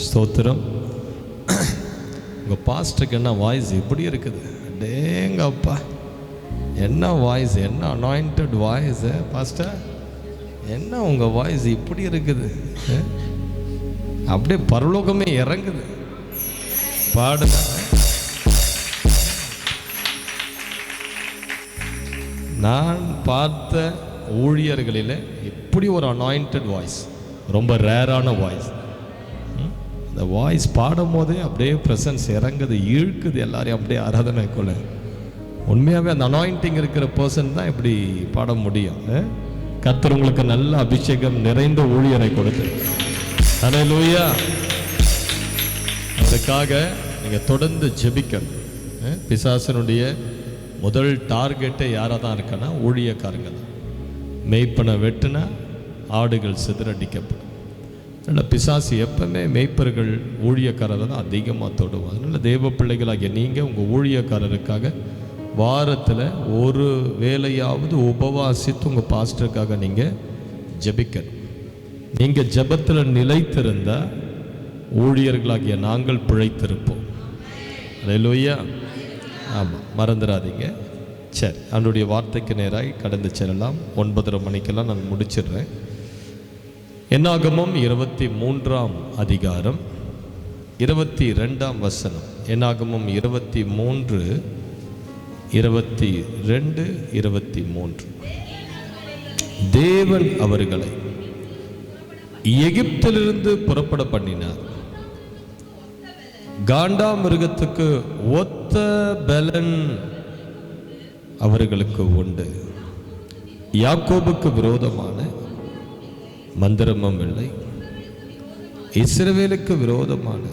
ஸ்தோத்திரம். உங்கள் பாஸ்டருக்கு என்ன வாய்ஸ் இப்படி இருக்குது? டேங்கப்பா, என்ன வாய்ஸ், என்ன அனாயிண்டட் வாய்ஸ் பாஸ்டர், என்ன உங்கள் வாய்ஸ் இப்படி இருக்குது? அப்படியே பரலோகமே இறங்குது பாடுங்க. நான் பார்த்த ஊழியர்களில் இப்படி ஒரு அனாயிண்டட் வாய்ஸ், ரொம்ப ரேரான வாய்ஸ். இந்த வாய்ஸ் பாடும் போதே அப்படியே ப்ரெசன்ஸ் இறங்குது, இழுக்குது எல்லாரையும் அப்படியே ஆராதனைக்குள்ள. உண்மையாகவே அந்த அனாயிண்டிங் இருக்கிற பர்சன் தான் இப்படி பாட முடியும். கர்த்தர் உங்களுக்கு நல்ல அபிஷேகம் நிறைந்த ஊழியரை கொடுத்து, ஹல்லேலூயா. அதுக்காக நீங்கள் தொடர்ந்து ஜெபிக்கணும். பிசாசனுடைய முதல் டார்கெட்டே யாராக தான் இருக்குன்னா ஊழியக்காரங்க தான். மெய்ப்பனை வெட்டுனா ஆடுகள் சிதறடிக்கப்படும். அதனால் பிசாசு எப்பவுமே மெய்ப்பர்கள் ஊழியக்காரரை தான் அதிகமாக தொடுவோம். அதனால் தேவ பிள்ளைகளாகிய நீங்கள் உங்கள் ஊழியக்காரருக்காக வாரத்தில் ஒரு வேளையாவது உபவாசித்து உங்கள் பாஸ்டருக்காக நீங்கள் ஜெபிக்கணும். நீங்கள் ஜெபத்தில் நிலைத்திருந்தால் ஊழியர்களாகிய நாங்கள் பிழைத்திருப்போம். ஹல்லேலூயா. ஆமாம், மறந்துடாதீங்க. சரி, அவனுடைய வார்த்தைக்கு நேராக கடந்து செல்லலாம். 9:30 மணிக்கெல்லாம் நான் முடிச்சிடுறேன். என்னாகமம் 23ஆம் அதிகாரம் 22ஆம் வசனம். என்னாகமம் 23, 22, 23. தேவன் அவர்களை எகிப்திலிருந்து புறப்பட பண்ணினார். காண்டா மிருகத்துக்கு ஒத்த பலன் அவர்களுக்கு உண்டு. யாக்கோபுக்கு விரோதமான மந்திரமும் இல்லை, இஸ்ரவேலுக்கு விரோதமான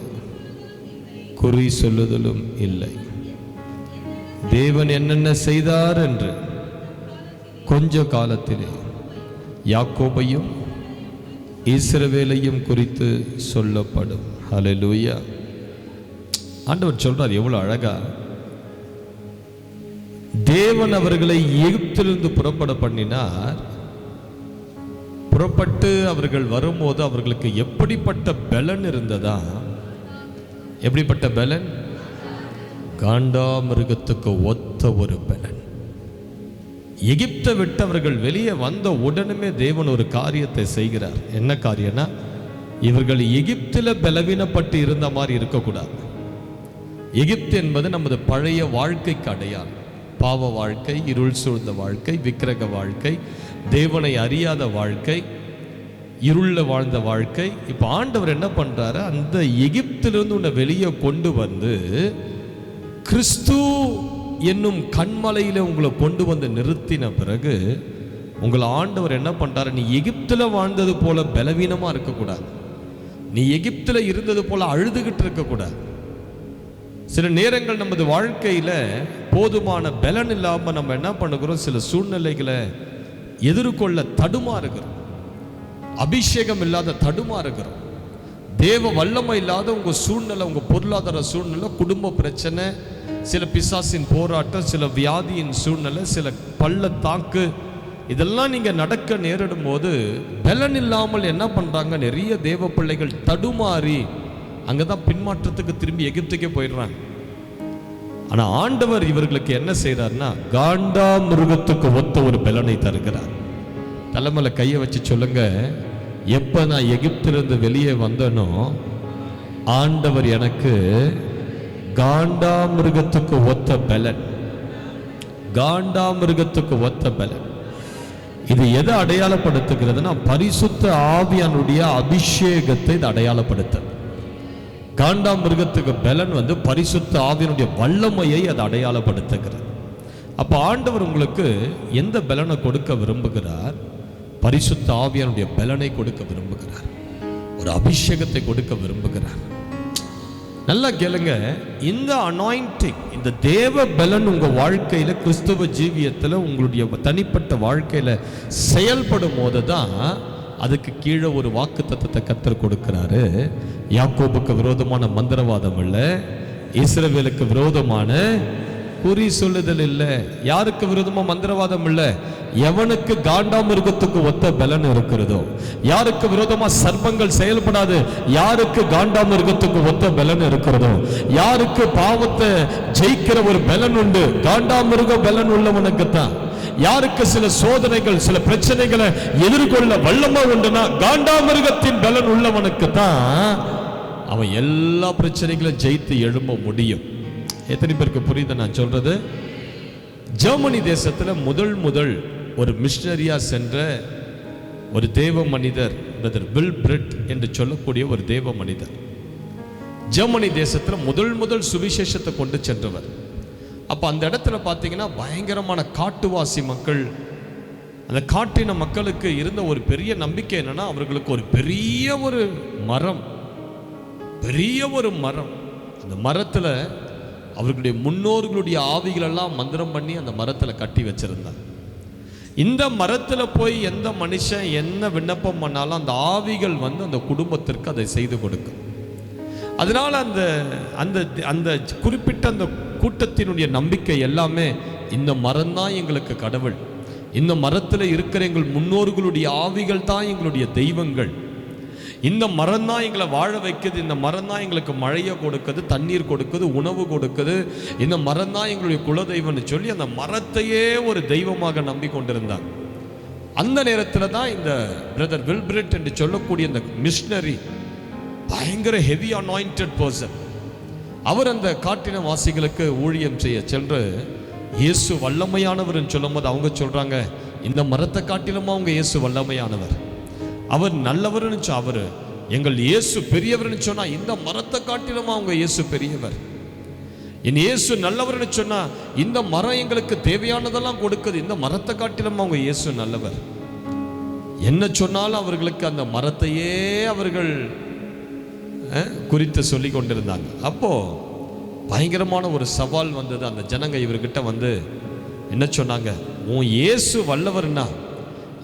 குறி சொல்லுதலும் இல்லை. தேவன் என்னென்ன செய்தார் என்று கொஞ்ச காலத்திலே யாக்கோபையும் இஸ்ரவேலையும் குறித்து சொல்லப்படும். ஹல்லேலூயா. ஆண்டவர் சொல்றார் எவ்வளவு அழகா, தேவன் அவர்களை எகிப்திலிருந்து புறப்பட பண்ணினார். புறப்பட்டு அவர்கள் வரும்போது அவர்களுக்கு எப்படிப்பட்ட பலன் இருந்ததா? எப்படிப்பட்ட பலன்? காண்டா மிருகத்துக்கு ஒத்த ஒரு பலன். எகிப்தை விட்டு அவர்கள் வெளியே வந்த உடனே தேவன் ஒரு காரியத்தை செய்கிறார். என்ன காரியம்னா, இவர்கள் எகிப்தில் பலவீனப்பட்டு இருந்த மாதிரி இருக்கக்கூடாது. எகிப்து என்பது நமது பழைய வாழ்க்கைக்கு அடையாளம். பாவ வாழ்க்கை, இருள் சூழ்ந்த வாழ்க்கை, விக்கிரக வாழ்க்கை, தேவனை அறியாத வாழ்க்கை, இருள வாழ்ந்த வாழ்க்கை. இப்போ ஆண்டவர் என்ன பண்றாரு, அந்த எகிப்திலிருந்து உன்னை வெளியே கொண்டு வந்து கிறிஸ்து என்னும் கண்மலையில உங்களை கொண்டு வந்து நிறுத்தின பிறகு உங்களை ஆண்டவர் என்ன பண்றாரு, நீ எகிப்தில் வாழ்ந்தது போல பலவீனமா இருக்கக்கூடாது. நீ எகிப்தில் இருந்தது போல அழுதுகிட்டு இருக்கக்கூடாது. சில நேரங்கள் நமது வாழ்க்கையில போதுமான பலன் இல்லாம நம்ம என்ன பண்ணுகிறோம், சில சூழ்நிலைகளை எதிர்கொள்ள தடுமாறுகிறோம். அபிஷேகம் இல்லாத தடுமாறுகிறோம். தேவ வல்லமை இல்லாத உங்க சூழ்நிலை, உங்க பொருளாதார சூழ்நிலை, குடும்ப பிரச்சனை, சில பிசாசின் போராட்டம், சில வியாதியின் சூழ்நிலை, சில பள்ளத்தாக்கு, இதெல்லாம் நீங்க நடக்க நேரிடும் போது பலன் இல்லாமல் என்ன பண்றாங்க, நிறைய தேவ பிள்ளைகள் தடுமாறி அங்கதான் பின்மாற்றத்துக்கு திரும்பி எகிப்துக்கே போயிடுறாங்க. ஆனா ஆண்டவர் இவர்களுக்கு என்ன செய்யறாருன்னா, காண்டா மிருகத்துக்கு ஒத்த ஒரு பலனை தருகிறார். தலைமையில கையை வச்சு சொல்லுங்க, எப்ப நான் எகிப்திலிருந்து வெளியே வந்தனோ ஆண்டவர் எனக்கு காண்டா மிருகத்துக்கு ஒத்த பலன், காண்டா மிருகத்துக்கு ஒத்த பலன். இது எதை அடையாளப்படுத்துகிறதுனா, பரிசுத்த ஆவியானுடைய அபிஷேகத்தை இது அடையாளப்படுத்த. காண்டா மிருகத்துக்கு பலன் வந்து பரிசுத்த ஆவியினுடைய வல்லமையை அது அடையாளப்படுத்துகிறது. அப்ப ஆண்டவர் உங்களுக்கு எந்த பலனை கொடுக்க விரும்புகிறார்? பரிசுத்த ஆவியானுடைய பலனை கொடுக்க விரும்புகிறார். ஒரு அபிஷேகத்தை கொடுக்க விரும்புகிறார். நல்லா கேளுங்க, இந்த அனாயிண்டிங், இந்த தேவ பலன் உங்க வாழ்க்கையில, கிறிஸ்தவ ஜீவியத்தில் உங்களுடைய தனிப்பட்ட வாழ்க்கையில செயல்படும் போது தான் அதுக்கு கீழே ஒரு வாக்கு தத்தத்தை கர்த்தர் கொடுக்கிறாரு. யாக்கோபுக்கு விரோதமான மந்திரவாதம் இல்லை, இஸ்ரவேலுக்கு விரோதமான குறி சொல்லுதல் இல்லை, யாருக்கு விரோதமா மந்திரவாதம் இல்லை. எவனுக்கு காண்டாமிருகத்துக்கு ஒத்த பலன் இருக்கிறதோ, யாருக்கு விரோதமா சர்ப்பங்கள் செயல்படாது, யாருக்கு காண்டாமிருகத்துக்கு ஒத்த பலன் இருக்கிறதோ, யாருக்கு பாவத்தை ஜெயிக்கிற ஒரு பலன் உண்டு, காண்டாமிருக பலன் உள்ளவனுக்கு தான். யாருக்கு சில சோதனைகள் சில பிரச்சனைகளை எதிர்கொள்ள வல்லமை உண்டுனா காண்டாமிருகத்தின் பலன் உள்ளவனுக்கு தான் அவன் எல்லா பிரச்சனைகளும் ஜெயித்து எழும்ப முடியும். எத்தனை பேருக்கு புரியுது நான் சொல்றது? ஜெர்மனி தேசத்துல முதல் ஒரு மிஷனரியா சென்ற ஒரு தேவ மனிதர் பிரதர் வில்பிரெட் என்று சொல்லக்கூடிய ஒரு தேவ மனிதர் ஜெர்மனி தேசத்துல முதல் சுவிசேஷத்தை கொண்டு சென்றவர். அப்ப அந்த இடத்துல பார்த்தீங்கன்னா பயங்கரமான காட்டுவாசி மக்கள். அந்த காட்டின மக்களுக்கு இருந்த ஒரு பெரிய நம்பிக்கை என்னன்னா, அவர்களுக்கு ஒரு பெரிய ஒரு மரம், அந்த மரத்துல அவர்களுடைய முன்னோர்களுடைய ஆவிகள் எல்லாம் மந்திரம் பண்ணி அந்த மரத்துல கட்டி வச்சிருந்தாங்க. இந்த மரத்துல போய் எந்த மனுஷன் என்ன விண்ணப்பம் பண்ணாலும் அந்த ஆவிகள் வந்து அந்த குடும்பத்திற்கு அதை செய்து கொடுக்கும். அதனால அந்த அந்த அந்த குறிப்பிட்ட அந்த கூட்டத்தினுடைய நம்பிக்கை எல்லாமே, இந்த மரம் தான் எங்களுக்கு கடவுள், இந்த மரத்தில் இருக்கிற எங்கள் முன்னோர்களுடைய ஆவிகள் தான் எங்களுடைய தெய்வங்கள், இந்த மரம் தான் எங்களை வாழ வைக்குது, இந்த மரம் தான் எங்களுக்கு மழையை கொடுக்குது, தண்ணீர் கொடுக்குது, உணவு கொடுக்குது, இந்த மரம் தான் எங்களுடைய குலதெய்வம்னு சொல்லி அந்த மரத்தையே ஒரு தெய்வமாக நம்பி கொண்டிருந்தாங்க. அந்த நேரத்தில் தான் இந்த பிரதர் வில்பிரெட் என்று சொல்லக்கூடிய இந்த மிஷனரி பயங்கர ஹெவி அனாயிண்டட் பர்சன். அவர் அந்த காட்டின வாசிகளுக்கு ஊழியம் செய்ய சென்று இயேசு வல்லமையானவர் சொல்லும் போது அவங்க சொல்றாங்க, இந்த மரத்தை காட்டிலுமா அவங்க இயேசு வல்லமையானவர், அவர் நல்லவர்னு அவர் எங்கள் இயேசு பெரியவர்னு சொன்னா இந்த மரத்தை காட்டிலுமா அவங்க இயேசு பெரியவர், என் இயேசு நல்லவர்னு சொன்னா இந்த மரம் எங்களுக்கு தேவையானதெல்லாம் கொடுக்குது, இந்த மரத்தை காட்டிலுமா அவங்க இயேசு நல்லவர். என்ன சொன்னாலும் அவர்களுக்கு அந்த மரத்தையே அவர்கள் குறித்து சொல்லி கொண்டிருந்தாங்க. அப்போ பயங்கரமான ஒரு சவால் வந்தது. அந்த ஜனங்க இவர்கிட்ட வந்து என்ன சொன்னாங்க, உன் இயேசு வல்லவர்னா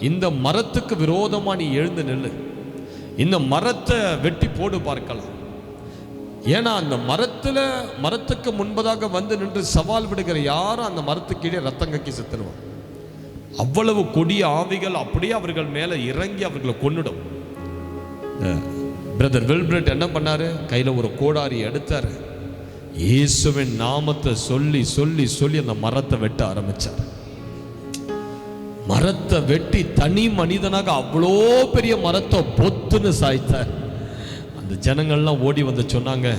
இந்த மரத்துக்கு விரோதமா நீ எழுந்து நில்லு, இந்த மரத்தை வெட்டி போடு பார்க்கலாம். ஏன்னா அந்த மரத்துக்கு முன்பதாக வந்து நின்று சவால் விடுகிற யாரும் அந்த மரத்துக்கு கீழே ரத்தம் கக்கி செத்துருவான். அவ்வளவு கொடிய ஆவிகள் அப்படியே அவர்கள் மேல இறங்கி அவர்களை கொன்னுடும். பிரதர் வில்பிரெட் என்ன பண்ணாரு, கையில ஒரு கோடாரி எடுத்தாரு, இயேசுவின் நாமத்தை சொல்லி சொல்லி சொல்லி அந்த மரத்தை வெட்ட ஆரம்பிச்சார். மரத்தை வெட்டி தனி மனிதனாக அவ்வளோ பெரிய மரத்தை பொத்துன்னு சாய்த்தார். அந்த ஜனங்கள்லாம் ஓடி வந்து சொன்னாங்க,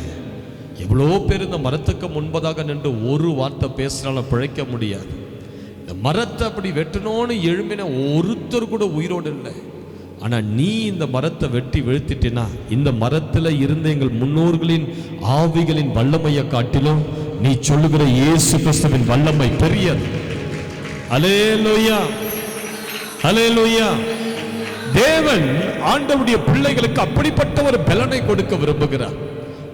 எவ்வளோ பேர் இந்த மரத்துக்கு முன்பதாக நின்று ஒரு வார்த்தை பேசுறாலும் பிழைக்க முடியாது, இந்த மரத்தை அப்படி வெட்டணும்னு எழும்பின ஒருத்தர் கூட உயிரோடு இல்லை, ஆனா நீ இந்த மரத்தை வெட்டி வீழ்த்திட்டினா இந்த மரத்துல இருந்த எங்கள் முன்னோர்களின் ஆவிகளின் வல்லமையை காட்டிலும் நீ சொல்லுகிற இயேசு கிறிஸ்துவின் வல்லமை பெரியது. அல்லேலூயா, அல்லேலூயா. தேவன் ஆண்டவருடைய பிள்ளைகளுக்கு அப்படிப்பட்ட ஒரு பலனை கொடுக்க விரும்புகிறார்.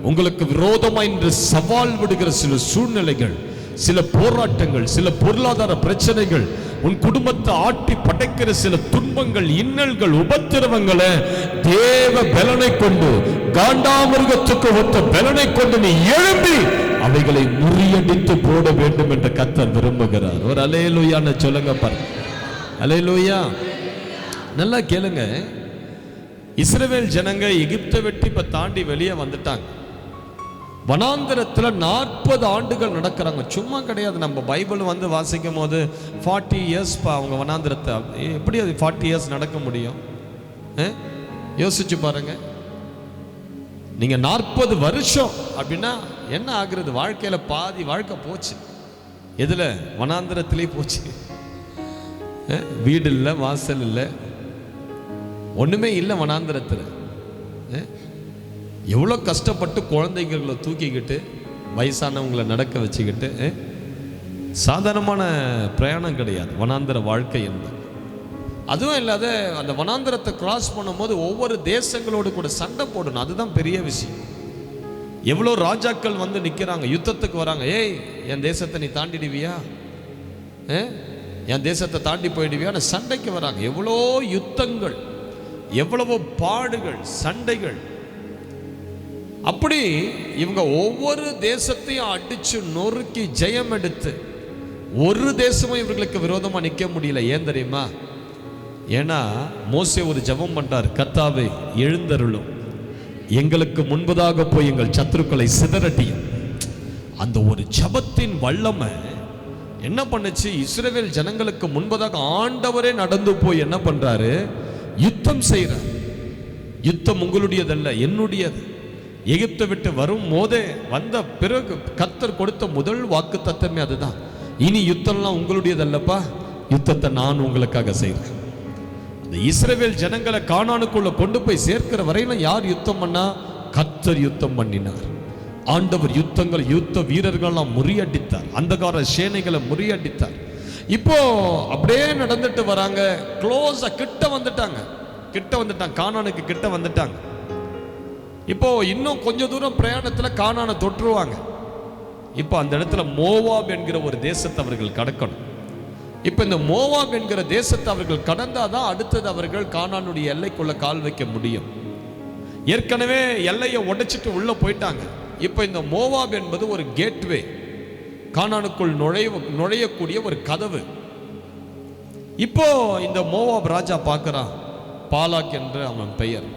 உங்களுக்கு விரோதமா இன்று சவால் விடுகிற சில சூழ்நிலைகள், சில போராட்டங்கள், சில பொருளாதார பிரச்சனைகள், உன் குடும்பத்தை ஆட்டி படைக்கிற சில துன்பங்கள், இன்னல்கள், உபத்திரவங்களை தேவ பலனை கொண்டு, காண்டாமிருகத்துக்கு ஒத்த பலனை கொண்டு நீ எழும்பி அவைகளை முறியடித்து போட வேண்டும் என்று கர்த்தர் விரும்புகிறார். ஒரு அல்லேலூயான்னு சொல்லுங்க பாரு. அல்லேலூயா. நல்லா கேளுங்க. இஸ்ரவேல் ஜனங்க எகிப்தை வெட்டி இப்ப தாண்டி வெளியே வந்துட்டாங்க. வனாந்திரத்தில் 40 ஆண்டுகள் நடக்கிறாங்க. சும்மா கிடையாது. நம்ம பைபிள் வந்து வாசிக்கும் போது 40 இயர்ஸ் அவங்க வனாந்திரத்தை, எப்படி அது 40 இயர்ஸ் நடக்க முடியும்? யோசிச்சு பாருங்க. நீங்க 40 வருஷம் அப்படின்னா என்ன ஆகுறது? வாழ்க்கையில பாதி வாழ்க்கை போச்சு. எதுல? வனாந்திரத்திலே போச்சு. வீடு இல்லை, வாசல் இல்லை, ஒண்ணுமே இல்லை வனாந்திரத்தில். எவ்வளோ கஷ்டப்பட்டு குழந்தைங்களை தூக்கிக்கிட்டு வயசானவங்களை நடக்க வச்சுக்கிட்டு, சாதாரணமான பிரயாணம் கிடையாது வனாந்திர வாழ்க்கை என்பது. அதுவும் இல்லாத அந்த வனாந்திரத்தை கிராஸ் பண்ணும்போது ஒவ்வொரு தேசங்களோடு கூட சண்டை போடணும். அதுதான் பெரிய விஷயம். எவ்வளோ ராஜாக்கள் வந்து நிற்கிறாங்க, யுத்தத்துக்கு வராங்க. ஏய், என் தேசத்தை நீ தாண்டிடுவியா, என் தேசத்தை தாண்டி போயிடுவியா, சண்டைக்கு வராங்க. எவ்வளோ யுத்தங்கள், எவ்வளவோ பாடுகள், சண்டைகள். அப்படி இவங்க ஒவ்வொரு தேசத்தையும் அடிச்சு நொறுக்கி ஜெயம் எடுத்து ஒரு தேசமும் இவர்களுக்கு விரோதமா நிற்க முடியல. ஏன் தெரியுமா? ஏன்னா மோசே ஒரு ஜெபம் பண்றார், கர்த்தாவே எழுந்தருளும், எங்களுக்கு முன்பதாக போய் எங்கள் சத்துருக்களை சிதறடியும். அந்த ஒரு ஜெபத்தின் வல்லமை என்ன பண்ணுச்சு? இஸ்ரவேல் ஜனங்களுக்கு முன்பதாக ஆண்டவரே நடந்து போய் என்ன பண்றாரு? யுத்தம் செய்கிறார். யுத்தம் உங்களுடையதல்ல, என்னுடையது. எகிப்தை விட்டு வரும் போதே வந்த பிறகு கர்த்தர் கொடுத்த முதல் வாக்கு தத்தமே அதுதான். இனி யுத்தம்லாம் உங்களுடையதல்லப்பா, யுத்தத்தை நான் உங்களுக்காக செய்கிறேன். இந்த இஸ்ரவேல் ஜனங்களை கானானுக்குள்ள கொண்டு போய் சேர்க்கிற வரையிலும் யார் யுத்தம் பண்ணா? கர்த்தர் யுத்தம் பண்ணினார். ஆண்டவர் யுத்த வீரர்களெல்லாம் முறியடித்தார், அந்தகார சேனைகளை முறியடித்தார். இப்போ அப்படியே நடந்துட்டு வராங்க, க்ளோஸா கிட்ட வந்துட்டாங்க, கானானுக்கு கிட்ட வந்துட்டாங்க. இப்போ இன்னும் கொஞ்ச தூரம் பிரயாணத்தில் கானானை தொற்றுவாங்க. இப்போ அந்த இடத்துல மோவாப் என்கிற ஒரு தேசத்தை அவர்கள் கடக்கணும். இப்போ இந்த மோவாப் என்கிற தேசத்தை அவர்கள் கடந்தாதான் அடுத்தது அவர்கள் கானானுடைய எல்லைக்குள்ள கால் வைக்க முடியும். ஏற்கனவே எல்லையை உடைச்சிட்டு உள்ள போயிட்டாங்க. இப்போ இந்த மோவாப் என்பது ஒரு கேட்வே, கானானுக்குள் நுழையக்கூடிய ஒரு கதவு. இப்போ இந்த மோவாப் ராஜா பார்க்கறான், பாலாக் என்று அவன் பெயர்.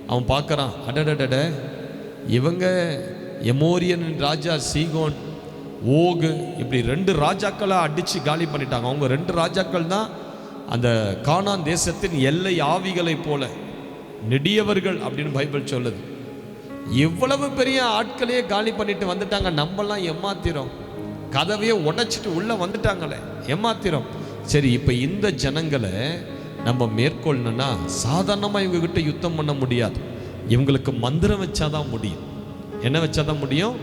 அவன் பார்க்கறான், அடடட, இவங்க எமோரியன் ராஜா சீகோன், ஓகு, இப்படி 2 ராஜாக்களை அடிச்சு காலி பண்ணிட்டாங்க. அவங்க 2 ராஜாக்கள் தான் அந்த கானான் தேசத்தின் எல்லை ஆவிகளை போல நெடியவர்கள் அப்படின்னு பைபிள் சொல்லுது. இவ்வளவு பெரிய ஆட்களையே காலி பண்ணிட்டு வந்துட்டாங்க, நம்மெல்லாம் ஏமாத்திரோம், கதவையே உடைச்சிட்டு உள்ள வந்துட்டாங்களே, ஏமாத்திரோம். சரி, இப்போ இந்த ஜனங்களை நம்ம மேற்கொள்ளணும்னா சாதாரணமாக இவங்க கிட்ட யுத்தம் பண்ண முடியாது. இவங்களுக்கு மந்திரம் வச்சாதான் முடியும். என்ன வச்சாதான் முடியும்?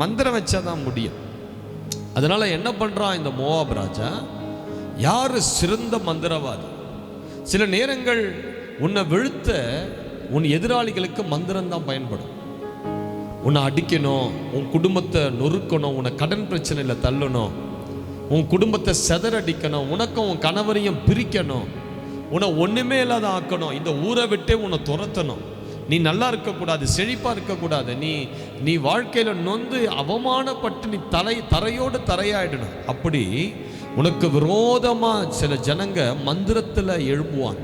மந்திரம் வச்சாதான் முடியும். அதனால என்ன பண்றான் இந்த மோவாப் ராஜா? யாரு சிறந்த மந்திரவாதி? சில நேரங்கள் உன்னை வீழ்த்த உன் எதிராளிகளுக்கு மந்திரம் தான் பயன்படும். உன்னை அடிக்கணும், உன் குடும்பத்தை நொறுக்கணும், உன்னை கடன் பிரச்சனையில தள்ளணும், உன் குடும்பத்தை செதறடிக்கணும், உனக்கும் உன் கணவரையும் பிரிக்கணும், உன்னை ஒண்ணுமே இல்லாத ஆக்கணும், இந்த ஊரை விட்டே உன்னை துரத்தணும், நீ நல்லா இருக்கக்கூடாது, செழிப்பா இருக்கக்கூடாது, நீ வாழ்க்கையில நொந்து அவமானப்பட்டு நீ தரையோடு தரையாயிடணும். அப்படி உனக்கு விரோதமா சில ஜனங்க மந்திரத்துல எழும்புவான்.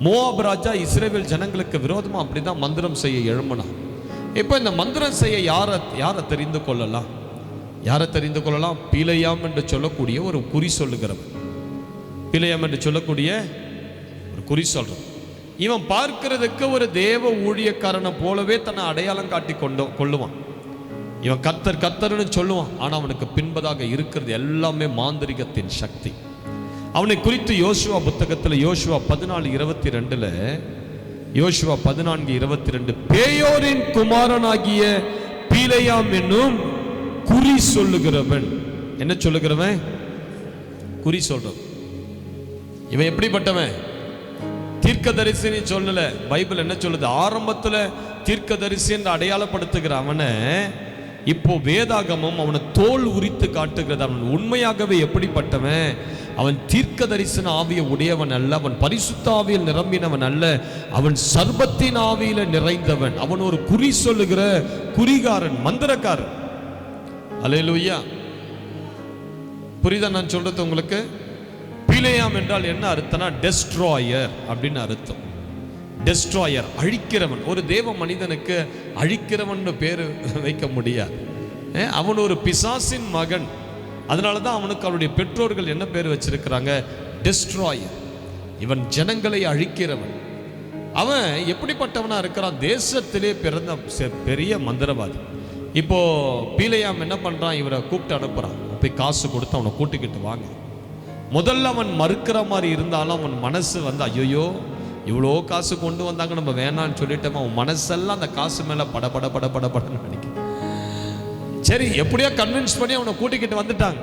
மோவாப் ராஜா இஸ்ரவேல் ஜனங்களுக்கு விரோதமா அப்படிதான் மந்திரம் செய்ய எழும்பினான். இப்போ இந்த மந்திரம் செய்ய யாரை தெரிந்து கொள்ளலாம்? யாரை தெரிந்து கொள்ளலாம்? பீலையாம் என்று சொல்லக்கூடிய ஒரு குறி சொல்லுகிறவன். பீலையாம் என்று சொல்லக்கூடிய ஒரு குறி சொல்றான். இவன் பார்க்கிறதுக்கு ஒரு தேவ ஊழியக்காரனை போலவே தன்னை அடையாளம் காட்டி கொள்ளுவான். இவன் கர்த்தர்னு சொல்லுவான். ஆனா அவனுக்கு பின்பதாக இருக்கிறது எல்லாமே மாந்திரிகத்தின் சக்தி. அவனை குறித்து யோசுவா புத்தகத்தில் யோசுவா 14:22 யோசுவா 14:22 பேயோரின் குமாரனாகிய பீலையாம் என்னும் குறி சொல்லுகிறவன். என்ன சொல்லுகிறவன்? குறி சொல்றவன். இவன் எப்படிப்பட்டவன்? தீர்க்கதரிசின்னு சொல்லல, பைபிள் என்ன சொல்லுது? ஆரம்பத்துல தீர்க்கதரிசி என்று அடையாளப்படுத்துகிற அவனை இப்போ வேதாகமம் அவனை தோல் உரித்து காட்டுகிறது. அவன் உண்மையாகவே எப்படிப்பட்டவன்? அவன் தீர்க்க தரிசன ஆவியை உடையவன் அல்ல, அவன் பரிசுத்த ஆவியில் நிரம்பினவன் அல்ல, அவன் சர்பத்தின் ஆவியில நிறைந்தவன். அவன் ஒரு குறி சொல்லுகிற குறிகாரன், மந்திரக்காரன். அல்லேலூயா. புரியுதா நான் சொல்றது உங்களுக்கு? பீலையாம் என்றால் என்ன அர்த்தம்னா டெஸ்ட்ராயர் அப்படின்னு அர்த்தம். டெஸ்ட்ராயர், அழிக்கிறவன். ஒரு தேவ மனிதனுக்கு அழிக்கிறவன் பேர் வைக்க முடியாது. அவன் ஒரு பிசாசின் மகன். அதனால தான் அவனுக்கு அவருடைய பெற்றோர்கள் என்ன பேர் வச்சிருக்கிறாங்க? டெஸ்ட்ராயர். இவன் ஜனங்களை அழிக்கிறவன். அவன் எப்படிப்பட்டவனா இருக்கிறான்? தேசத்திலே பிறந்த பெரிய மந்திரவாதி. இப்போ பீலையாம் என்ன பண்றான்? இவரை கூப்பிட்டு அனுப்புறான். போய் காசு கொடுத்து அவனை கூட்டிக்கிட்டு வாங்க. முதல்ல அவன் மறுக்கிற மாதிரி இருந்தாலும் அவன் மனசு வந்து ஐயோ இவ்வளோ காசு கொண்டு வந்தாங்க, நம்ம வேணான்னு சொல்லிட்டோம். அவன் மனசெல்லாம் அந்த காசு மேல படன்னு நினைக்க. சரி, எப்படியோ கன்வின்ஸ் பண்ணி அவனை கூட்டிக்கிட்டு வந்துட்டாங்க.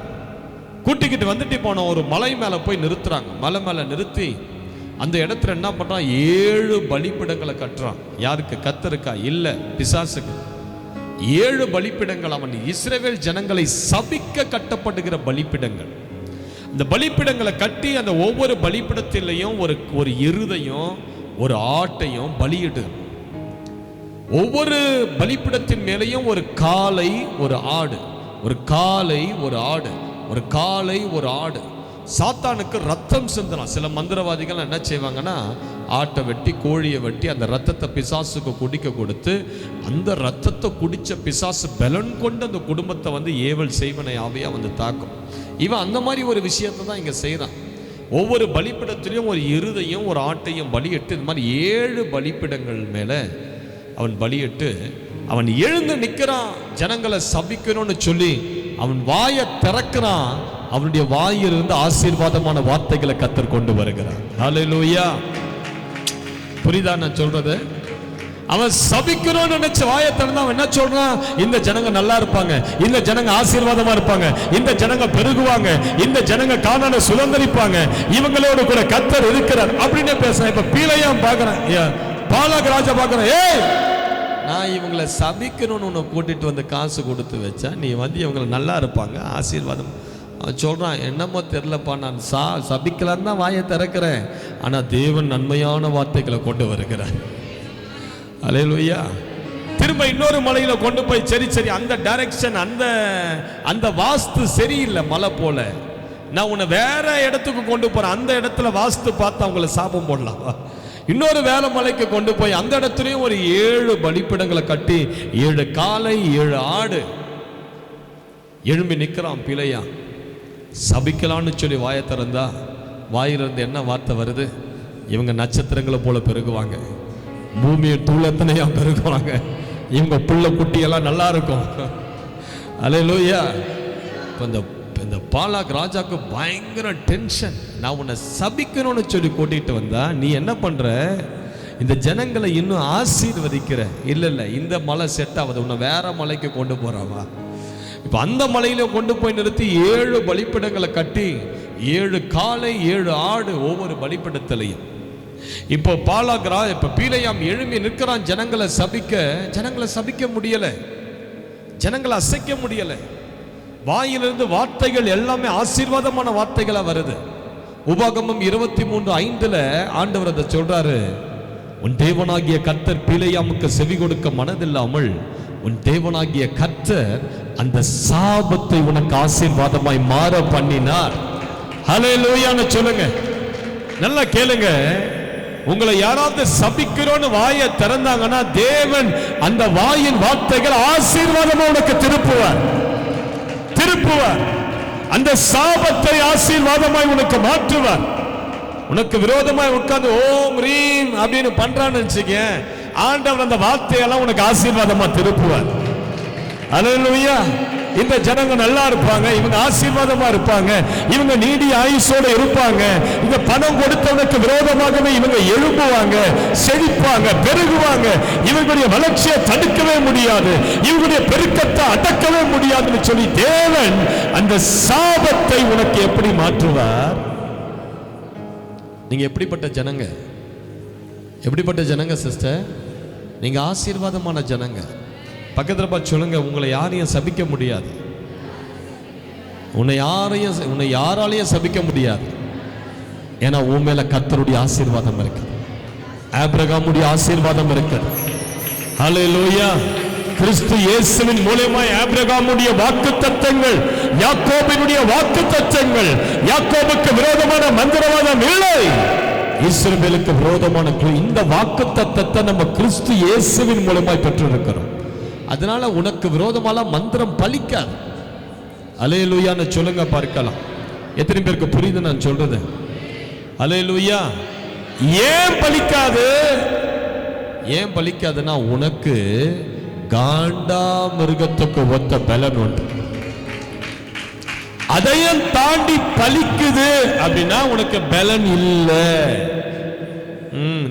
கூட்டிக்கிட்டு வந்துட்டு போன ஒரு மலை மேல போய் நிறுத்துறாங்க. மலை மேல நிறுத்தி அந்த இடத்துல என்ன பண்றான்? 7 பலிப்பிடங்களை கட்டுறான். யாருக்கு? கர்த்தருக்கா? இல்ல, பிசாசுக்கு. 7 பலிப்பிடங்கள். அவன் இஸ்ரவேல் ஜனங்களை சபிக்க கட்டப்படுகிற பலிப்பிடங்கள். இந்த பலிப்பிடங்களை கட்டி அந்த ஒவ்வொரு பலிப்பிடத்திலையும் ஒரு எருதையும் ஒரு ஆட்டையும் பலியிடு. ஒவ்வொரு பலிப்பிடத்தின் மேலேயும் ஒரு காளை ஒரு ஆடு, ஒரு காளை ஒரு ஆடு, ஒரு காளை ஒரு ஆடு. சாத்தானுக்கு ரத்தம் சிந்தலாம். சில மந்திரவாதிகள் என்ன செய்வாங்கன்னா, ஆட்டை வெட்டி கோழியை வெட்டி அந்த ரத்தத்தை பிசாசுக்கு குடிக்க கொடுத்து, அந்த ரத்தத்தை குடித்த பிசாசு பலன் கொண்டு அந்த குடும்பத்தை வந்து ஏவல் செய்வனை ஆவியாக வந்து தாக்கும். இவன் அந்த மாதிரி ஒரு விஷயத்தை தான் இங்கே செய்கிறான். ஒவ்வொரு பலிப்பிடத்திலையும் ஒரு எருதையும் ஒரு ஆட்டையும் பலியிட்டு, இந்த மாதிரி 7 பலிப்பிடங்கள் மேலே அவன் பலியிட்டு அவன் எழுந்து நிற்கிறான். ஜனங்களை சபிக்கணும்னு சொல்லி அவன் வாயை திறக்கிறான். அவனுடைய வாயிலிருந்து ஆசீர்வாதமான வார்த்தைகளை கர்த்தர் கொண்டு வருகிறார். ஹல்லேலூயா. புரியுதா நான் சொல்றது? அவன் சபிக்கணும்னு நினைச்ச வாயை திறந்தா அவன் என்ன சொல்றான்? இந்த ஜனங்க நல்லா இருப்பாங்க, இந்த ஜனங்க ஆசீர்வாதமா இருப்பாங்க, இந்த ஜனங்க பெருகுவாங்க, இந்த ஜனங்க கானானை சுதந்தரிப்பாங்க, இவங்களோட கூட கர்த்தர் இருக்கிறார் அப்படின்னு பேசுறான். இப்ப பீலையாம் பார்க்கறான், பாலாக் ராஜா பார்க்கறான், ஏய் நான் இவங்களை சபிக்கணும்னு உன்னை கூட்டிட்டு வந்து காசு கொடுத்து வச்சா, நீ வந்து இவங்களை நல்லா இருப்பாங்க ஆசீர்வாதம் சொல்றான். என்னமோ தெரியலப்பா, நான் சபிக்கலான்னு தான் வாயை திறக்கிறேன், ஆனா தேவன் நன்மையான வார்த்தைகளை கொண்டு வருகிறார். அல்லேலூயா. திரும்ப இன்னொரு மலையில கொண்டு போய் சரி அந்த டைரக்ஷன், அந்த வாஸ்து சரியில்லை, மலை போல, நான் உன்னை வேற இடத்துக்கு கொண்டு போறேன், அந்த இடத்துல வாஸ்து பார்த்து அவங்களை சாபம் போடலாம். இன்னொரு வேலை மலைக்கு கொண்டு போய் அந்த இடத்துலயும் ஒரு 7 பலிப்பிடங்களை கட்டி 7 காளை 7 ஆடு. எழும்பி நிற்கிறான் பிழையா. சபிக்கலான்னு சொல்லி வாயை திறந்தா வாயிலிருந்து என்ன வார்த்தை வருது? இவங்க நட்சத்திரங்களை போல பெருகுவாங்க, பூமியை தூளத்தனையா பெருகுவாங்க, இவங்க புள்ள குட்டியெல்லாம் நல்லா இருக்கும். அல்லேலூயா. இந்த பாலாக் ராஜாக்கு பயங்கர டென்ஷன். நான் உன்னை சபிக்கணும்னு சொல்லி கூட்டிட்டு வந்தா நீ என்ன பண்ற? இந்த ஜனங்களை இன்னும் ஆசீர்வதிக்கிற. இல்ல இந்த மலை செட் ஆகுது, உன்னை வேற மலைக்கு கொண்டு போறாவா? இப்ப அந்த மலையில கொண்டு போய் நிறுத்தி 7 பலிப்பிடங்களை கட்டி 7 காளை 7 ஆடு ஒவ்வொரு பலிப்பிடத்திலையும். இப்போ இப்ப பீலையாம் எழும்பி நிற்கிறான். ஜனங்களை சபிக்க முடியல, ஜனங்களை அசைக்க முடியல. வாயிலிருந்து வார்த்தைகள் எல்லாமே ஆசீர்வாதமான வார்த்தைகளா வருது. உபாகமம் 23:5 ஆண்டவர் அதை சொல்றாரு, உன் தேவனாகிய கர்த்தர் பீலையாமுக்கு செவி கொடுக்க மனதில்லாமல் உன் தேவனாகிய கர்த்தர் அந்த சாபத்தை உனக்கு ஆசீர்வாதமாய் மாற பண்ணினார். ஹல்லேலூயான்னு சொல்லுங்க, நல்லா கேளுங்க. உங்களை யாராவது சபிக்கிறோன்னு வாயை திறந்தாங்கன்னா தேவன் அந்த வாயின் வார்த்தைகள் ஆசீர்வாதமா உனக்கு திருப்புவார். அந்த சாபத்தை ஆசீர்வாதமாய் உனக்கு மாற்றுவார். உனக்கு விரோதமாய் உட்கார்ந்து ஓம் ரீம் அப்படின்னு பண்றான்னு வச்சுக்க, ஆண்டவர் அந்த வார்த்தையெல்லாம் உனக்கு ஆசீர்வாதமா திருப்புவார். அல்லேலூயா. இந்த ஜனங்க நல்லா இருப்பாங்க, இவங்க ஆசீர்வாதமா இருப்பாங்க, இவங்க நீடி ஆயுசோட இருப்பாங்க, இந்த பணம் கொடுத்தவனுக்கு விரோதமாகவே இவங்க எழும்புவாங்க, செழிப்பாங்க, பெருகுவாங்க, இவங்களுடைய வளர்ச்சியை தடுக்கவே முடியாது, இவங்களுடைய பெருக்கத்தை அடக்கவே முடியாதுன்னு சொல்லி தேவன் அந்த சாபத்தை உனக்கு எப்படி மாற்றுவார்? நீங்க எப்படிப்பட்ட ஜனங்க சிஸ்டர்? நீங்க ஆசீர்வாதமான ஜனங்க. பக்கத்துல பார்த்து சொல்லுங்க, உங்களை யாரையும் சபிக்க முடியாது, உன்னை யாராலையும் சபிக்க முடியாது. ஏன்னா உன் மேல கர்த்தருடைய ஆசீர்வாதம் இருக்கு, ஆபிரகாமுடைய ஆசீர்வாதம் இருக்கு. ஹல்லேலூயா. கிறிஸ்து இயேசுவின் மூலமாய் ஆபிரகாமுடைய வாக்குத்தத்தங்கள், யாக்கோபினுடைய வாக்குத்தத்தங்கள், யாக்கோபுக்கு விரோதமான மந்திரவாதம் இல்லை, இஸ்ரவேலுக்கு விரோதமான இந்த வாக்குத்தத்தத்தை நம்ம கிறிஸ்து இயேசுவின் மூலமாய் பெற்றிருக்கிறோம். அதனால உனக்கு விரோதமான மந்திரம் பலிக்காது. அல்லேலூயான்னு சொல்லுங்க பார்க்கலாம். எத்தனை பேருக்கு புரியுது நான் சொல்றது? அல்லேலூயா. ஏன் பலிக்காதுன்னா உனக்கு காண்டா மிருகத்துக்கு ஒத்த பலன் உண்டு. அதையும் தாண்டி பலிக்குது அப்படின்னா உனக்கு பலன் இல்லை.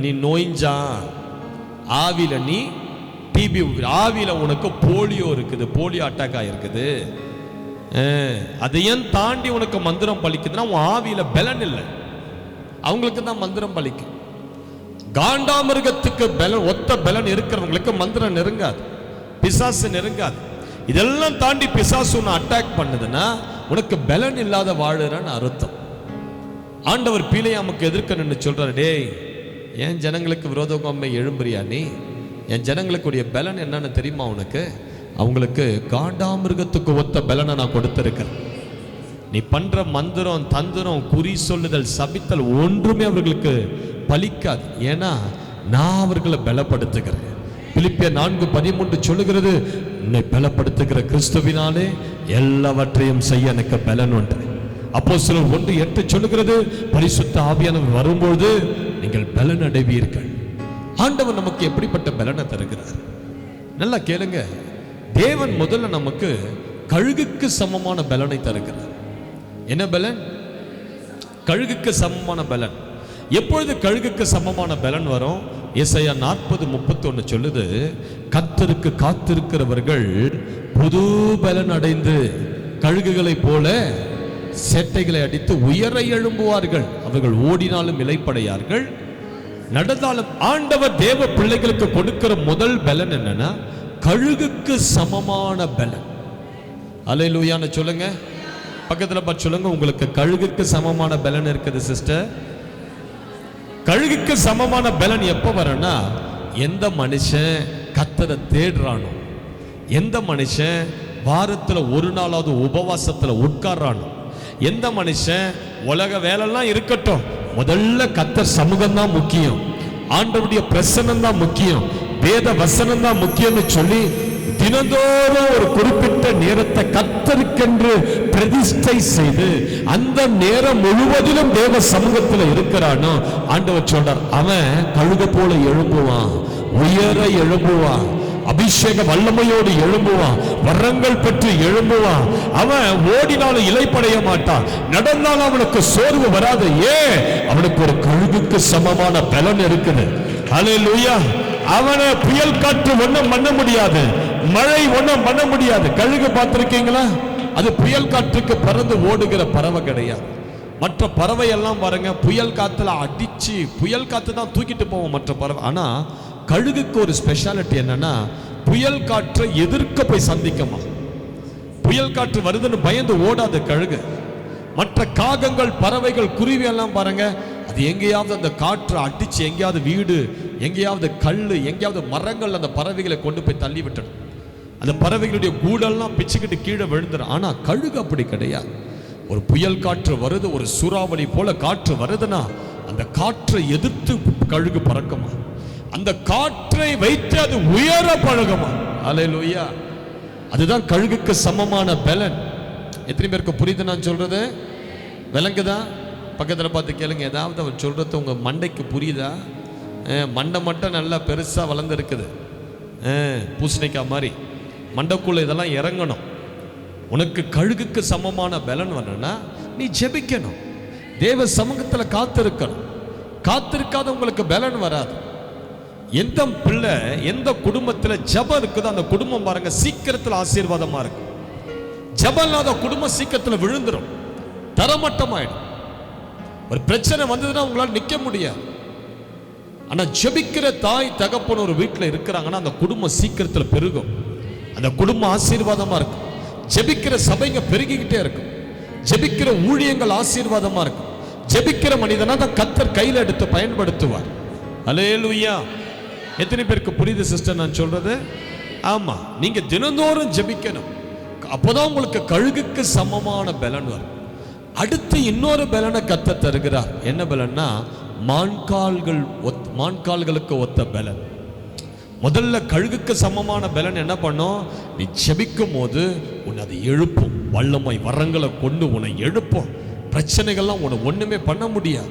நீ நோய்ஞ்சா ஆவில, நீ டிபி, ஆவில உனக்கு போலியோ இருக்குது, போலியோ அட்டாக் ஆயிருக்குது, அதையும் தாண்டி உனக்கு மந்திரம் பலிக்குதுன்னா உன் ஆவியில பலன் இல்லை. அவங்களுக்கு தான் மந்திரம் பலிக்கும். காண்டாமிருகத்துக்கு பலன் ஒத்த பலன் இருக்கிறவங்களுக்கு மந்திரம் நெருங்காது, பிசாசு நெருங்காது. இதெல்லாம் தாண்டி பிசாசு உன்னை அட்டாக் பண்ணுதுன்னா உனக்கு பலன் இல்லாத வாழுறன்னு அர்த்தம். ஆண்டவர் பீலையாமுக்கு எதிர்க்க நின்று சொல்றாரு, டேய், ஏன் ஜனங்களுக்கு விரோதமாக எழும்புறியா? நீ என் ஜனங்களுக்குடைய பலன் என்னன்னு தெரியுமா உனக்கு? அவங்களுக்கு காண்டாமிருகத்துக்கு ஒத்த பலனை நான் கொடுத்திருக்கிறேன். நீ பண்ற மந்திரம், தந்திரம், குறி சொல்லுதல், சபித்தல் ஒன்றுமே அவர்களுக்கு பலிக்காது. ஏன்னா நான் அவர்களை பலப்படுத்துகிறேன். பிலிப்பியர் 4:13 சொல்லுகிறது, உன்னை பலப்படுத்துகிற கிறிஸ்துவினாலே எல்லாவற்றையும் செய்ய எனக்கு பலன் உண்டு. அப்போஸ்தலர் 1:8 சொல்லுகிறது, பரிசுத்த ஆவியானவர் வரும்போது நீங்கள் பலன் அடைவீர்கள். ஆண்டவர் நமக்கு எப்படிப்பட்ட பலனை தருகிறார்? நல்லா கேளுங்க. தேவன் முதல்ல நமக்கு கழுகுக்கு சமமான பலனை தருகிறார். என்ன பலன்? கழுகுக்கு சமமான பலன். எப்பொழுது கழுகுக்கு சமமான பலன் வரும்? ஏசாயா 40:31 சொல்லுது, கர்த்தருக்கு காத்திருக்கிறவர்கள் புது பலன் அடைந்து கழுகுகளை போல சேட்டைகளை அடித்து உயர எழும்புவார்கள். அவர்கள் ஓடினாலும் இளைப்படையார்கள், நடந்தாலும். ஆண்டவர் தேவ பிள்ளைகளுக்கு கொடுக்கிற முதல் பலன் என்னன்னா கழுகுக்கு சமமான பலன். அல்லேலூயான்னு சொல்லுங்க. பக்கத்துல பார்த்து சொல்லுங்க, உங்களுக்கு கழுகுக்கு சமமான பலன் இருக்குது சிஸ்டர். கழுகுக்கு சமமான பலன் எப்ப வரனா, எந்த மனுஷன் கர்த்தரை தேடுறானோ, எந்த மனுஷன் வாரத்துல ஒரு நாளாவது உபவாசத்துல உட்கார்றானோ, எந்த மனுஷன் உலக வேலைலாம் இருக்கட்டும், முதல்ல கர்த்தர் சமூகம் தான் முக்கியம், ஆண்டவருடைய பிரசன்னம் தான் முக்கியம், வேத வசனம் தான் முக்கியம்னு சொல்லி தினந்தோறும் ஒரு குறிப்பிட்ட நேரத்தை கர்த்தருக்கென்று பிரதிஷ்டை செய்து அந்த நேரம் முழுவதிலும் தேவ சமூகத்தில் இருக்கிறானோ, ஆண்டவர் சொல்றார், அவன் கழுகு போல எழும்புவான், உயர எழும்புவான், அபிஷேக வல்லமையோடு எழும்புவான், வரங்கள் பெற்று எழும்புவான். அவன் ஓடினாலும் இளைப்படைய மாட்டான், நடந்தாலும் அவனுக்கு சோர்வு வராது. ஏன்? அவனுக்கு ஒரு கழுகுக்கு சமமான பலன் இருக்குது. ஹல்லேலூயா. அவனை புயல் காற்று ஒண்ணும் பண்ண முடியாது, மழை ஒண்ணும் பண்ண முடியாது. கழுகு பார்த்திருக்கீங்களா? அது புயல் காற்றுக்கு பறந்து ஓடுகிற பறவை கிடையாது. மற்ற பறவை எல்லாம் பாருங்க, புயல் காத்துல அடிச்சு புயல் காத்து தான் தூக்கிட்டு போவோம் மற்ற பறவை. ஆனா கழுகுக்கு ஒரு ஸ்பெஷாலிட்டி என்னன்னா, புயல் காற்றை எதிர்க்க போய் சந்திக்குமா. புயல் காற்று வருதுன்னு பயந்து ஓடாது கழுகு. மற்ற காகங்கள், பறவைகள், குருவி எல்லாம் பாருங்க, அது எங்கேயாவது அந்த காற்று அடிச்சு எங்கேயாவது வீடு, எங்கேயாவது கல்லு, எங்கேயாவது மரங்கள் அந்த பறவைகளை கொண்டு போய் தள்ளி விட்டணும். அந்த பறவைகளுடைய கூடெல்லாம் பிச்சுக்கிட்டு கீழே விழுந்துடும். ஆனா கழுகு அப்படி கிடையாது. ஒரு புயல் காற்று வருது, ஒரு சூறாவளி போல காற்று வருதுன்னா அந்த காற்றை எதிர்த்து கழுகு பறக்குமா, அந்த காற்றை வைத்து அது உயர பழகுமா. அல்லேலூயா. அதுதான் கழுகுக்கு சமமான பலன். எத்தனை பேருக்கு புரியுது நான் சொல்றது? விளங்குதா? பக்கத்தில் பார்த்து கேளுங்க, ஏதாவது அவர் சொல்றது உங்க மண்டைக்கு புரியுதா? மண்டை மட்டும் நல்லா பெருசா வளர்ந்துருக்குது, பூசணிக்காய் மாதிரி. மண்டைக்குள்ள இதெல்லாம் இறங்கணும். உனக்கு கழுகுக்கு சமமான பலன் வரணும்னா நீ ஜெபிக்கணும், தேவ சமூகத்தில் காத்திருக்கணும். காத்திருக்காத உங்களுக்கு பலன் வராது. எந்த பிள்ளை, எந்த குடும்பத்தில் ஜெபம் இருக்குதோ அந்த குடும்பம் பாருங்க சீக்கிரத்தில் ஆசீர்வாதமா இருக்கும். ஜெபம் இல்லாத குடும்பம் சீக்கிரத்தில் விழுந்துடும், தரமட்டமாயிடும். ஒரு பிரச்சனை வந்ததுன்னா உங்களால் நிற்க முடியாது. ஆனா ஜெபிக்கிற தாய் தகப்பன் ஒரு வீட்டில் இருக்கிறாங்கன்னா அந்த குடும்பம் சீக்கிரத்தில் பெருகும், அந்த குடும்பம் ஆசீர்வாதமா இருக்கும். ஜெபிக்கிற சபைங்க பெருகிக்கிட்டே இருக்கும், ஜெபிக்கிற ஊழியங்கள் ஆசீர்வாதமா இருக்கும். ஜெபிக்கிற மனிதனா தான் கர்த்தர் கையில் எடுத்து பயன்படுத்துவார். அல்லேலூயா. எத்தனை பேருக்கு புரியுது சிஸ்டர் நான் சொல்றது? ஆமா, நீங்க தினந்தோறும் ஜெபிக்கணும். அப்போதான் உங்களுக்கு கழுகுக்கு சமமான பலன் வரும். அடுத்து இன்னொரு பலனை கர்த்தர் தருகிறார். என்ன பலன்னா, மான்கால்களுக்கு ஒத்த பலன். முதல்ல கழுகுக்கு சமமான பலன் என்ன பண்ணும்? நீ ஜெபிக்கும் போது உன்னை அதை எழுப்பும், வல்லமை வரங்களை கொண்டு உன்னை எழுப்பும். பிரச்சனைகள்லாம் உன்னை ஒண்ணுமே பண்ண முடியாது.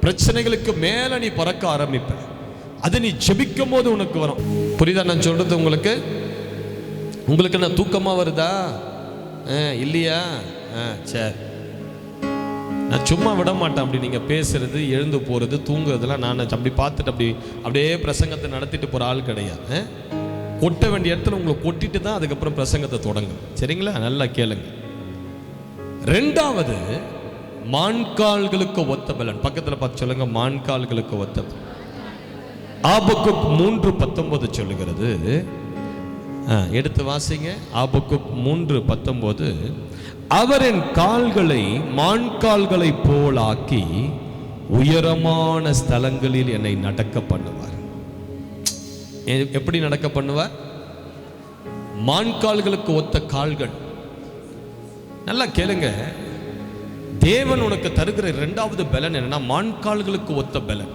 பிரச்சனைகளுக்கு மேல நீ பறக்க ஆரம்பிப்ப. அது நீ ஜெபிக்கும் போது உனக்கு வரும். புரியுதா நான் சொல்றது உங்களுக்கு? உங்களுக்கு என்ன தூக்கமா வருதா? இல்லையா? சரி, நான் சும்மா விட மாட்டேன். அப்படி நீங்கள் பேசுறது, எழுந்து போகிறது, தூங்குறதுலாம் நான் அப்படி பார்த்துட்டு அப்படியே பிரசங்கத்தை நடத்திட்டு போகிற ஆள் கிடையாது. கொட்ட வேண்டிய இடத்துல உங்களை கொட்டிட்டு தான் அதுக்கப்புறம் பிரசங்கத்தை தொடங்கும். சரிங்களா? நல்லா கேளுங்க. ரெண்டாவது, மான்கால்களுக்கு ஒத்த பலன். பக்கத்தில் பார்த்து சொல்லுங்க, மான்கால்களுக்கு ஒத்த பலன். ஆபக்குக் 3:19 சொல்லுகிறது. எடுத்து வாசிங்க. ஆபக்குக் 3:19. அவர் என் கால்களை மான்கால்களை போலாக்கி உயரமான ஸ்தலங்களில் என்னை நடக்க பண்ணுவார். எப்படி நடக்க பண்ணுவார்? மான்கால்களுக்கு ஒத்த கால்கள். நல்லா கேளுங்க, தேவன் உனக்கு தருகிற இரண்டாவது பலன் என்னன்னா மான்கால்களுக்கு ஒத்த பலன்.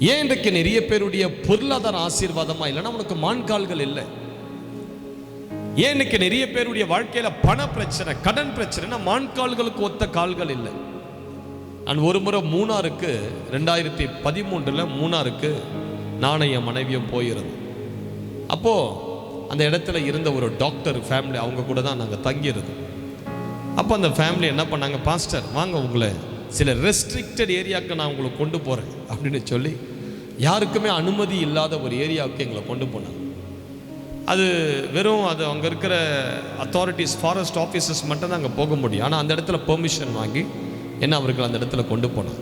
ஏன் இன்றைக்கு நிறைய பேருடைய பொருளாதார ஆசீர்வாதமா இல்லைன்னா உனக்கு மான்கால்கள் இல்லை? ஏன் இன்னைக்கு நிறைய பேருடைய வாழ்க்கையில பண பிரச்சனை, கடன் பிரச்சனை, மான்கால்களுக்கு ஒத்த கால்கள் இல்லை? நான் ஒரு முறை மூணாருக்கு 2013 மூணாருக்கு நானும் என் மனைவியும் போயிருந்தோம். அப்போ அந்த இடத்துல இருந்த ஒரு டாக்டர் ஃபேமிலி, அவங்க கூட தான் நாங்கள் தங்கியிருந்தோம். அப்போ அந்த ஃபேமிலி என்ன பண்ணாங்க, பாஸ்டர் வாங்க உங்களை சில ரெஸ்ட்ரிக்டட் ஏரியாவுக்கு நான் உங்களை கொண்டு போகிறேன் அப்படின்னு சொல்லி யாருக்குமே அனுமதி இல்லாத ஒரு ஏரியாவுக்கு எங்களை கொண்டு போனாங்க. அது வெறும் அது அங்கே இருக்கிற அத்தாரிட்டிஸ், ஃபாரஸ்ட் ஆஃபீஸர்ஸ் மட்டும் தான் அங்கே போக முடியும். ஆனால் அந்த இடத்துல பெர்மிஷன் வாங்கி என்ன அவர்கள் அந்த இடத்துல கொண்டு போனாங்க.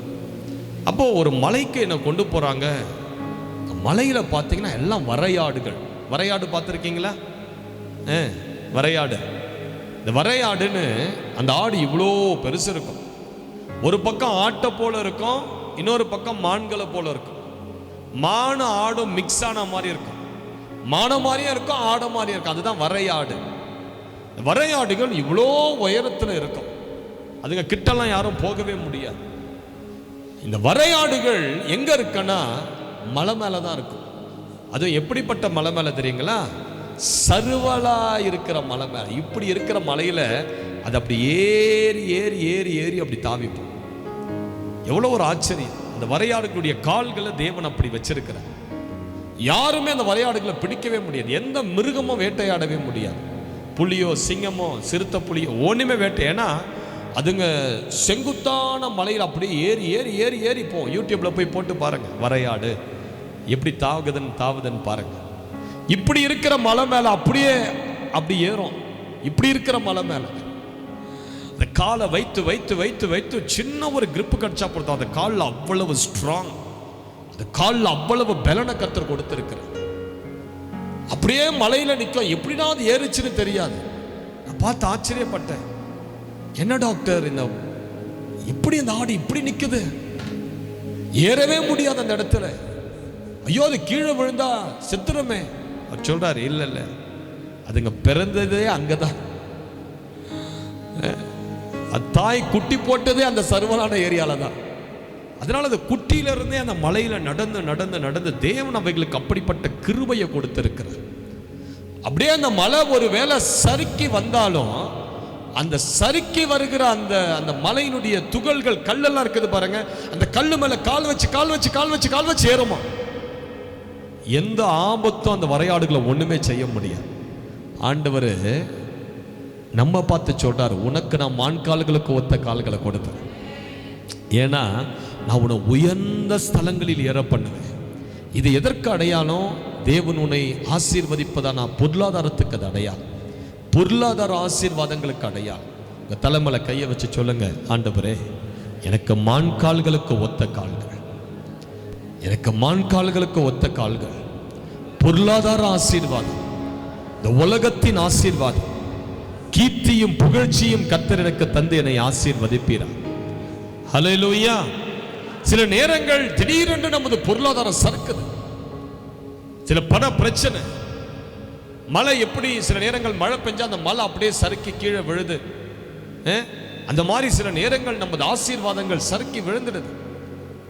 அப்போது ஒரு மலைக்கு என்னை கொண்டு போகிறாங்க. மலையில் பார்த்தீங்கன்னா எல்லாம் வரையாடுகள். வரையாடு பார்த்துருக்கீங்களா? வரையாடு. இந்த வரையாடுன்னு அந்த ஆடு இவ்வளோ பெருசு இருக்கும். ஒரு பக்கம் ஆட்டை போல இருக்கும், இன்னொரு பக்கம் மான்களை போல இருக்கும். மான ஆடும் மிக்ஸ் ஆன மாதிரி இருக்கும். மான மாதிரியும் இருக்கும், ஆட மாதிரியும் இருக்கும். அதுதான் வரையாடு. வரையாடுகள் இவ்வளோ உயரத்தில் இருக்கும். அதுங்க கிட்டலாம் யாரும் போகவே முடியாது. இந்த வரையாடுகள் எங்க இருக்குன்னா மலை மேல தான் இருக்கும். அதுவும் எப்படிப்பட்ட மலை மேல தெரியுங்களா? சருவலா இருக்கிற மலை மேல. இப்படி இருக்கிற மலையில அது அப்படி ஏறி ஏறி ஏறி ஏறி அப்படி தாவிப்போம். எவ்வளோ ஒரு ஆச்சரியம்! அந்த வரையாடுகளுடைய கால்களை தேவன் அப்படி வச்சிருக்கிறார். யாருமே அந்த வரையாடுகளை பிடிக்கவே முடியாது. எந்த மிருகமும் வேட்டையாடவே முடியாது. புலியோ சிங்கமோ சிறுத்தை புலியோ ஒன்றுமே வேட்டை. ஏன்னா அதுங்க செங்குத்தான மலையில் அப்படியே ஏறி ஏறி ஏறி ஏறி போகும். யூடியூப்பில் போய் போட்டு பாருங்கள், வரையாடு எப்படி தாவுதுன்னு பாருங்கள். இப்படி இருக்கிற மலை மேலே அப்படியே அப்படி ஏறும். இப்படி இருக்கிற மலை மேலே அந்த காலை வைத்து வைத்து வைத்து வைத்து சின்ன ஒரு கிரிப்பு கடிச்சா பொறுத்தோம். அந்த காலில் அவ்வளவு ஸ்ட்ராங், அந்த காலில் அவ்வளவு பலனை கர்த்தர் கொடுத்திருக்கிறார். அப்படியே மலையில் நிற்கும். எப்படின்னா அது ஏறிச்சுன்னு தெரியாது. நான் பார்த்து ஆச்சரியப்பட்டேன். என்ன டாக்டர், இந்த இப்படி அந்த ஆடு இப்படி நிற்குது, ஏறவே முடியாது அந்த இடத்துல. ஐயோ அது கீழே விழுந்தா செத்துருமே. அவர் சொல்றாரு, இல்லை இல்லை, அதுங்க பிறந்ததே அங்கதான். தாய் குட்டி போட்டதே அந்த சர்வலான ஏரியால தான். அதனால அந்த குட்டியில இருந்தே அந்த மலையில நடந்து நடந்து நடந்து தேவன் அவைகளுக்கு அப்படிப்பட்ட கிருபையை கொடுத்திருக்கிறார். அப்படியே அந்த மலை ஒரு வேளை சறுக்கி வந்தாலும் அந்த சறுக்கி வருகிற அந்த அந்த மலையினுடைய துகள்கள், கல்லெல்லாம் இருக்குது பாருங்க, அந்த கல்லு மேல கால் வச்சு கால் வச்சு கால் வச்சு கால் வச்சு ஏறுமா. எந்த ஆபத்தும் அந்த வரையாடுகளை ஒண்ணுமே செய்ய முடியாது. ஆண்டவர் நம்ம பார்த்து சொல்றாரு, உனக்கு நான் மான்கால்களுக்கு ஒத்த கால்களை கொடுப்பேன். ஏன்னா நான் உன்னை உயர்ந்த ஸ்தலங்களில் ஏற பண்ணுவேன். இது எதற்கு அடையாளம்? தேவன் உன்னை ஆசீர்வதிப்பதான பொருளாதாரத்துக்கு அது அடையாளம். பொருளாதார ஆசீர்வாதங்களுக்கு அடையாளம். உங்க தலைமையில கையை வச்சு சொல்லுங்க, ஆண்டவரே எனக்கு மான்கால்களுக்கு ஒத்த கால்கள், எனக்கு மான்கால்களுக்கு ஒத்த கால்கள். பொருளாதார ஆசீர்வாதம், இந்த உலகத்தின் ஆசீர்வாதம், கீர்த்தியும் புகழ்ச்சியும் கர்த்தர் எனக்கு தந்து என்னை ஆசீர்வதிப்பீரா. ஹல்லேலூயா. சில நேரங்கள் திடீரென்று நமது பொருளாதாரம் சறுக்குது. சில பண பிரச்சனை, மழை எப்படி சில நேரங்கள் மழை பெஞ்சா அந்த மழை அப்படியே சறுக்கி கீழே விழுது. அந்த மாதிரி சில நேரங்கள் நமது ஆசீர்வாதங்கள் சறுக்கி விழுந்துடுது.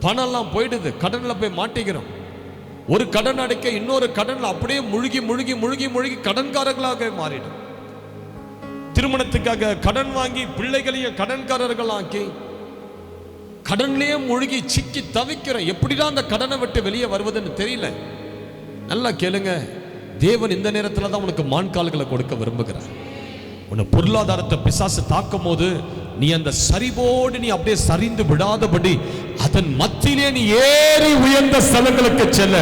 பணம்லாம் போயிடுது, கடன்ல போய் மாட்டிக்கிறோம். ஒரு கடன் அடைக்க இன்னொரு கடன்ல அப்படியே முழுகி முழுகி முழுகி முழுகி கடன்காரர்களாக மாறிடும். திருமணத்துக்காக கடன் வாங்கி பிள்ளைகளையும் கடன்காரர்கள் ஆக்கி கடன்லயே முழுகி சிக்கி தவிக்கிறோம். எப்படிதான் அந்த கடனை விட்டு வெளியே வருவதுன்னு தெரியல. நல்லா கேளுங்க, தேவன் இந்த நேரத்தில் தான் உனக்கு மான்கால்களை கொடுக்க விரும்புகிறார். உன்னை பொருளாதாரத்தை பிசாசு தாக்கும் போது நீ அந்த சரிவோடு நீ அப்படியே சரிந்து விடாதபடி அதன் மத்தியிலே நீ ஏறி உயர்ந்த ஸ்தலங்களுக்கு செல்ல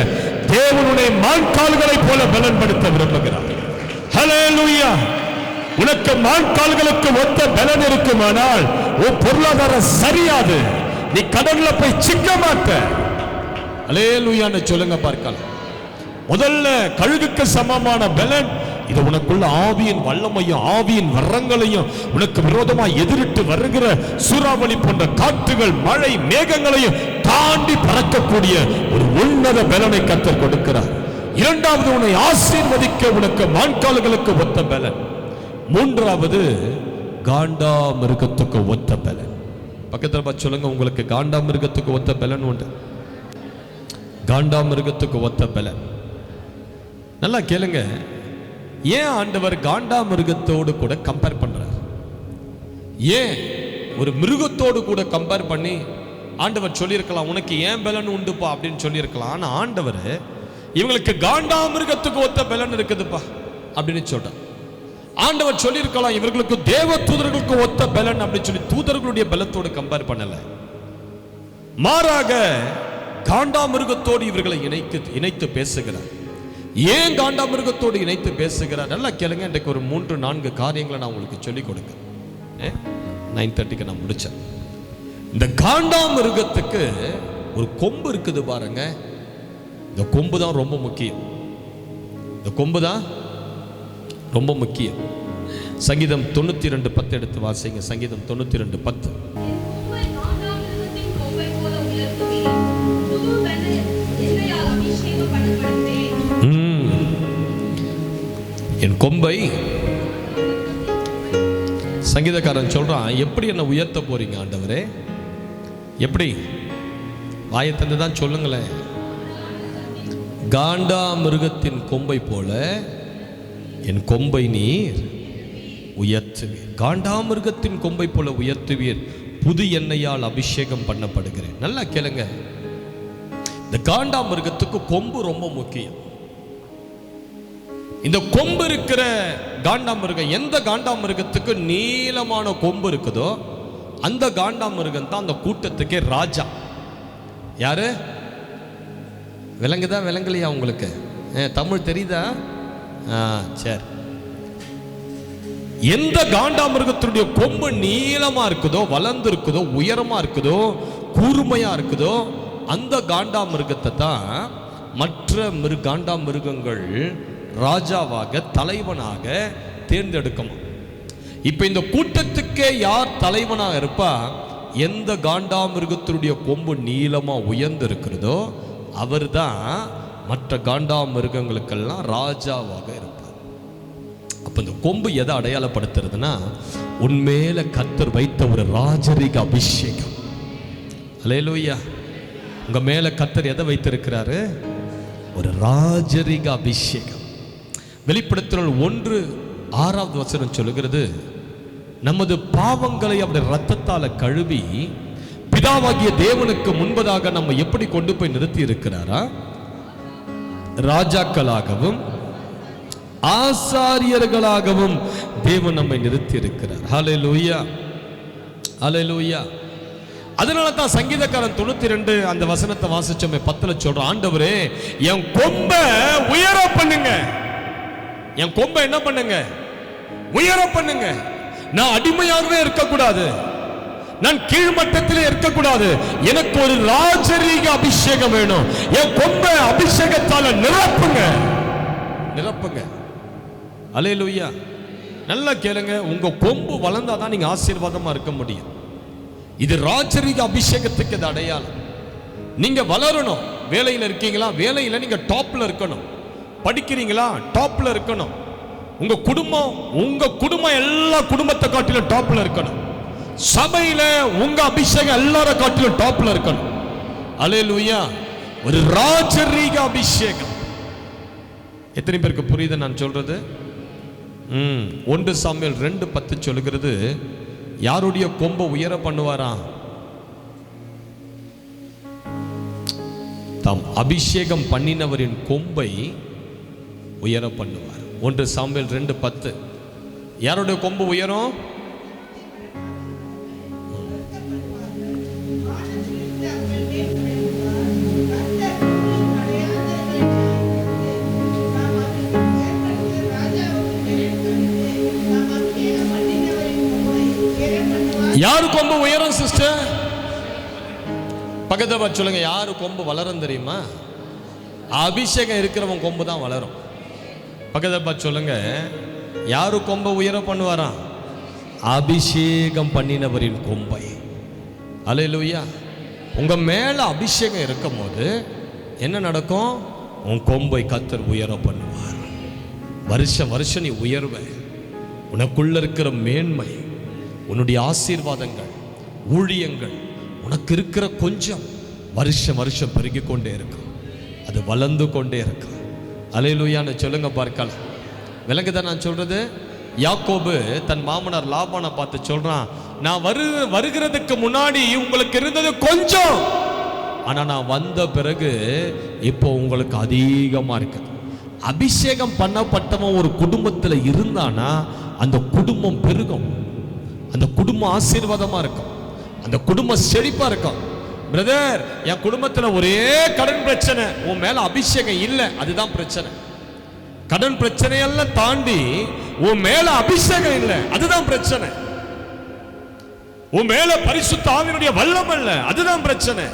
தேவன் உன்னை மான்கால்களை போல பலன்படுத்த விரும்புகிறார். ஹல்லேலூயா. உனக்கு மான்கால்களுக்கு ஒத்த பலன் இருக்குமானால் உன் பொருளாதாரம் சரியாது, நீ கடன்ல போய் சிக்க மாட்ட. ஹல்லேலூயான்னு சொல்லுங்க பார்க்கலாம். முதல்ல கழுகுக்கு சமமான பலன் இது. உனக்குள்ள ஆவியின் வல்லமையும் ஆவியின் வரங்களையும் உனக்கு விரோதமாக எதிரிட்டு வருகிற சூறாவளி போன்ற காற்றுகள் மழை மேகங்களையும் தாண்டி பறக்கக்கூடிய ஒரு உன்னத பலனை கர்த்தர் கொடுக்கிறார். இரண்டாவது உன்னை ஆசீர்வதிக்க உனக்கு மான்கால்களுக்கு ஒத்த பலன். மூன்றாவது காண்டா மிருகத்துக்கு ஒத்த பலன். பக்கத்தில் பார்த்து சொல்லுங்க, உங்களுக்கு காண்டா மிருகத்துக்கு ஒத்த பலன் உண்டு. காண்டா மிருகத்துக்கு ஒத்த பலன். நல்லா கேளுங்க, ஏன் ஆண்டவர் காண்டா மிருகத்தோடு கூட கம்பேர் பண்றார்? ஏன் ஒரு மிருகத்தோடு கூட கம்பேர் பண்ணி ஆண்டவர் சொல்லியிருக்கலாம், உனக்கு ஏன் பலன் உண்டுப்பா அப்படின்னு சொல்லியிருக்கலாம். ஆனா ஆண்டவர் இவங்களுக்கு காண்டா மிருகத்துக்கு ஒத்த பலன் இருக்குதுப்பா அப்படின்னு சொல்றார். ஆண்டவர் சொல்லியிருக்கலாம், இவர்களுக்கு தேவ தூதர்களுக்கு ஒத்த பலன் அப்படின்னு சொல்லி தூதர்களுடைய பலத்தோடு கம்பேர் பண்ணல. மாறாக காண்டா மிருகத்தோடு இவர்களை இணைத்து பேசுகிறார். ஏன் காண்டா மிருகத்தோடு இணைத்து பேசுகிறார்? நல்லா கேளுங்க. இன்றைக்கு ஒரு 3-4 காரியங்களை நான் உங்களுக்கு சொல்லிக் கொடுக்க 9:30 நான் முடிச்சேன். இந்த காண்டா மிருகத்துக்கு ஒரு கொம்பு இருக்குது பாருங்க. இந்த கொம்பு தான் ரொம்ப முக்கியம். இந்த கொம்பு தான் ரொம்ப முக்கியம். சங்கீதம் 92:10 எடுத்து வாசிங்க. சங்கீதம் 92:10. என் கொம்பை, சங்கீதக்காரன் சொல்றான், எப்படி என்ன உயர்த்த போறீங்க ஆண்டவரே? எப்படி? வாயத்தந்து தான் சொல்லுங்களேன். காண்டா மிருகத்தின் கொம்பை போல என் கொம்பை நீர் உயர்த்துவீர். காண்டா மிருகத்தின் கொம்பை போல உயர்த்துவீர், புது எண்ணெயால் அபிஷேகம் பண்ணப்படுகிறேன். நல்லா கேளுங்க, இந்த காண்டா மிருகத்துக்கு கொம்பு ரொம்ப முக்கியம். இந்த கொம்பு இருக்கிற காண்டா மிருகம், எந்த காண்டா மிருகத்துக்கு நீளமான கொம்பு இருக்குதோ அந்த காண்டா மிருகம் தான் அந்த கூட்டத்துக்கே ராஜா. யாரு? விலங்குதா விலங்குலையா உங்களுக்கு? தமிழ் தெரியுதா? சரி. எந்த காண்டா மிருகத்தினுடைய கொம்பு நீளமா இருக்குதோ, வளர்ந்து இருக்குதோ, உயரமா இருக்குதோ, கூர்மையா இருக்குதோ, அந்த காண்டா மிருகத்தை தான் மற்ற காண்டா மிருகங்கள் ராஜாவாக, தலைவனாக தேர்ந்தெடுக்கணும். இப்ப இந்த கூட்டத்துக்கே யார் தலைவனாக இருப்பா? எந்த காண்டா மிருகத்தினுடைய கொம்பு நீளமா உயர்ந்து இருக்கிறதோ அவர் தான் மற்ற காண்டா மிருகங்களுக்கெல்லாம் ராஜாவாக இருப்பார். அப்ப இந்த கொம்பு எதை அடையாளப்படுத்துறதுன்னா, உன்மேல கர்த்தர் வைத்த ஒரு ராஜரிக அபிஷேகம். அல்லேலூயா. உங்க மேல கர்த்தர் எதை வைத்திருக்கிறாரு? ஒரு ராஜரிக அபிஷேகம். வெளிப்படுத்தல் 1:6 சொல்லுகிறது, நமது பாவங்களை அவருடைய இரத்தத்தால கழுவி பிதாவாகிய தேவனுக்கு முன்பதாக நம்ம எப்படி கொண்டு போய் நிறுத்தி இருக்கிறாரா? ராஜாக்களாகவும் ஆசாரியர்களாகவும் தேவன் நம்மை நிறுத்தி இருக்கிறார். ஹல்லேலூயா, ஹல்லேலூயா. அதனால தான் சங்கீதக்காரன் 92 அந்த வசனத்தை வாசிச்சோமே 10 சொல்றான், ஆண்டவரே என் கொம்பை உயர பண்ணுங்க, என் கொம்பை என்ன பண்ணுங்க? உயர பண்ணுங்க. நான் அடிமையாகவே இருக்கக்கூடாது, நான் கீழ்மட்டத்திலே இருக்கக்கூடாது, எனக்கு ஒரு ராஜரீக அபிஷேகம் வேணும். என் கொம்பை அபிஷேகத்தால நிரப்புங்க, நிரப்புங்க. அல்லேலூயா. நல்லா கேளுங்க, உங்க கொம்பு வளர்ந்தாதான் நீங்க ஆசீர்வாதமா இருக்க முடியும். இது ராஜரீக அபிஷேகத்துக்கு இது அடையாளம். நீங்க வளரணும். வேலையில் இருக்கீங்களா? வேலையில நீங்க டாப்ல இருக்கணும். படிக்கிறீங்களா? டாப்ல இருக்கணும். உங்க குடும்பம் எல்லா குடும்பத்தை காட்டிலும் டாப்ல இருக்கணும். சபையில உங்க அபிஷேகம் எல்லார காட்டிலும் டாப்ல இருக்கணும். அல்லேலூயா. ஒரு ராஜரீக அபிஷேகம். எத்தனை பேருக்கு புரியுது நான் சொல்றது? 1 சாமுவேல் 2:10 சொல்லுகிறது, யாருடைய கொம்பை உயர பண்ணுவாரா? தாம் அபிஷேகம் பண்ணினவரின் கொம்பை உயர பண்ணுவார். 1 சாமுவேல் 2:10. யாருடைய கொம்பு உயரும்? யாரு கொம்பு உயரும் சிஸ்டர்? பக்கத்துல பார்த்து சொல்லுங்க, யாரு கொம்பு வளரும் தெரியுமா? அபிஷேகம் இருக்கிறவன் கொம்பு தான் வளரும். பக்கத்துல பார்த்து சொல்லுங்க, யாரு கொம்பை உயர பண்ணுவாராம்? அபிஷேகம் பண்ணினவரின் கொம்பை. அல்லேலூயா. உங்க மேல அபிஷேகம் இருக்கும் போது என்ன நடக்கும்? உன் கொம்பை கர்த்தர் உயர பண்ணுவார். வருஷம் நீ உயர்வ. உனக்குள்ள இருக்கிற மேன்மை, உன்னுடைய ஆசீர்வாதங்கள், ஊழியங்கள், உனக்கு இருக்கிற கொஞ்சம் வருஷம் பெருகி கொண்டே இருக்கும். அது வளர்ந்து கொண்டே இருக்கும். அல்லேலூயான்னு சொல்லுங்க பார்க்கலாம். விளங்குதான் நான் சொல்றது? யாக்கோபு தன் மாமனார் லாபானை பார்த்து சொல்றான், நான் வருகிறதுக்கு முன்னாடி உங்களுக்கு இருந்தது கொஞ்சம், ஆனா நான் வந்த பிறகு இப்போ உங்களுக்கு அதிகமா இருக்குது. அபிஷேகம் பண்ணப்பட்டவன் ஒரு குடும்பத்தில் இருந்தானா அந்த குடும்பம் பெருகும், அந்த குடும்பம் ஆசீர்வாதமா இருக்கும், அந்த குடும்பம் செழிப்பா இருக்கும். பிரதர், என் குடும்பத்தில் ஒரே கடன் பிரச்சனை, உன் மேல அபிஷேகம் இல்லை, அதுதான் பிரச்சனை. கடன் பிரச்சனையெல்லாம் தாண்டி உன் மேல அபிஷேகம் இல்லை, அதுதான் பிரச்சனை. உன் மேல பரிசுத்த ஆவியினுடைய வல்லமை இல்லை, அதுதான் பிரச்சனை.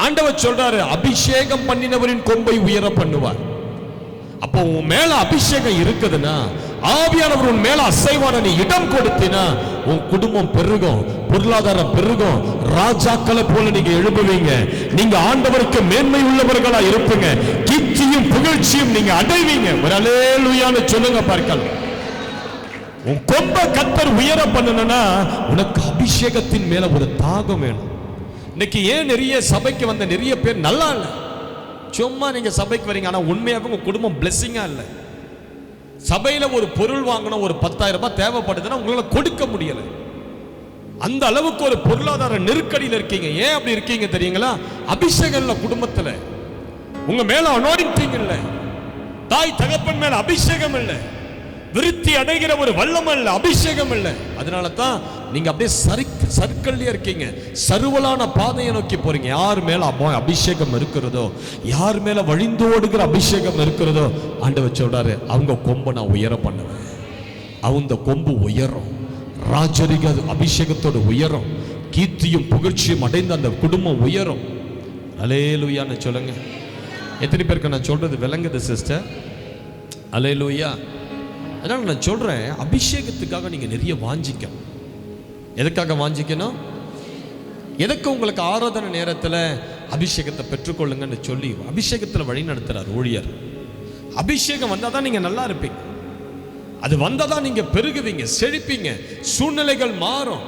ஆண்டவர் சொல்றாரு, அபிஷேகம் பண்ணினவரின் கொம்பை உயர பண்ணுவார். அப்போ உன் மேல அபிஷேகம் இருக்குதுன்னா, ஆவியானவர் உன் மேல அசைவான நீ இடம் கொடுத்தினா உன் குடும்பம் பெருகும், பொருளாதாரம் பெருகும், ராஜாக்களை போல நீங்க எழுப்புவீங்க. நீங்க ஆண்டவருக்கு மேன்மை உள்ளவர்களா இருப்பீங்க. கீர்த்தியும் புகழ்ச்சியும் நீங்க அடைவீங்க. ஒரு அல்லேலூயான்னு சொல்லுங்க பார்க்கலாம். உன் கொம்பை கர்த்தர் உயர பண்ணணும்னா உனக்கு அபிஷேகத்தின் மேல ஒரு தாகம் வேணும். இன்னைக்கு ஏன் நிறைய சபைக்கு வந்த நிறைய பேர் நல்லா இல்லை, சும்மா நீங்க சபைக்கு வரீங்க, ஆனா உண்மையாவே உங்க குடும்பம் பிளெஸிங்கா இல்லை. சபையில ஒரு பொருள் வாங்கணும், ஒரு 10,000 ரூபாய் தேவைப்படுதுன்னா உங்களால கொடுக்க முடியல. அந்த அளவுக்கு ஒரு பொருளாதார நெருக்கடியில் இருக்கீங்க. ஏன் அப்படி இருக்கீங்க தெரியுங்களா? அபிஷேகம் இல்லை குடும்பத்துல, உங்க மேல அனாயிண்டிங் இல்லை, தாய் தகப்பன் மேல அபிஷேகம் இல்லை, விருத்தி அடைகிற ஒரு வல்லமை இல்லை, அபிஷேகம் இல்லை. அதனால தான் நீங்க அப்படியே சர்க்கிள்லயே இருக்கீங்க, சருவலான பாதையை நோக்கி போறீங்க. யார் மேல அபிஷேகம் இருக்கிறதோ, யார் மேல வழிந்தோடுகிற அபிஷேகம் இருக்கிறதோ, ஆண்டவர் சொல்றாரு, அவங்க கொம்பை நான் உயர பண்ணுவேன். அவங்க கொம்பு உயரும், ராஜரிக அபிஷேகத்தோட உயரும், கீர்த்தியும் புகழ்ச்சியும் அடைந்த அந்த குடும்பம் உயரும். அல்லேலூயான்னு சொல்லுங்க. எத்தனை பேருக்கு நான் சொல்றது விளங்குது சிஸ்டர்? அல்லேலூயா. அதனால நான் சொல்றேன், அபிஷேகத்துக்காக நீங்க நிறைய வாஞ்சிக்கணும். எதுக்காக வாஞ்சிக்கணும்? எதுக்கு உங்களுக்கு ஆராதனை நேரத்தில் அபிஷேகத்தை பெற்றுக்கொள்ளுங்கன்னு சொல்லி அபிஷேகத்தில் வழி நடத்துறார் ஊழியர். அபிஷேகம் வந்தால் தான் நீங்க நல்லா இருப்பீங்க, அது வந்தால் தான் நீங்க பெருகுவீங்க, செழிப்பீங்க, சூழ்நிலைகள் மாறும்.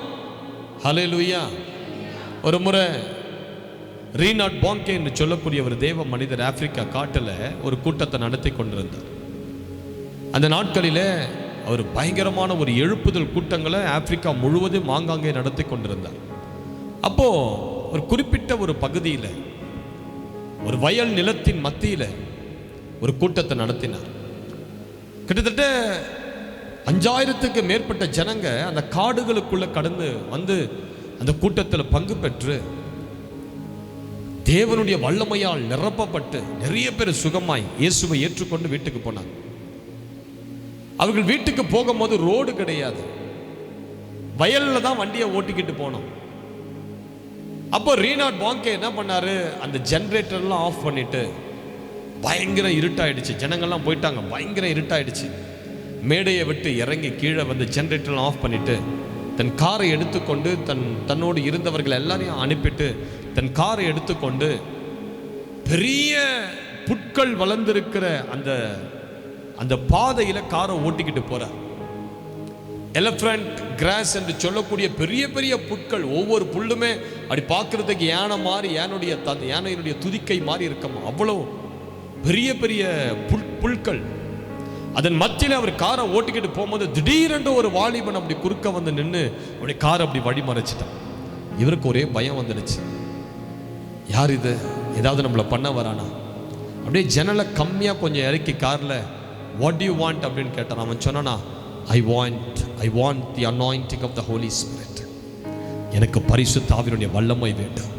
ஹல்லேலூயா. ஒரு முறை ரீனாட் பாங்கே என்று சொல்லக்கூடிய ஒரு தேவ மனிதர் ஆப்பிரிக்கா காட்டில் ஒரு கூட்டத்தை நடத்தி கொண்டிருந்தார். அந்த நாட்களில் அவர் பயங்கரமான ஒரு எழுப்புதல் கூட்டங்களை ஆப்பிரிக்கா முழுவதும் ஆங்காங்கே நடத்தி கொண்டிருந்தார். அப்போ ஒரு குறிப்பிட்ட ஒரு பகுதியில் ஒரு வயல் நிலத்தின் மத்தியில் ஒரு கூட்டத்தை நடத்தினார். கிட்டத்தட்ட 5000க்கு மேற்பட்ட ஜனங்க அந்த காடுகளுக்குள்ள கடந்து வந்து அந்த கூட்டத்தில் பங்கு பெற்று தேவனுடைய வல்லமையால் நிரப்பப்பட்டு நிறைய பேர் சுகமாய் இயேசுவை ஏற்றுக்கொண்டு வீட்டுக்கு போனாங்க. அவர்கள் வீட்டுக்கு போகும்போது ரோடு கிடையாது, வயல்ல தான் வண்டியை ஓட்டிக்கிட்டு போனோம். அப்போ ரீனாட் பாங்கே என்ன பண்ணாரு, அந்த ஜெனரேட்டர்லாம் ஆஃப் பண்ணிட்டு, பயங்கர இருட்டாயிடுச்சு, ஜனங்கள்லாம் போயிட்டாங்க, பயங்கர இருட்டாயிடுச்சு. மேடையை விட்டு இறங்கி கீழே வந்து ஜெனரேட்டர்லாம் ஆஃப் பண்ணிட்டு தன் காரை எடுத்துக்கொண்டு தன்னோடு இருந்தவர்கள் எல்லாரையும் அனுப்பிட்டு தன் காரை எடுத்துக்கொண்டு பெரிய புட்கள் வளர்ந்திருக்கிற அந்த பாதையில காரை ஓட்டிக்கிட்டு போறார். எலிஃபண்ட் கிராஸ் என்று சொல்லக்கூடிய பெரிய பெரிய புட்கள், ஒவ்வொரு புல்லுமே அப்படி பார்க்கறதுக்கு யானை மாதிரி, யானையினுடைய துதிக்கை மாதிரி இருக்கமா, அவ்வளவு பெரிய பெரிய புல்கள். அதன் மத்தியில் அவர் காரை ஓட்டிக்கிட்டு போகும்போது திடீரென்று ஒரு வாலிபன் அப்படி குறுக்க வந்து நின்று அப்படி காரை அப்படி வழி மறைச்சிட்டான். இவருக்கு ஒரே பயம் வந்துடுச்சு, யார் இது, ஏதாவது நம்மளை பண்ண வரானா? அப்படியே ஜன்னலை கம்மியாக கொஞ்சம் இறக்கி காரில் வாட் யூ வாண்ட் அப்படின்னு கேட்டான். அவன் சொன்னானா, I want the anointing of the Holy Spirit, எனக்கு பரிசுத்த ஆவியினுடைய வல்லமை வேண்டும்.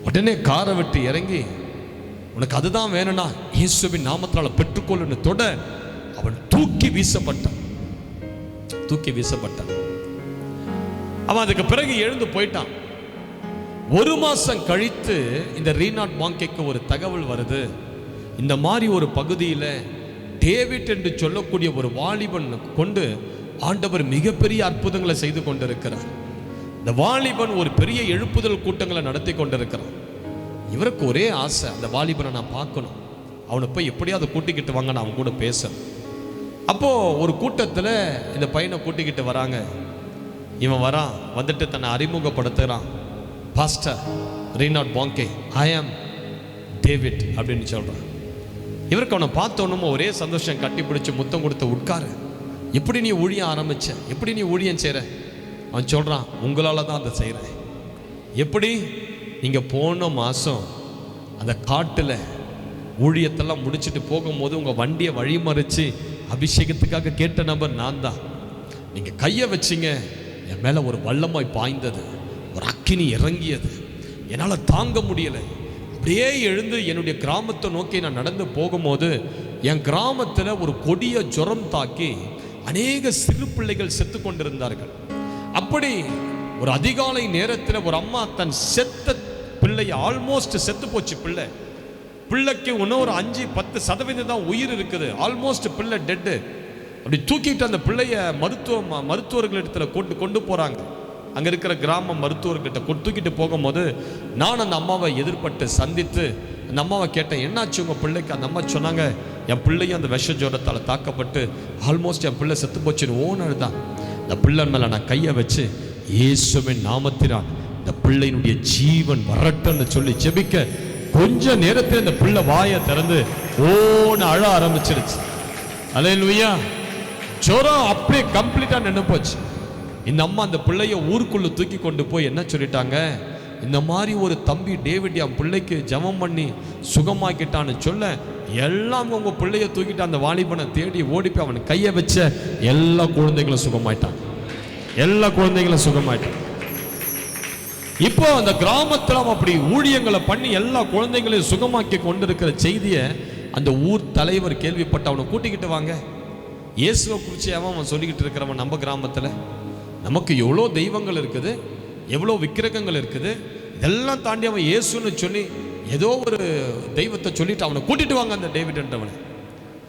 உடனே காரை விட்டு இறங்கி, உனக்கு அதுதான் வேணும்னா இயேசுவின் நாமத்தால் பெற்றுக்கொள்ளுன்னு தொட அவன் தூக்கி வீசப்பட்டான். அவன் அதுக்கு பிறகு எழுந்து போயிட்டான். 1 மாசம் கழித்து இந்த ரீனாட் பாங்கேக்கு ஒரு தகவல் வருது, இந்த மாதிரி ஒரு பகுதியில் டேவிட் என்று சொல்லக்கூடிய ஒரு வாலிபன் கொண்டு ஆண்டவர் மிகப்பெரிய அற்புதங்களை செய்து கொண்டிருக்கிறார். இந்த வாலிபன் ஒரு பெரிய எழுப்புதல் கூட்டங்களை நடத்தி கொண்டிருக்கிறார். இவருக்கு ஒரே ஆசை, அந்த வாலிபனை நான் பார்க்கணும், அவனை போய் எப்படியாவது கூட்டிக்கிட்டு வாங்க, நான் அவன் கூட பேசுறேன். அப்போது ஒரு கூட்டத்தில் இந்த பையனை கூட்டிக்கிட்டு வராங்க. இவன் வரான், வந்துட்டு தன்னை அறிமுகப்படுத்துகிறான். பாஸ்டர் ரீனாட் பாங்கே, ஐ ஆம் டேவிட் அப்படின்னு சொல்கிறான். இவருக்கு அவனை பார்த்தோன்னும் ஒரே சந்தோஷம், கட்டி பிடிச்சி முத்தம் கொடுத்து உட்காரு, எப்படி நீ ஊழியம் ஆரம்பிச்ச, எப்படி நீ ஊழியம் செய்கிற? அவன் சொல்கிறான், உங்களால் தான் அதை செய்கிறேன். எப்படி? நீங்கள் போன மாதம் அந்த காட்டில் ஊழியத்தெல்லாம் முடிச்சுட்டு போகும்போது உங்கள் வண்டியை வழிமறித்து அபிஷேகத்துக்காக கேட்ட நபர் நான் தான். நீங்கள் கையை வச்சிங்க, என் மேலே ஒரு வல்லமாய் பாய்ந்தது, ஒரு அக்கினி இறங்கியது, என்னால் தாங்க முடியலை. அப்படியே எழுந்து என்னுடைய கிராமத்தை நோக்கி நான் நடந்து போகும்போது என் கிராமத்தில் ஒரு கொடிய ஜுரம் தாக்கி அநேக சிறு பிள்ளைகள் செத்து கொண்டிருந்தார்கள். அப்படி ஒரு அதிகாலை நேரத்தில் ஒரு அம்மா தன் செத்த பிள்ளை, ஆல்மோஸ்ட் செத்து போச்சு பிள்ளைக்கு இன்னும் ஒரு 5-10% தான் உயிர் இருக்குது, ஆல்மோஸ்ட் பிள்ளை டெட்டு. அப்படி தூக்கிட்டு அந்த பிள்ளைய மருத்துவர்களிடத்தில் கொண்டு போகிறாங்க. அங்கே இருக்கிற கிராம மருத்துவர்கிட்ட தூக்கிட்டு போகும்போது நான் அந்த அம்மாவை எதிர்பட்டு சந்தித்து அந்த அம்மாவை கேட்டேன், என்னாச்சு உங்கள் பிள்ளைக்கு? அந்த அம்மா சொன்னாங்க, என் பிள்ளையும் அந்த விஷ ஜுரத்தால் தாக்கப்பட்டு ஆல்மோஸ்ட் என் பிள்ளை செத்து போச்சுன்னு ஓனர் தான். இந்த பிள்ளை மேலே நான் கையை வச்சு இயேசுவின் நாமத்தினால் இந்த பிள்ளையினுடைய ஜீவன் வரட்டும்னு சொல்லி ஜெபிக்க கொஞ்ச நேரத்தில் இந்த பிள்ளை வாயை திறந்து ஓன்னு அழ ஆரம்பிச்சிருச்சு. அல்லேலூயா. ஜுரம் அப்படியே கம்ப்ளீட்டா நின்று போச்சு. இந்த அம்மா அந்த பிள்ளைய ஊருக்குள்ள தூக்கி கொண்டு போய் என்ன சொல்லிட்டாங்க, இந்த மாதிரி ஒரு தம்பி டேவிட் என் பிள்ளைக்கு ஜெபம் பண்ணி சுகமாக்கிட்டான்னு சொல்ல எல்லாம் உங்க பிள்ளைய தூக்கிட்டு அந்த வாலிபனை தேடி ஓடி போய் அவன் கையை வச்ச எல்லா குழந்தைகளும் சுகமாயிட்டான். எல்லா குழந்தைகளும் சுகமாயிட்டான். இப்போ அந்த கிராமத்தில் அவன் அப்படி ஊழியங்களை பண்ணி எல்லா குழந்தைகளையும் சுகமாக்கி கொண்டிருக்கிற செய்தியை அந்த ஊர் தலைவர் கேள்விப்பட்ட அவனை கூட்டிக்கிட்டு வாங்க. இயேசுவை குறித்து அவன் சொல்லிக்கிட்டு இருக்கிறவன், நம்ம கிராமத்தில் நமக்கு எவ்வளோ தெய்வங்கள் இருக்குது, எவ்வளோ விக்கிரகங்கள் இருக்குது, இதெல்லாம் தாண்டி அவன் இயேசுன்னு சொல்லி ஏதோ ஒரு தெய்வத்தை சொல்லிட்டு அவனை கூட்டிட்டு வாங்க. அந்த டேவிட் என்றவனை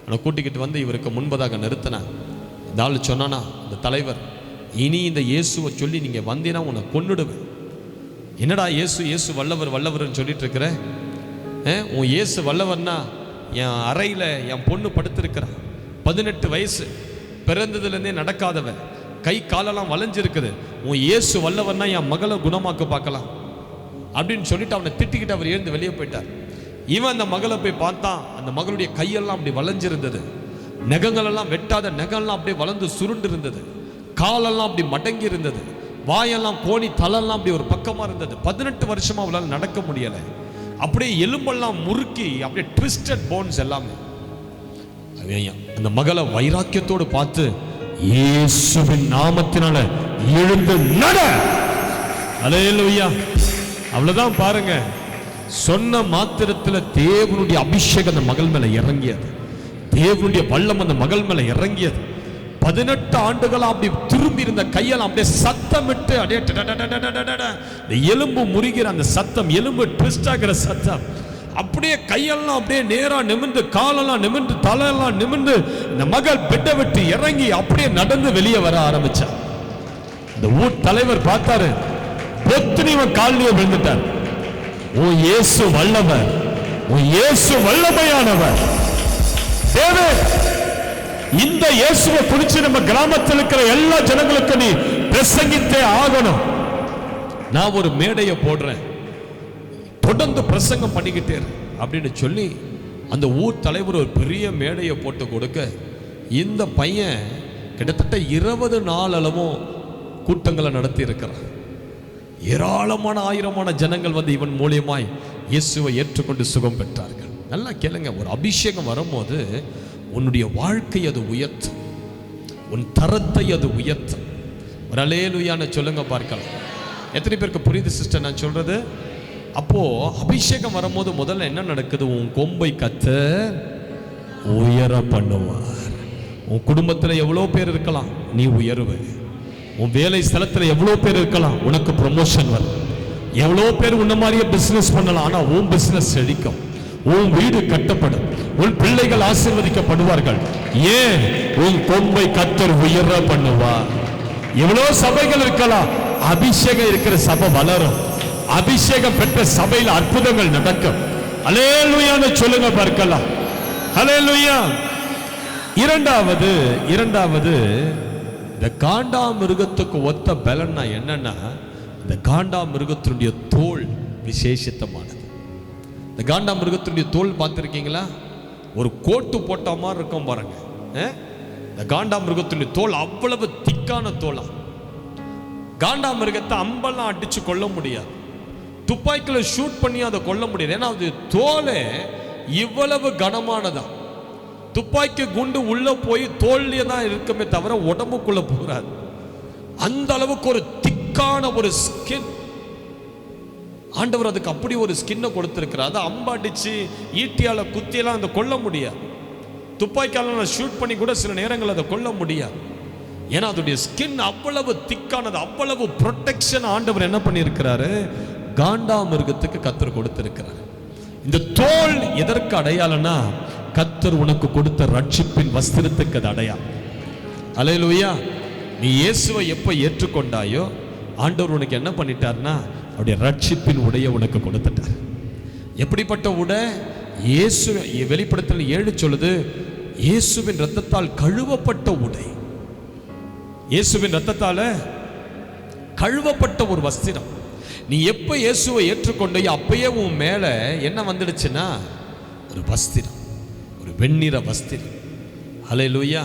அவனை கூட்டிக்கிட்டு வந்து இவருக்கு முன்பதாக நிறுத்தினான். இந்த ஆள் சொன்னானா, அந்த தலைவர், இனி இந்த இயேசுவை சொல்லி நீங்கள் வந்தீங்கன்னா உன்னை கொன்னுடுவேன். என்னடா இயேசு வல்லவர்னு சொல்லிட்டு இருக்கிற? உன் இயேசு வல்லவர்னா என் அறையில் என் பொண்ணு படுத்திருக்கிறான், 18 வயசு, பிறந்ததுலேருந்தே நடக்காதவன், கை காலெல்லாம் வளைஞ்சிருக்குது, உன் இயேசு வல்லவர்னா என் மகளை குணமாக்க பார்க்கலாம் அப்படின்னு சொல்லிட்டு அவனை திட்டிக்கிட்டு அவர் எழுந்து வெளியே போயிட்டார். இவன் அந்த மகளை போய் பார்த்தான். அந்த மகளுடைய கையெல்லாம் அப்படி வளைஞ்சிருந்தது, நகங்களெல்லாம் வெட்டாத நகங்கள்லாம் அப்படியே வளர்ந்து சுருண்டு இருந்தது, காலெல்லாம் அப்படி மடங்கி இருந்தது, வாயெல்லாம் கோணி, தலையெல்லாம் அப்படி ஒரு பக்கமாக இருந்தது. 18 வருஷமா அவளால் நடக்க முடியலை. அப்படியே எலும்பெல்லாம் முறுக்கி அப்படியே ட்விஸ்டட் போன்ஸ் எல்லாமே. அந்த மகளை வைராக்கியத்தோடு பார்த்து, இயேசுவின் நாமத்தினால எழுந்து நட. அல்லேலூயா. அவ்வளவுதான் பாருங்க, சொன்ன மாத்திரத்தில் தேவனுடைய அபிஷேகம் அந்த மகள் மேல இறங்கியது, தேவனுடைய வல்லம் அந்த மகள் மேல இறங்கியது. 18 ஆண்டுகளா அப்படி திரும்பி இருந்த கையெல்லாம் அப்படியே சத்தமிட்டு அப்படியே எலும்பு முறிகிற அந்த சத்தம், எலும்பு ட்விஸ்ட் ஆகிற சத்தம், அப்படியே கையெல்லாம் அப்படியே நேரா நிமிர்ந்து, காலெல்லாம் நிமிர்ந்து, தலையெல்லாம் நிமிர்ந்து இந்த மகள் பெட்டை விட்டு இறங்கி அப்படியே நடந்து வெளியே வர ஆரம்பிச்சா. இந்த ஊர் தலைவர் பார்த்தாரு, பொத்துனிவன் காலிலே விழுந்துட்டார். ஓ இயேசு வல்லவர், ஓ இயேசு வல்லமையானவர். தேவே, இந்த இயேசுவை குறித்து நம்ம கிராமத்தில் இருக்கிற எல்லா ஜனங்களுக்கும் நீ பிரசங்கித்தே ஆகணும். நான் ஒரு மேடையை போடுறேன், தொடர்ந்து பிரசங்கம் பண்ணிக்கிட்டே அப்படின்னு சொல்லி அந்த ஊர் தலைவர் ஒரு பெரிய மேடையை போட்டு கொடுக்க, இந்த பையன் கிட்டத்தட்ட 20 நாள் அளவும் கூட்டங்களை நடத்தி இருக்கிறான். ஏராளமான ஆயிரமான ஜனங்கள் வந்து இவன் மூலியமாய் இயேசுவை ஏற்றுக்கொண்டு சுகம் பெற்றார்கள். நல்லா கேளுங்க, ஒரு அபிஷேகம் வரும்போது உன்னுடைய வாழ்க்கை அது உயர்த்தும், உன் தரத்தை அது உயர்த்தும். ஒரு அல்லேலூயான்னு சொல்லுங்க பார்க்கலாம். எத்தனை பேருக்கு புரியுது சிஸ்டர் நான் சொல்றது? அப்போ அபிஷேகம் வரும்போது முதல்ல என்ன நடக்குது? உன் கொம்பை கர்த்தர் உயர பண்ணுவார். உன் குடும்பத்தில் எவ்வளோ பேர் இருக்கலாம், நீ உயருவ. உன் வேலை ஸ்தலத்தில் எவ்வளோ பேர் இருக்கலாம், உனக்கு ப்ரொமோஷன் வரும். எவ்வளோ பேர் உன்ன மாதிரியே பிஸ்னஸ் பண்ணலாம், ஆனால் உன் பிஸ்னஸ் செழிக்கும், உன் வீடு கட்டப்படும், உன் பிள்ளைகள் ஆசீர்வதிக்கப்படுவார்கள். ஏன்? உன் கொம்பை கர்த்தர் உயர பண்ணுவார். எவ்வளோ சபைகள் இருக்கலாம், அபிஷேகம் இருக்கிற சபை வளரும், அபிஷேகம் பெற்ற சபையில் அற்புதங்கள் நடக்கும். அல்லேலூயான்னு சொல்லுங்க பார்க்கலாம். ஹல்லேலூயா. இரண்டாவது இந்த காண்டாமிருகத்துக்கு ஒத்த பலன் என்னன்னா, இந்த காண்டாமிருகத்தினுடைய தோல் விசேஷித்தமானது. இந்த காண்டாமிருகத்தினுடைய தோல் பார்த்துருக்கீங்களா? ஒரு கோட்டு போட்ட மாதிரி இருக்கும் பாருங்க. இந்த காண்டாமிருகத்தினுடைய தோல் அவ்வளவு திக்கான தோலா. காண்டாமிருகத்தை அம்பெல்லாம் அடிச்சு கொள்ள முடியாது, துப்பாக்கியில் ஷூட் பண்ணி அதை கொல்ல முடியாது. ஏன்னா அது தோலே இவ்வளவு கனமானதா. துப்பாக்கி குண்டு உள்ள போய் தோல்லையே தான் இருக்குமே தவிர உடம்புக்குள்ள போகாது. அந்த அளவுக்கு ஒரு திக்கான ஒரு ஸ்கின். ஆண்டவர் அதுக்கு அப்படி ஒரு ஸ்கின்னை கொடுத்திருக்கிறார். அதை அம்பாடிச்சு ஈட்டியால குத்தியெல்லாம் அதை கொல்ல முடியாது. துப்பாக்கியால ஷூட் பண்ணி கூட சில நேரங்கள் அதை கொல்ல முடியாது. ஏன்னா அதோடைய ஸ்கின் அவ்வளவு திக்கானது, அவ்வளவு ப்ரொடெக்ஷன் ஆண்டவர் என்ன பண்ணியிருக்கிறாரு, காண்டாமிருகத்துக்கு கர்த்தர் கொடுத்திருக்கிறார். இந்த தோல் எதற்கு அடையாளம்னா, கர்த்தர் உனக்கு கொடுத்த ரட்சிப்பின் வஸ்திரத்துக்கு அது அடையாளம். அல்லேலூயா. நீ இயேசுவை எப்போ ஏற்றுக்கொண்டாயோ ஆண்டவர் உனக்கு என்ன பண்ணிட்டார்னா, அவருடைய ரட்சிப்பின் உடைய உனக்கு கொடுத்துட்டார். எப்படிப்பட்ட உடை? இயேசு வெளிப்படுத்தல் 7 சொல்லுது, இயேசுவின் இரத்தத்தால் கழுவப்பட்ட உடை. இயேசுவின் இரத்தத்தால கழுவப்பட்ட ஒரு வஸ்திரம். நீ எப்ப இயேசுவை ஏற்றுக்கொண்டையோ அப்பயே உன் மேல என்ன வந்துடுச்சுன்னா, ஒரு வஸ்திரம், ஒரு வெண்ணிற வஸ்திரம். ஹல்லேலூயா.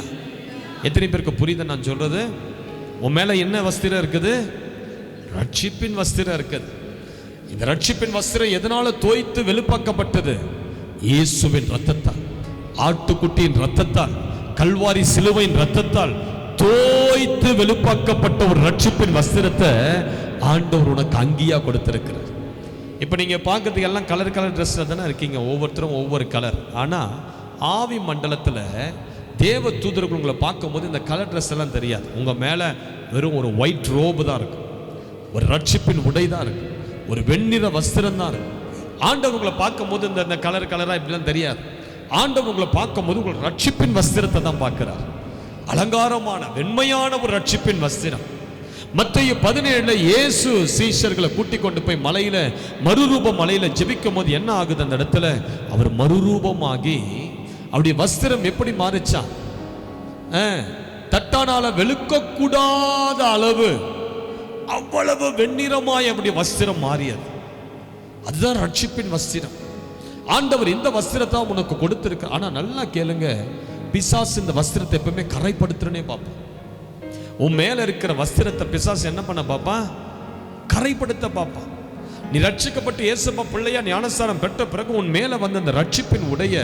எத்தனை பேருக்கு புரியுது நான் சொல்றது? உன் மேல என்ன வஸ்திரம் இருக்குது? ரட்சிப்பின் வஸ்திரம் இருக்குது. இந்த ரட்சிப்பின் வஸ்திரம் எதனால தோய்த்து வெளுப்பாக்கப்பட்டது? இயேசுவின் இரத்தத்தால், ஆட்டுக்குட்டியின் இரத்தத்தால், கல்வாரி சிலுவையின் இரத்தத்தால் தோய்த்து வெளுப்பாக்கப்பட்ட ஒரு ரட்சிப்பின் வஸ்திரத்தை ஆண்டவர் உனக்கு அங்கியா கொடுத்திருக்கிறார். இப்போ நீங்க பார்க்கறதுக்கு எல்லாம் கலர் ட்ரெஸ் தானே இருக்கீங்க, ஒவ்வொருத்தரும் ஒவ்வொரு கலர். ஆனா ஆவி மண்டலத்தில் தேவ தூதர்கள் உங்களை பார்க்கும்போது இந்த கலர் ட்ரெஸ் எல்லாம் தெரியாது. உங்க மேல வெறும் ஒரு ஒயிட் ரோபு தான் இருக்கும், ஒரு ரட்சிப்பின் உடை தான் இருக்கு, ஒரு வெண்ணிற வஸ்திரம் தான் இருக்கு. ஆண்டவர் உங்களை பார்க்கும்போது இந்த கலரா இப்படிலாம் தெரியாது. ஆண்டவர் உங்களை பார்க்கும்போது உங்களை ரட்சிப்பின் வஸ்திரத்தை தான் பார்க்கிறார். அலங்காரமான வெண்மையான ஒரு ரட்சிப்பின் வஸ்திரம். மத்தேயு 17 இயேசு சீஷர்களை கூட்டிக் கொண்டு போய் மலையில மறுரூப மலையில ஜெபிக்கும் போது என்ன ஆகுது? அந்த இடத்துல அவர் மறுரூபமாகி அவருடைய வஸ்திரம் எப்படி மாறிச்சா? தட்டானால வெளுக்க கூடாத அளவு அவ்வளவு வெண்ணிறமாய் அவருடைய வஸ்திரம் மாறியது. அதுதான் ரட்சிப்பின் வஸ்திரம். ஆண்டவர் இந்த வஸ்திரத்தை உனக்கு கொடுத்திருக்க. ஆனா நல்லா கேளுங்க, பிசாசு இந்த வஸ்திரத்தை எப்பவுமே கரைப்படுத்துறனே பார்ப்பான். உன் மேல இருக்கிற வஸ்திரத்தை பிசாசு என்ன பண்ண பார்ப்பான்? கரைப்படுத்த பார்ப்பான். நீ ரட்சிக்கப்பட்டு இயேசுப்பா பிள்ளையா ஞானஸ்தானம் பெற்ற பிறகு உன் மேல வந்த அந்த ரட்சிப்பின் உடைய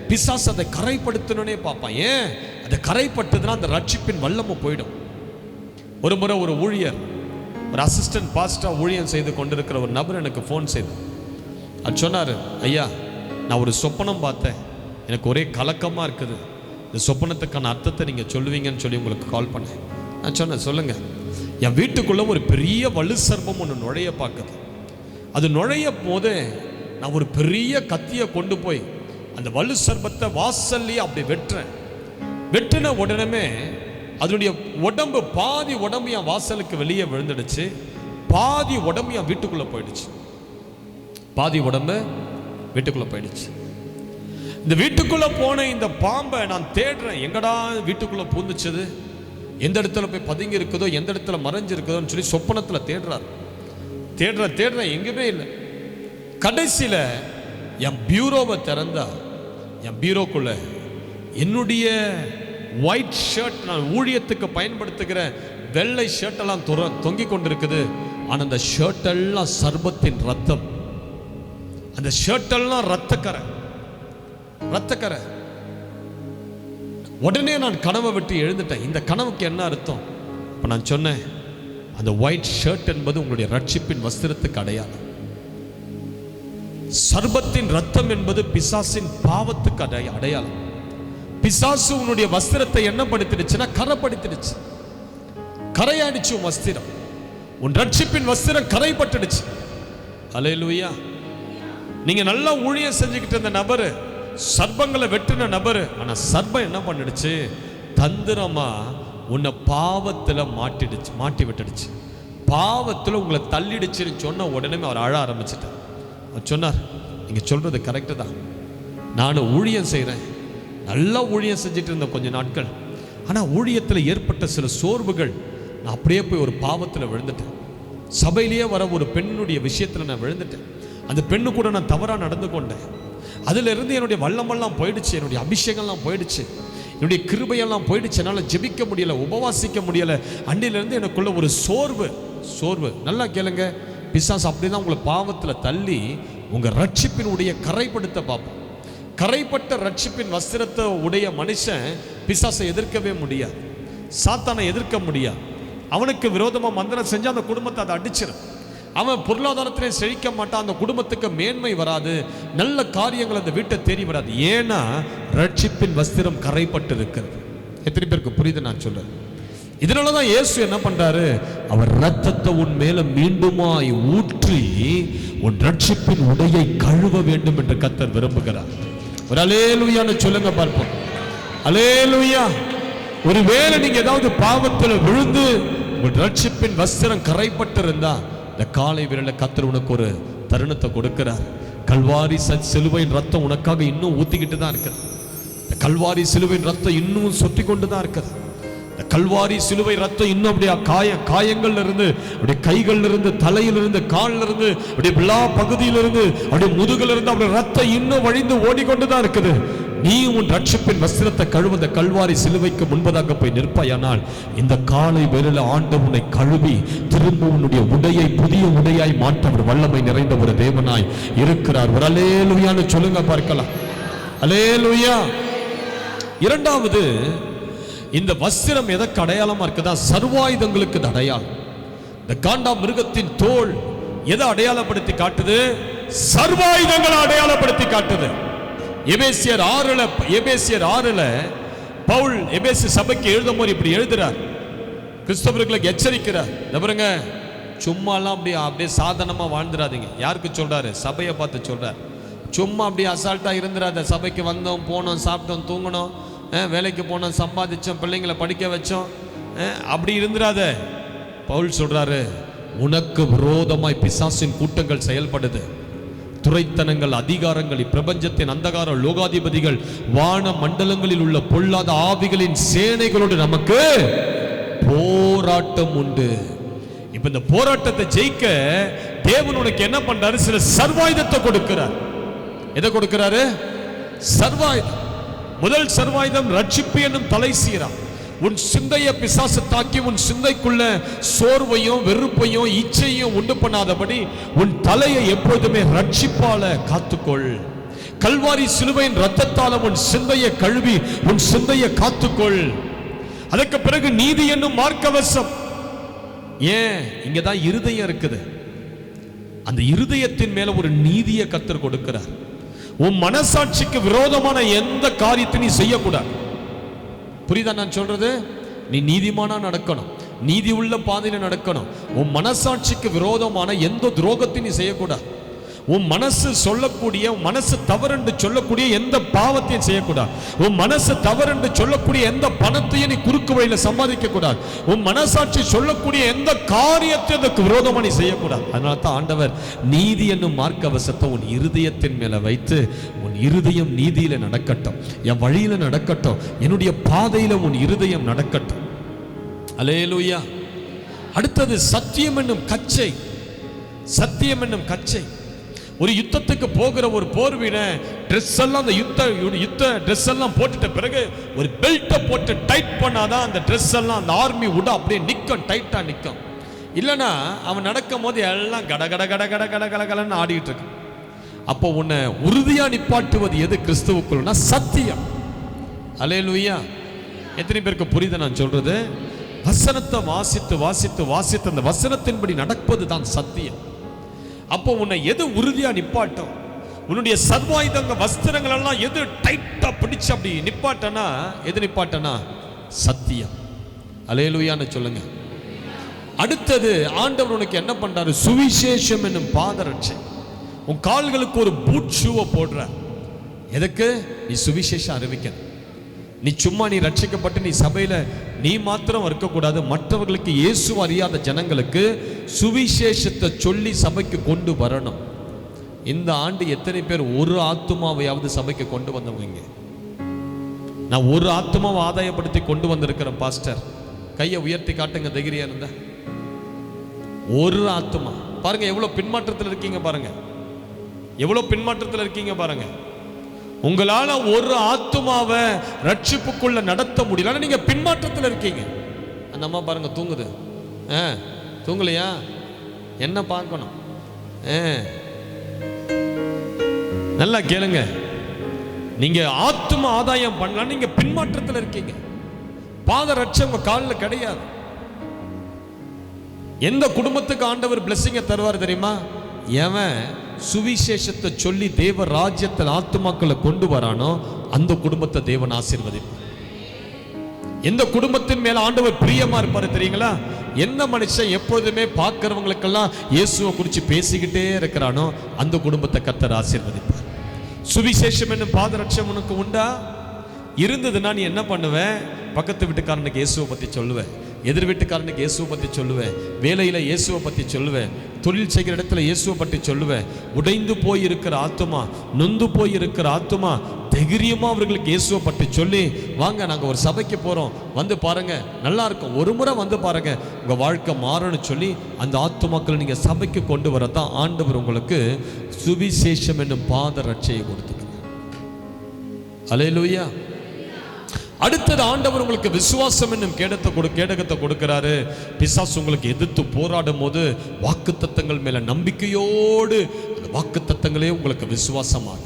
பிசாசு அதை கரைப்படுத்தணும்னே பார்ப்பான். ஏன்? அதை கரைப்பட்டதுன்னா அந்த ரட்சிப்பின் வல்லமும் போயிடும். ஒரு முறை ஒரு ஊழியர், ஒரு அசிஸ்டன்ட் பாஸ்டா ஊழியம் செய்து கொண்டிருக்கிற ஒரு நபர் எனக்கு ஃபோன் செய்து அது சொன்னார், ஐயா நான் ஒரு சொப்பனம் பார்த்தேன், எனக்கு ஒரே கலக்கமாக இருக்குது, இந்த சொப்பனத்துக்கான அர்த்தத்தை நீங்கள் சொல்லுவீங்கன்னு சொல்லி உங்களுக்கு கால் பண்ணேன். நான் சொன்னேன், சொல்லுங்கள். என் வீட்டுக்குள்ளே ஒரு பெரிய வலு சர்ப்பம் ஒன்று நுழைய பார்க்குது. அது நுழைய போதே நான் ஒரு பெரிய கத்தியை கொண்டு போய் அந்த வலு சர்ப்பத்தை வாசல்லையே அப்படி வெட்டின உடனே அதனுடைய உடம்பு பாதி உடம்பு என் வாசலுக்கு வெளியே விழுந்துடுச்சு, பாதி உடம்பு என் வீட்டுக்குள்ளே போயிடுச்சு. பாதி உடம்பு வீட்டுக்குள்ளே போயிடுச்சு. இந்த வீட்டுக்குள்ளே போன இந்த பாம்பை நான் தேடுறேன், எங்கடா வீட்டுக்குள்ளே பூந்துச்சது, எந்த இடத்துல போய் பதுங்கி இருக்குதோ, எந்த இடத்துல மறைஞ்சு இருக்குதோன்னு சொல்லி சொப்பனத்தில் தேடுறேன், எங்கேயுமே இல்லை. கடைசியில் என் பியூரோவை திறந்தா என் பியூரோக்குள்ள என்னுடைய ஒயிட் ஷர்ட், நான் ஊழியத்துக்கு பயன்படுத்துகிற வெள்ளை ஷர்ட்டெல்லாம் தொங்கி கொண்டிருக்குது. ஆனால் அந்த ஷர்ட்டெல்லாம் சர்பத்தின் ரத்தம், அந்த ஷர்ட்டெல்லாம் ரத்தக்கரை. உடனே நான் கனவை விட்டு எழுந்துட்டேன். இந்த கனவுக்கு என்ன அர்த்தம்? இப்போ நான் சொன்னேன், அந்த ஒயிட் ஷர்ட் என்பது உங்களுடைய ரட்சிப்பின் வஸ்திரத்துக்கு அடையாளம். சர்பத்தின் ரத்தம் என்பது பிசாசின் பாவத்துக்கு அடையாளம். பிசாசு உன்னுடைய வஸ்திரத்தை என்ன படுத்திடுச்சுன்னா கரைப்படுத்திடுச்சு, கரையாடிச்சு உன் வஸ்திரம். உன் ரட்சிப்பின் வஸ்திரம் கரைப்பட்டுடுச்சு. அல்லேலூயா. நீங்க நல்லா ஊழியம் செஞ்சுக்கிட்டு இருந்த நபரு, சர்ப்பங்களை வெட்டின நபரு, ஆனா சர்ப்பம் என்ன பண்ணிடுச்சு? தந்திரமா உன்னை பாவத்துல மாட்டி விட்டுடுச்சு, பாவத்துல உங்களை தள்ளிடுச்சுன்னு சொன்ன உடனே அவர் அழ ஆரம்பிச்சிட்டார். அவர் சொன்னார், நீங்க சொல்றது கரெக்டு தான், நான் ஊழியம் செய்கிறேன், நல்லா ஊழியம் செஞ்சுட்டு இருந்த கொஞ்ச நாட்கள். ஆனால் ஊழியத்தில் ஏற்பட்ட சில சோர்வுகள், நான் அப்படியே போய் ஒரு பாவத்தில் விழுந்துட்டேன். சபையிலேயே வர ஒரு பெண்ணுடைய விஷயத்தில் நான் விழுந்துட்டேன். அந்த பெண்ணு கூட நான் தவறாக நடந்து கொண்டேன். அதிலிருந்து என்னுடைய வல்லமெல்லாம் போயிடுச்சு, என்னுடைய அபிஷேகம்லாம் போயிடுச்சு, என்னுடைய கிருபையெல்லாம் போயிடுச்சு. என்னால் ஜெபிக்க முடியலை, உபவாசிக்க முடியலை. அன்றிலிருந்து எனக்குள்ள ஒரு சோர்வு. நல்லா கேளுங்க, பிசாசு அப்படிதான் உங்களை பாவத்தில் தள்ளி உங்கள் ரட்சிப்பினுடைய கரைப்படுத்த பார்ப்போம். கரைப்பட்ட ரட்சிப்பின் வஸ்திரத்தை உடைய மனுஷன் பிசாசை எதிர்க்கவே முடியாது, சாத்தானை எதிர்க்க முடியாது. அவனுக்கு விரோதமாக மந்திரம் செஞ்சு அந்த குடும்பத்தை அதை அடிச்சிடும். அவன் பொருளாதாரத்திலே செழிக்க மாட்டான், அந்த குடும்பத்துக்கு மேன்மை வராது, நல்ல காரியங்கள் அந்த வீட்டை தேடி வராது. ஏன்னா ரட்சிப்பின் வஸ்திரம் கரைப்பட்டு இருக்கிறது. எத்தனை பேருக்கு புரியுது நான் சொல்றேன்? இதனாலதான் இயேசு என்ன பண்றாரு, அவர் ரத்தத்தை உன் மேல மீண்டுமாய் ஊற்றி உன் ரட்சிப்பின் உடையை கழுவ வேண்டும் என்று கர்த்தர் விரும்புகிறார். ஒரு அல்லேலூயான்னு சொல்லுங்க பார்ப்போம். அல்லேலூயா. ஒருவேளை நீங்க ஏதாவது பாவத்தில் விழுந்து உன் ரட்சிப்பின் வஸ்திரம் கரைப்பட்டு இருந்தா, இந்த காலை விரல கர்த்தர் உனக்கு ஒரு தருணத்தை கொடுக்கிறார். கல்வாரி சிலுவையின் ரத்தம் உனக்காக இன்னும் ஊத்திக்கிட்டு தான் இருக்குது. இந்த கல்வாரி சிலுவையின் ரத்தம் இன்னும் சொட்டி கொண்டு தான் இருக்குது. இந்த கல்வாரி சிலுவை ரத்தம் இன்னும் அப்படியே காயங்கள்ல இருந்து, அப்படியே கைகள்ல இருந்து, தலையிலிருந்து, காலில் இருந்து, அப்படியே விழா பகுதியிலிருந்து, அப்படியே முதுகில் இருந்து அப்படியே ரத்தம் இன்னும் வழிந்து ஓடிக்கொண்டு தான் இருக்குது. நீ உன் ரட்சிப்பின் வஸ்திரத்தை கழுவ கல்வாரி சிலுவைக்கு முன்பதாக போய் நிற்பாயானால், இந்த காலை வேளையில ஆண்டவர் உன்னை கழுவி திரும்ப உன்னுடைய உடையை புதிய உடையாய் மாற்ற ஒரு வல்லமை நிறைந்த ஒரு தேவனாய் இருக்கிறார். ஒரு அல்லேலூயான்னு சொல்லுங்க பார்க்கலாம். அல்லேலூயா. இரண்டாவது, இந்த வஸ்திரம் எதற்கு அடையாளமா இருக்குதா? சர்வாயுதங்களுக்கு அடையாளம். இந்த காண்டா மிருகத்தின் தோல் எதை அடையாளப்படுத்தி காட்டுது? சர்வாயுதங்களை அடையாளப்படுத்தி காட்டுது. எபேசியர் 6ல பவுல் எபேசு சபைக்கு எழுதும் போது இப்படி எழுதுறார், கிறிஸ்தவர்களுக்கு எச்சரிக்கிறார். பாருங்க, சும்மாலாம் அப்படியே சாதாரணமா வாழ்ந்துடாதீங்க. யாருக்கு சொல்றாரு? சபையை பார்த்து சொல்றார். சும்மா அப்படியே அசால்ட்டா இருந்துடாத. சபைக்கு வந்தோம், போனோம், சாப்பிட்டோம், தூங்கணும், வேலைக்கு போனோம், சம்பாதிச்சோம், பிள்ளைங்களை படிக்க வச்சோம், அப்படி இருந்துடாத. பவுல் சொல்றாரு, உனக்கு விரோதமாய் பிசாசின் கூட்டங்கள் செயல்படுது. துரைத்தனங்கள், அதிகாரங்கள், பிரபஞ்சத்தின் அந்தகார லோகாதிபதிகள், வான மண்டலங்களில் உள்ள பொல்லாத ஆவிகளின் சேனைகளோடு நமக்கு போராட்டம் உண்டு. இப்ப இந்த போராட்டத்தை ஜெயிக்க தேவன் உனக்கு என்ன பண்றாரு? சில சர்வாயுதத்தை கொடுக்கிறார். எதை கொடுக்கிறாரு? சர்வாயுதம். முதல் சர்வாயுதம் ரட்சிப்பு என்னும் தலை சீராம். உன் சிந்தையை பிசாசு தாக்கி உன் சிந்தைக்குள்ள சோர்வையும் வெறுப்பையும் இச்சையும் உண்டு பண்ணாதபடி உன் தலையை எப்போதுமே ரட்சிப்பால காத்துக்கொள். கல்வாரி சிலுவையின் ரத்தத்தால உன் சிந்தையை கழுவி உன் சிந்தையை காத்துக்கொள். அதற்கு பிறகு நீதி என்னும் மார்க்கவசம். ஏன்? இங்கதான் இருதயம் இருக்குது. அந்த இருதயத்தின் மேல ஒரு நீதியை கர்த்தர் கொடுக்கிறார். உன் மனசாட்சிக்கு விரோதமான எந்த காரியத்தை நீ செய்யக்கூடாது. புரியுதா நான் சொல்றது? நீ நீதிமானா நடக்கணும், நீதி உள்ள பாதையில நடக்கணும். உன் மனசாட்சிக்கு விரோதமான எந்த துரோகத்தையும் நீ செய்யக்கூடாது. உன் மனசு சொல்லக்கூடிய, மனசு தவறுண்டு சொல்லக்கூடிய எந்த பாவத்தையும் செய்யக்கூடாது. உன் மனசு தவறுண்டு சொல்லக்கூடிய எந்த பணத்தையும் நீ குறுக்கு வழியில சம்பாதிக்க கூடாது. உன் மனசாட்சி சொல்லக்கூடிய எந்த காரியத்தையும் அதற்கு விரோதமா நீ செய்யக்கூடாது. அதனால தான் ஆண்டவர் நீதி என்னும் மார்க்கவசத்தை உன் இருதயத்தின் மேல வைத்து, உன் இருதயம் நீதியில நடக்கட்டும், என் வழியில நடக்கட்டும், என்னுடைய பாதையில உன் இருதயம் நடக்கட்டும். அல்லேலூயா. அடுத்தது சத்தியம் என்னும் கச்சை. சத்தியம் என்னும் கச்சை. ஒரு யுத்தத்துக்கு போகிற ஒரு போர் வீரன் ட்ரெஸ் எல்லாம், அந்த யுத்த ட்ரெஸ் எல்லாம் போட்டுட்ட பிறகு ஒரு பெல்ட்டை போட்டு டைட் பண்ணாதான் அந்த ட்ரெஸ் எல்லாம், அந்த ஆர்மி உட அப்படியே நிற்கும், டைட்டா நிற்கும். இல்லைன்னா அவன் நடக்கும் போது எல்லாம் கட கட கட கட கட கலகலன்னு ஆடிட்டு இருக்கு. அப்போ உன்னை உறுதியா நிப்பாட்டுவது எது கிறிஸ்துவுக்குள்னா? சத்தியம். அல்லேலூயா. எத்தனை பேருக்கு புரியுது நான் சொல்றது? வசனத்தை வாசித்து வாசித்து வாசித்து அந்த வசனத்தின்படி நடப்பது தான் சத்தியம். அப்போ உன்னை எது உறுதியா நிப்பாட்டும்? உன்னுடைய சர்வாயுதங்க வஸ்திரங்கள் எல்லாம் எது டைட்டா பிடிச்சு அப்படி நிப்பாட்டனா? எது நிப்பாட்டனா? சத்தியம். அல்லேலூயான்னு சொல்லுங்க. அடுத்தது ஆண்டவர் உனக்கு என்ன பண்றாரு? சுவிசேஷம் என்னும் பாதரட்சை. உன் கால்களுக்கு ஒரு பூட் ஷூவை போடுற. எதுக்கு? நீ சுவிசேஷம் அறிவிக்க. நீ சும்மா நீ ரட்சிக்கப்பட்டு நீ சபையில நீ மாத்திரம் இருக்கக்கூடாது, மற்றவர்களுக்கு இயேசு அறியாத ஜனங்களுக்கு சுவிசேஷத்தை சொல்லி சபைக்கு கொண்டு வரணும். இந்த ஆண்டு எத்தனை பேர் ஒரு ஆத்துமாவையாவது சபைக்கு கொண்டு வந்தவங்க? நான் ஒரு ஆத்மாவை ஆதாயப்படுத்தி கொண்டு வந்திருக்கிறேன் பாஸ்டர். கையை உயர்த்தி காட்டுங்க தைரியம் இருந்தா. ஒரு ஆத்மா. பாருங்க எவ்வளவு பின்மாற்றத்தில் இருக்கீங்க, பாருங்க எவ்வளவு பின்மாற்றத்தில் இருக்கீங்க பாருங்க. உங்களால ஒரு ஆத்மாவை ரட்சிப்புக்குள்ள நடத்த முடியல, நீங்க பின்மாற்றத்தில் இருக்கீங்க. அந்த அம்மா பாருங்க தூங்குது. தூங்கலையா? என்ன பார்க்கணும்? நல்லா கேளுங்க. நீங்க ஆத்ம ஆதாயம் பண்ணலாம், நீங்க பின்மாற்றத்தில் இருக்கீங்க. பாத ரட்சம் உங்க காலில் கிடையாது. எந்த குடும்பத்துக்கு ஆண்டவர் பிளெஸிங்கை தருவார் தெரியுமா? எவன் சுவிசேஷத்தை சொல்லி தேவ ராஜ்யத்தில் ஆத்மாக்களை கொண்டு வரானோ அந்த குடும்பத்தை தேவன் ஆசீர்வதிப்பார். எந்த குடும்பத்தின் மேல ஆண்டவர் பிரியமா இருப்பாரு தெரியுங்களா? எந்த மனுஷன் எப்பொழுதுமே பார்க்கிறவங்களுக்கெல்லாம் இயேசுவை குறித்து பேசிக்கிட்டே இருக்கிறானோ அந்த குடும்பத்தை கர்த்தர் ஆசீர்வதிப்பார். சுவிசேஷம் என்னும் பாதரட்சம் உனக்கு உண்டா? இருந்ததுன்னா நீ என்ன பண்ணுவேன்? பக்கத்து வீட்டுக்காரனுக்கு இயேசுவை பற்றி சொல்லுவேன், எதிர் வீட்டுக்காரனுக்கு இயேசுவை பற்றி சொல்லுவேன், வேலையில் இயேசுவை பற்றி சொல்லுவேன், தொழில் செய்கிற இடத்துல இயேசுவை பற்றி சொல்லுவேன். உடைந்து போயிருக்கிற ஆத்துமா, நொந்து போயிருக்கிற ஆத்துமா தைரியமா அவர்களுக்கு இயேசுவை பற்றி சொல்லி, வாங்க நாங்கள் ஒரு சபைக்கு போகிறோம், வந்து பாருங்க நல்லா இருக்கும், ஒரு முறை வந்து பாருங்க உங்கள் வாழ்க்கை மாறணும்னு சொல்லி அந்த ஆத்துமாக்களை நீங்கள் சபைக்கு கொண்டு வரத்தான் ஆண்டவர் உங்களுக்கு சுவிசேஷம் என்னும் பாத ரட்சையை கொடுத்துருக்காங்க. அல்லேலூயா. அடுத்தது ஆண்டவர் உங்களுக்கு விசுவாசம் என்னும் கேடகத்தை கொடுக்கிறாரு. பிசாசு உங்களுக்கு எதிர்த்து போராடும் போது வாக்குத்தத்தங்கள் மேல நம்பிக்கையோடு அந்த வாக்குத்தத்தங்களே உங்களுக்கு விசுவாசமாக.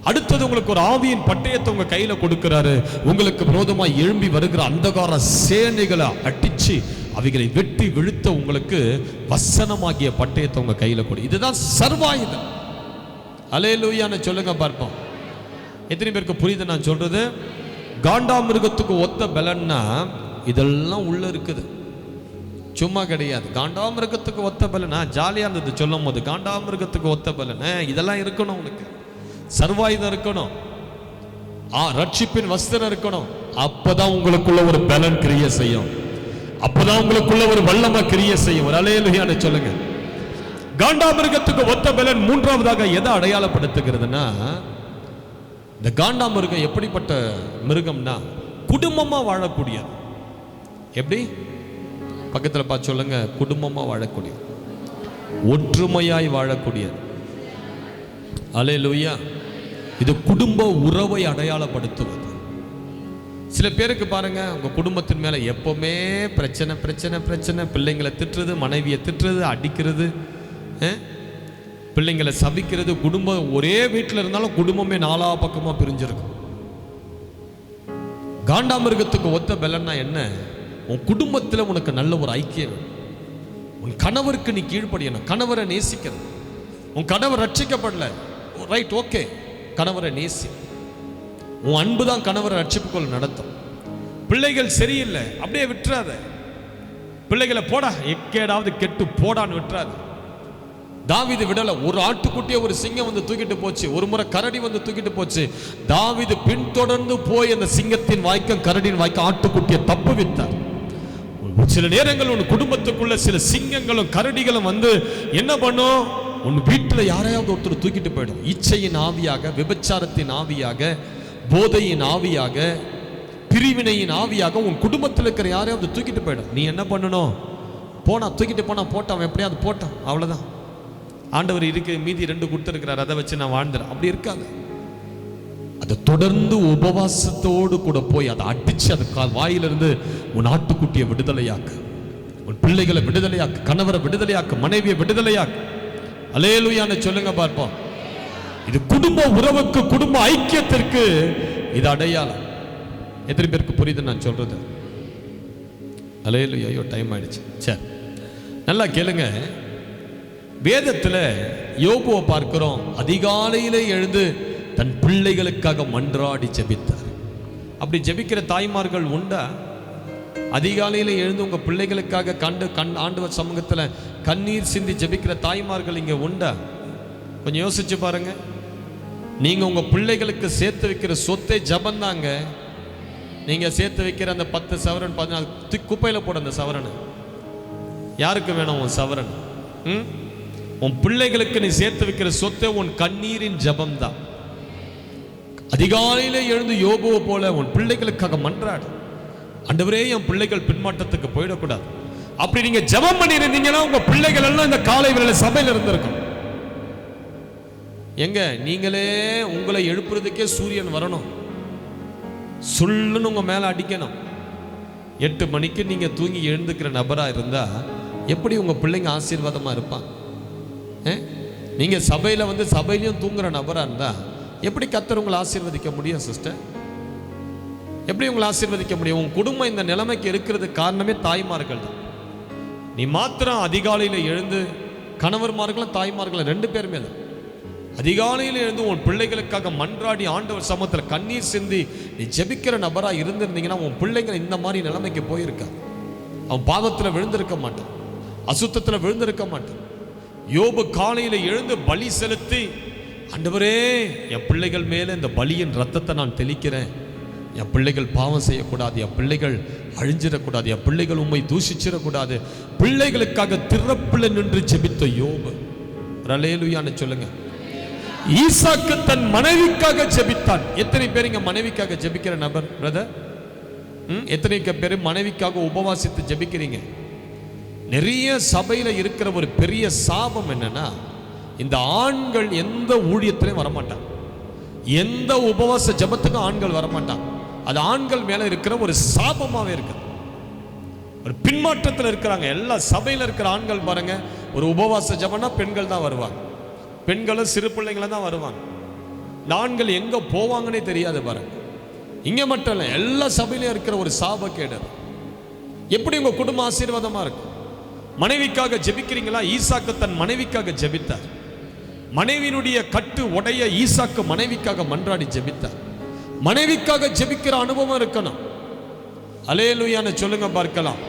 அடுத்தது உங்களுக்கு ஒரு ஆவியின் பட்டயத்தை உங்க கையில கொடுக்கிறாரு. உங்களுக்கு விரோதமாய் எழும்பி வருகிற அந்தகார சேனைகளை அடிச்சு அவைகளை வெட்டி விழுத்த உங்களுக்கு வசனமாகிய பட்டயத்தை உங்க கையில கொடு. இதுதான் சர்வாயுதம். அல்லேலூயான்னு சொல்லுங்க பார்ப்போம். எத்தனை பேருக்கு புரியுது நான் சொல்றது? காண்டாமிருகத்துக்கு ஒத்த பலன்னா இதெல்லாம் உள்ள இருக்குது, சும்மா கிடையாது. காண்டாமிருகத்துக்கு ஒத்த பலனா ஜாலியா இருந்தது சொல்லும் போது, காண்டாமிருகத்துக்கு ஒத்த பலன் இதெல்லாம் இருக்கணும். உனக்கு சர்வாயுதம் இருக்கணும், ரட்சிப்பின் வஸ்திரம் இருக்கணும். அப்பதான் உங்களுக்குள்ள ஒரு பலன் கிரியை செய்யும், அப்பதான் உங்களுக்குள்ள ஒரு வல்லமை கிரியை செய்யும். ஒரு அல்லேலூயான்னு சொல்லுங்க. காண்டாமிருகத்துக்கு ஒத்த பலன் மூன்றாவதாக எதை அடையாளப்படுத்துகிறதுனா, இந்த காண்டாமிருகம் எப்படிப்பட்ட மிருகம்னா குடும்பமா வாழக்கூடியது. எப்படி? பக்கத்தில் பார்த்து சொல்லுங்க. குடும்பமா வாழக்கூடியது, ஒற்றுமையாய் வாழக்கூடியது. அல்லேலூயா. இது குடும்ப உறவை அடையாளப்படுத்துவது. சில பேருக்கு பாருங்க, உங்க குடும்பத்தின் மேல எப்பவுமே பிரச்சனை பிரச்சனை பிரச்சனை, பிள்ளைங்களை திட்டுறது, மனைவியை திட்டுறது, அடிக்கிறது, பிள்ளைங்களை சபிக்கிறது. குடும்பம் ஒரே வீட்டில் இருந்தாலும் குடும்பமே நாலா பக்கமா பிரிஞ்சிருக்கும். காண்டாமிருகத்துக்கு ஒத்த பலன்னா என்ன? உன் குடும்பத்தில் உனக்கு நல்ல ஒரு ஐக்கியம். உன் கணவருக்கு நீ கீழ்ப்படியணும், கணவரை நேசிக்கிறது. உன் கணவர் ரட்சிக்கப்படல, ரைட், ஓகே, கணவரை நேசி. உன் அன்பு தான் கணவரை ரட்சிப்புக்குள் நடத்தும். பிள்ளைகள் சரியில்லை அப்படியே விட்டுறாத. பிள்ளைகளை போடா, எக்கேடாவது கெட்டு போடான்னு விட்டுறாது. தாவீது விடல. ஒரு ஆட்டுக்குட்டியை ஒரு சிங்கம் வந்து தூக்கிட்டு போச்சு, ஒரு முறை கரடி வந்து தூக்கிட்டு போச்சு. தாவீது பின்தொடர்ந்து போய் அந்த சிங்கத்தின் வாய்க்கும் கரடியின் வாய்க்கும் ஆட்டுக்குட்டியை தப்பு வித்தார். சில நேரங்கள் உன் குடும்பத்துக்குள்ள சில சிங்கங்களும் கரடிகளும் வந்து என்ன பண்ணும்? உன் வீட்டில் யாரையாவது ஒருத்தர் தூக்கிட்டு போயிடும். இச்சையின் ஆவியாக, விபச்சாரத்தின் ஆவியாக, போதையின் ஆவியாக, பிரிவினையின் ஆவியாக உன் குடும்பத்தில் இருக்கிற யாரையாவது தூக்கிட்டு போயிடும். நீ என்ன பண்ணணும்? போனா தூக்கிட்டு போனா போட்டான், அவன் எப்படியாவது போட்டான், அவ்வளோதான். ஆண்டவர் இருக்கு, மீதி 2 கொடுத்துருக்கிறார், அதை வச்சு நான் வாழ்ந்துறேன். அப்படி இருக்காது. அதை தொடர்ந்து உபவாசத்தோடு கூட போய் அதை அடிச்சு அது வாயிலிருந்து உன் ஆட்டுக்குட்டியை விடுதலையாக்கு, உன் பிள்ளைகளை விடுதலையாக்கு, கணவரை விடுதலையாக்கு, மனைவியை விடுதலையாக்கு. அல்லேலூயான்னு சொல்லுங்க பார்ப்போம். இது குடும்ப உறவுக்கு, குடும்ப ஐக்கியத்திற்கு இது அடையாளம். எத்தனை பேருக்கு புரியுது நான் சொல்றது? அல்லேலூயா. ஐயோ டைம் ஆயிடுச்சு. சரி, நல்லா கேளுங்க. வேதத்தில் யோபுவை பார்க்கிறோம். அதிகாலையிலே எழுந்து தன் பிள்ளைகளுக்காக மன்றாடி ஜெபித்தார். அப்படி ஜெபிக்கிற தாய்மார்கள் உண்டா? அதிகாலையில் எழுந்து உங்க பிள்ளைகளுக்காக ஆண்டவர் சமூகத்தில் கண்ணீர் சிந்தி ஜெபிக்கிற தாய்மார்கள் இங்க உண்டா? கொஞ்சம் யோசிச்சு பாருங்க. நீங்க உங்க பிள்ளைகளுக்கு சேர்த்து வைக்கிற சொத்தை ஜபந்தாங்க. நீங்க சேர்த்து வைக்கிற அந்த 10 சவரன் 14 குப்பையில போட. அந்த சவரன் யாருக்கு வேணும்? உன் சவரன். உன் பிள்ளைகளுக்கு நீ சேர்த்து வைக்கிற சொத்தை உன் கண்ணீரின் ஜபம் தான். அதிகாலையிலே எழுந்து யோபுவை போல உன் பிள்ளைகளுக்காக மன்றாடு. ஆண்டவரே, என் பிள்ளைகள் பின்மாற்றத்துக்கு போயிடக்கூடாது. அப்படி நீங்க ஜெபம் பண்ணி இருந்தீங்கன்னா உங்க பிள்ளைகள் எல்லாம் இந்த காலை வேளை சபையில் இருந்திருக்கும். எங்க நீங்களே உங்களை எழுப்புறதுக்கே சூரியன் வரணும், சொல்லுன்னு உங்க மேல அடிக்கணும். 8 மணிக்கு நீங்க தூங்கி எழுந்துக்கிற நபரா இருந்தா எப்படி உங்க பிள்ளைங்க ஆசீர்வாதமா இருப்பாங்க? நீங்க சபையில வந்து சபையிலையும் தூங்குற நபரா இருந்தா எப்படி கர்த்தர் உங்களை ஆசீர்வதிக்க முடியும்? சிஸ்டர், எப்படி உங்களை ஆசீர்வதிக்க முடியும்? உன் குடும்பம் இந்த நிலைமைக்கு இருக்கிறது காரணமே தாய்மார்கள் தான். நீ மாத்திரம் அதிகாலையில் எழுந்து, கணவர்மார்களும் தாய்மார்களும் 2 பேருமே தான் அதிகாலையில் எழுந்து உன் பிள்ளைகளுக்காக மன்றாடி ஆண்டவர் சமூகத்தில் கண்ணீர் சிந்தி நீ ஜெபிக்கிற நபராக இருந்திருந்தீங்கன்னா உன் பிள்ளைங்க இந்த மாதிரி நிலைமைக்கு போயிருக்கா. அவன் பாவத்தில் விழுந்திருக்க மாட்டான், அசுத்தத்தில் விழுந்திருக்க மாட்டான். யோபு காலையில் எழுந்து பலி செலுத்தி, ஆண்டவரே என் பிள்ளைகள் மேலே இந்த பலியின் ரத்தத்தை நான் தெளிக்கிறேன், என் பிள்ளைகள் பாவம் செய்யக்கூடாது, என் பிள்ளைகள் அழிஞ்சிடக்கூடாது, என் பிள்ளைகள் உம்மை தூஷிச்சிடக்கூடாது, பிள்ளைகளுக்காக திறப்பில் நின்று ஜெபித்த யோபு. அல்லேலூயான்னு சொல்லுங்க. ஈசாக்கு தன் மனைவிக்காக ஜெபித்தான். எத்தனை பேர் இங்க மனைவிக்காக ஜெபிக்கிற நபர் பிரதர்? எத்தனை பேர் மனைவிக்காக உபவாசித்து ஜெபிக்கிறீங்க? நிறைய சபையில இருக்கிற ஒரு பெரிய சாபம் என்னன்னா, இந்த ஆண்கள் எந்த ஊழியத்திலையும் வரமாட்டாங்க, எந்த உபவாச ஜெபத்துக்கும் ஆண்கள் வரமாட்டாங்க. அது ஆண்கள் மேல இருக்கிற ஒரு சாபமாவே இருக்கு. ஒரு பின்மாற்றத்தில் இருக்கிறாங்க. எல்லா சபையில இருக்கிற ஆண்கள் பாருங்க, ஒரு உபவாச ஜெபம்னா பெண்கள் தான் வருவாங்க, பெண்களும் சிறு பிள்ளைங்கள தான் வருவாங்க. ஆண்கள் எங்க போவாங்கன்னே தெரியாது பாருங்க. இங்க மட்டும் இல்லை, எல்லா சபையிலும் இருக்கிற ஒரு சாபக்கேடு. எப்படி உங்க குடும்ப ஆசீர்வாதமா இருக்கும்? மனைவிக்காக ஜெபிக்கிறீங்களா? ஈசாக்கு தன் மனைவிக்காக ஜெபித்தார். மனைவியினுடைய கட்டு உடைய ஈசாக்கு மனைவிக்காக மன்றாடி ஜெபித்தார். மனைவிக்காக ஜெபிக்கிற அனுபவம் இருக்கணும். அல்லேலூயான்னு சொல்லுங்க பார்க்கலாம்.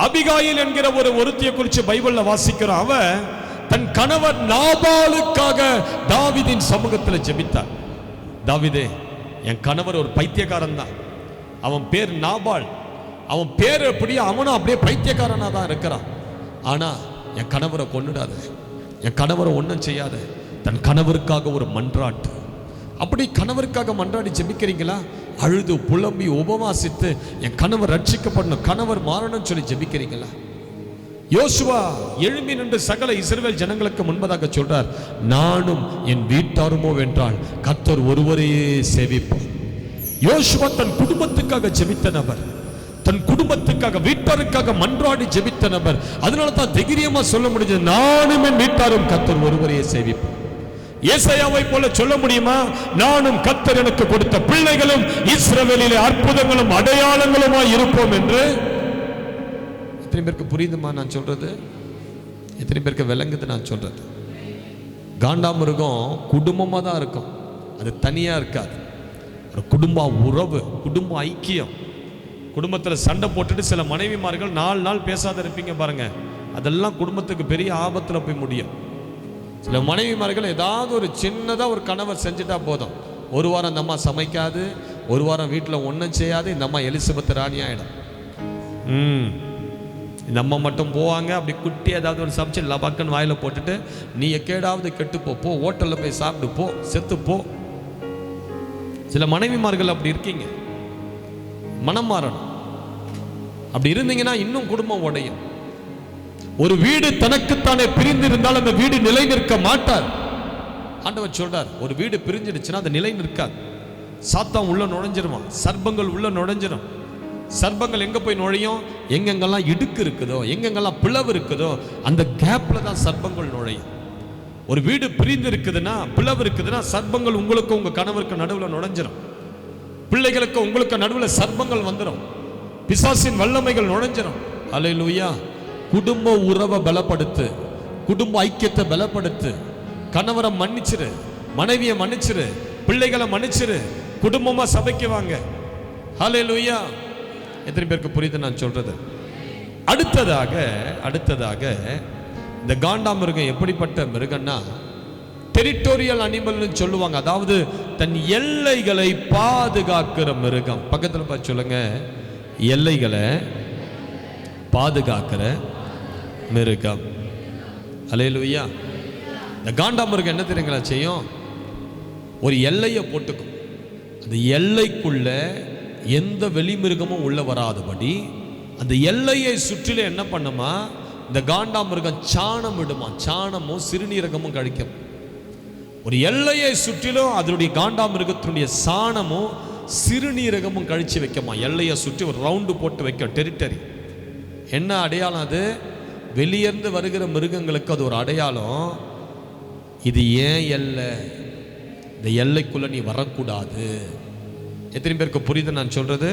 அபிகாயில் என்கிற ஒரு ஒருத்தியை குறித்து பைபிள்ல வாசிக்கிறோம். அவ தன் கணவர் நாபாலுக்காக தாவீதின் சமூகத்தில் ஜெபித்தார். தாவீதே, என் கணவர் ஒரு பைத்தியக்காரன் தான், அவன் பேர் நாபால், அவன் பேர் அப்படியே அவனும் அப்படியே பைத்தியக்காரனா தான் இருக்கிறான். ஆனா என் கணவரை கொன்னுடாத, என் கணவரை ஒன்றும் செய்யாத. தன் கணவருக்காக ஒரு மன்றாட்டு. அப்படி கணவருக்காக மன்றாடி ஜெபிக்கிறீங்களா? அழுது புலம்பி உபவாசித்து என் கணவர் ரட்சிக்கப்படணும், கணவர் மாறணும்னு சொல்லி ஜெபிக்கிறீங்களா? யோசுவா எழும்பி நின்று சகல இஸ்ரவேல் ஜனங்களுக்கு முன்பதாக சொல்றார், நானும் என் வீட்டாருமோ வென்றால் கர்த்தர் ஒருவரையே சேவிப்பார். யோசுவா தன் குடும்பத்துக்காக ஜெபித்த நபர், தன் குடும்பத்துக்காக வீட்டாருக்காக மன்றாடி ஜெபித்த நபர். அதனால தான் தைரியமா சொல்ல முடிஞ்சது, நானும் என் வீட்டாரும் கர்த்தர் ஒருவரையே சேவிப்பார். ஏசாயாவை போல சொல்ல முடியுமா? நானும் கர்த்தர் எனக்கு கொடுத்த பிள்ளைகளும் இஸ்ரவேலிலே அற்புதங்களும் அடையாளங்களுமாய் இருப்போம் என்று. எத்தனை பேருக்கு புரியுதுமா நான் சொல்றது? எத்தனை பேருக்கு விளங்குது நான் சொல்றது? காண்டாமிருகம் குடும்பமாக தான் இருக்கும், அது தனியாக இருக்காது. ஒரு குடும்ப உறவு, குடும்ப ஐக்கியம். குடும்பத்தில் சண்டை போட்டுட்டு சில மனைவிமார்கள் 4 நாள் பேசாத இருப்பீங்க பாருங்க, அதெல்லாம் குடும்பத்துக்கு பெரிய ஆபத்தில் போய் முடியும். சில மனைவிமார்கள் ஏதாவது ஒரு சின்னதாக ஒரு கணவர் செஞ்சுட்டா போதும், ஒரு வாரம் இந்த அம்மா சமைக்காது, ஒரு வாரம் வீட்டில் ஒன்றும் செய்யாது, இந்த அம்மா எலிசபெத் ராணி ஆகிடும். இந்த அம்மா மட்டும் போவாங்க, அப்படி குட்டி ஏதாவது ஒரு சமைச்சு லபாக்கன் வாயில் போட்டுட்டு, நீ எக்கேடாவது கெட்டுப்போ, போ ஹோட்டலில் போய் சாப்பிட்டு போ, செத்து போ. சில மனைவிமார்கள் அப்படி இருக்கீங்க, மனம் மாறணும். அப்படி இருந்தீங்கன்னா இன்னும் குடும்பம் உடையும். ஒரு வீடு தனக்குத்தானே பிரிந்து இருந்தால் அந்த வீடு நிலை நிற்க மாட்டார். ஆண்டவர் சொல்றார், ஒரு வீடு பிரிஞ்சிடுச்சுன்னா அந்த நிலை நிற்காது. சாத்தான் உள்ள நுழைஞ்சிருவான், சர்ப்பங்கள் உள்ள நுழைஞ்சிரும். சர்ப்பங்கள் எங்க போய் நுழையும்? எங்கெங்கெல்லாம் இடுக்கு இருக்குதோ, எங்கெங்கெல்லாம் பிளவு இருக்குதோ அந்த கேப்ல தான் சர்ப்பங்கள் நுழையும். ஒரு வீடு பிரிந்து இருக்குதுன்னா, பிளவு இருக்குதுன்னா, சர்ப்பங்கள் உங்களுக்கு உங்க கணவருக்கு நடுவில் நுழைஞ்சிரும். பிள்ளைகளுக்கு உங்களுக்கு நடுவில் சர்ப்பங்கள் வந்துடும், பிசாசின் வல்லமைகள் நுழைஞ்சிரும். அல்லேலூயா. குடும்ப உறவை பலப்படுத்து, குடும்ப ஐக்கியத்தை பலப்படுத்து. கணவரை மன்னிச்சிரு, மனைவியை மன்னிச்சிரு, பிள்ளைகளை மன்னிச்சிரு, குடும்பமா சபைக்கு வாங்க. அல்லேலூயா. எத்தனை பேருக்கு புரியுது நான் சொல்றது? அடுத்ததாக இந்த காண்டாமிருகம் எப்படிப்பட்ட மிருகம்னா, டெரிட்டோரியல் அனிமல்னு சொல்லுவாங்க. அதாவது தன் எல்லைகளை பாதுகாக்கிற மிருகம். பக்கத்தில் பார்த்து சொல்லுங்க, எல்லைகளை பாதுகாக்கிற மிருகம். அல்லேலூயா. இந்த காண்டாமிருகம் என்ன தெரியுங்களா செய்யும்? ஒரு எல்லையை போட்டுக்கும். அந்த எல்லைக்குள்ள எந்த வெளிமிருகமும் உள்ள வராதபடி அந்த எல்லையை சுற்றிலும் என்ன பண்ணுமா, இந்த காண்டாமிருகம் சாணம் விடுமா. சாணமும் சிறுநீரகமும் கழிக்கும். ஒரு எல்லையை சுற்றிலும் அதனுடைய காண்டாமிருகத்தினுடைய சாணமும் சிறுநீரகமும் கழிச்சு வைக்கமா. எல்லையை சுற்றி ஒரு ரவுண்டு போட்டு வைக்க, டெரிட்டரி. என்ன அடையாளம் அது? வெளியேந்து வருகிற மிருகங்களுக்கு அது ஒரு அடையாளம். இது ஏன் எல்லை, இந்த எல்லைக்குள்ள நீ வரக்கூடாது. எத்தனை பேருக்கு புரியுது நான் சொல்றது?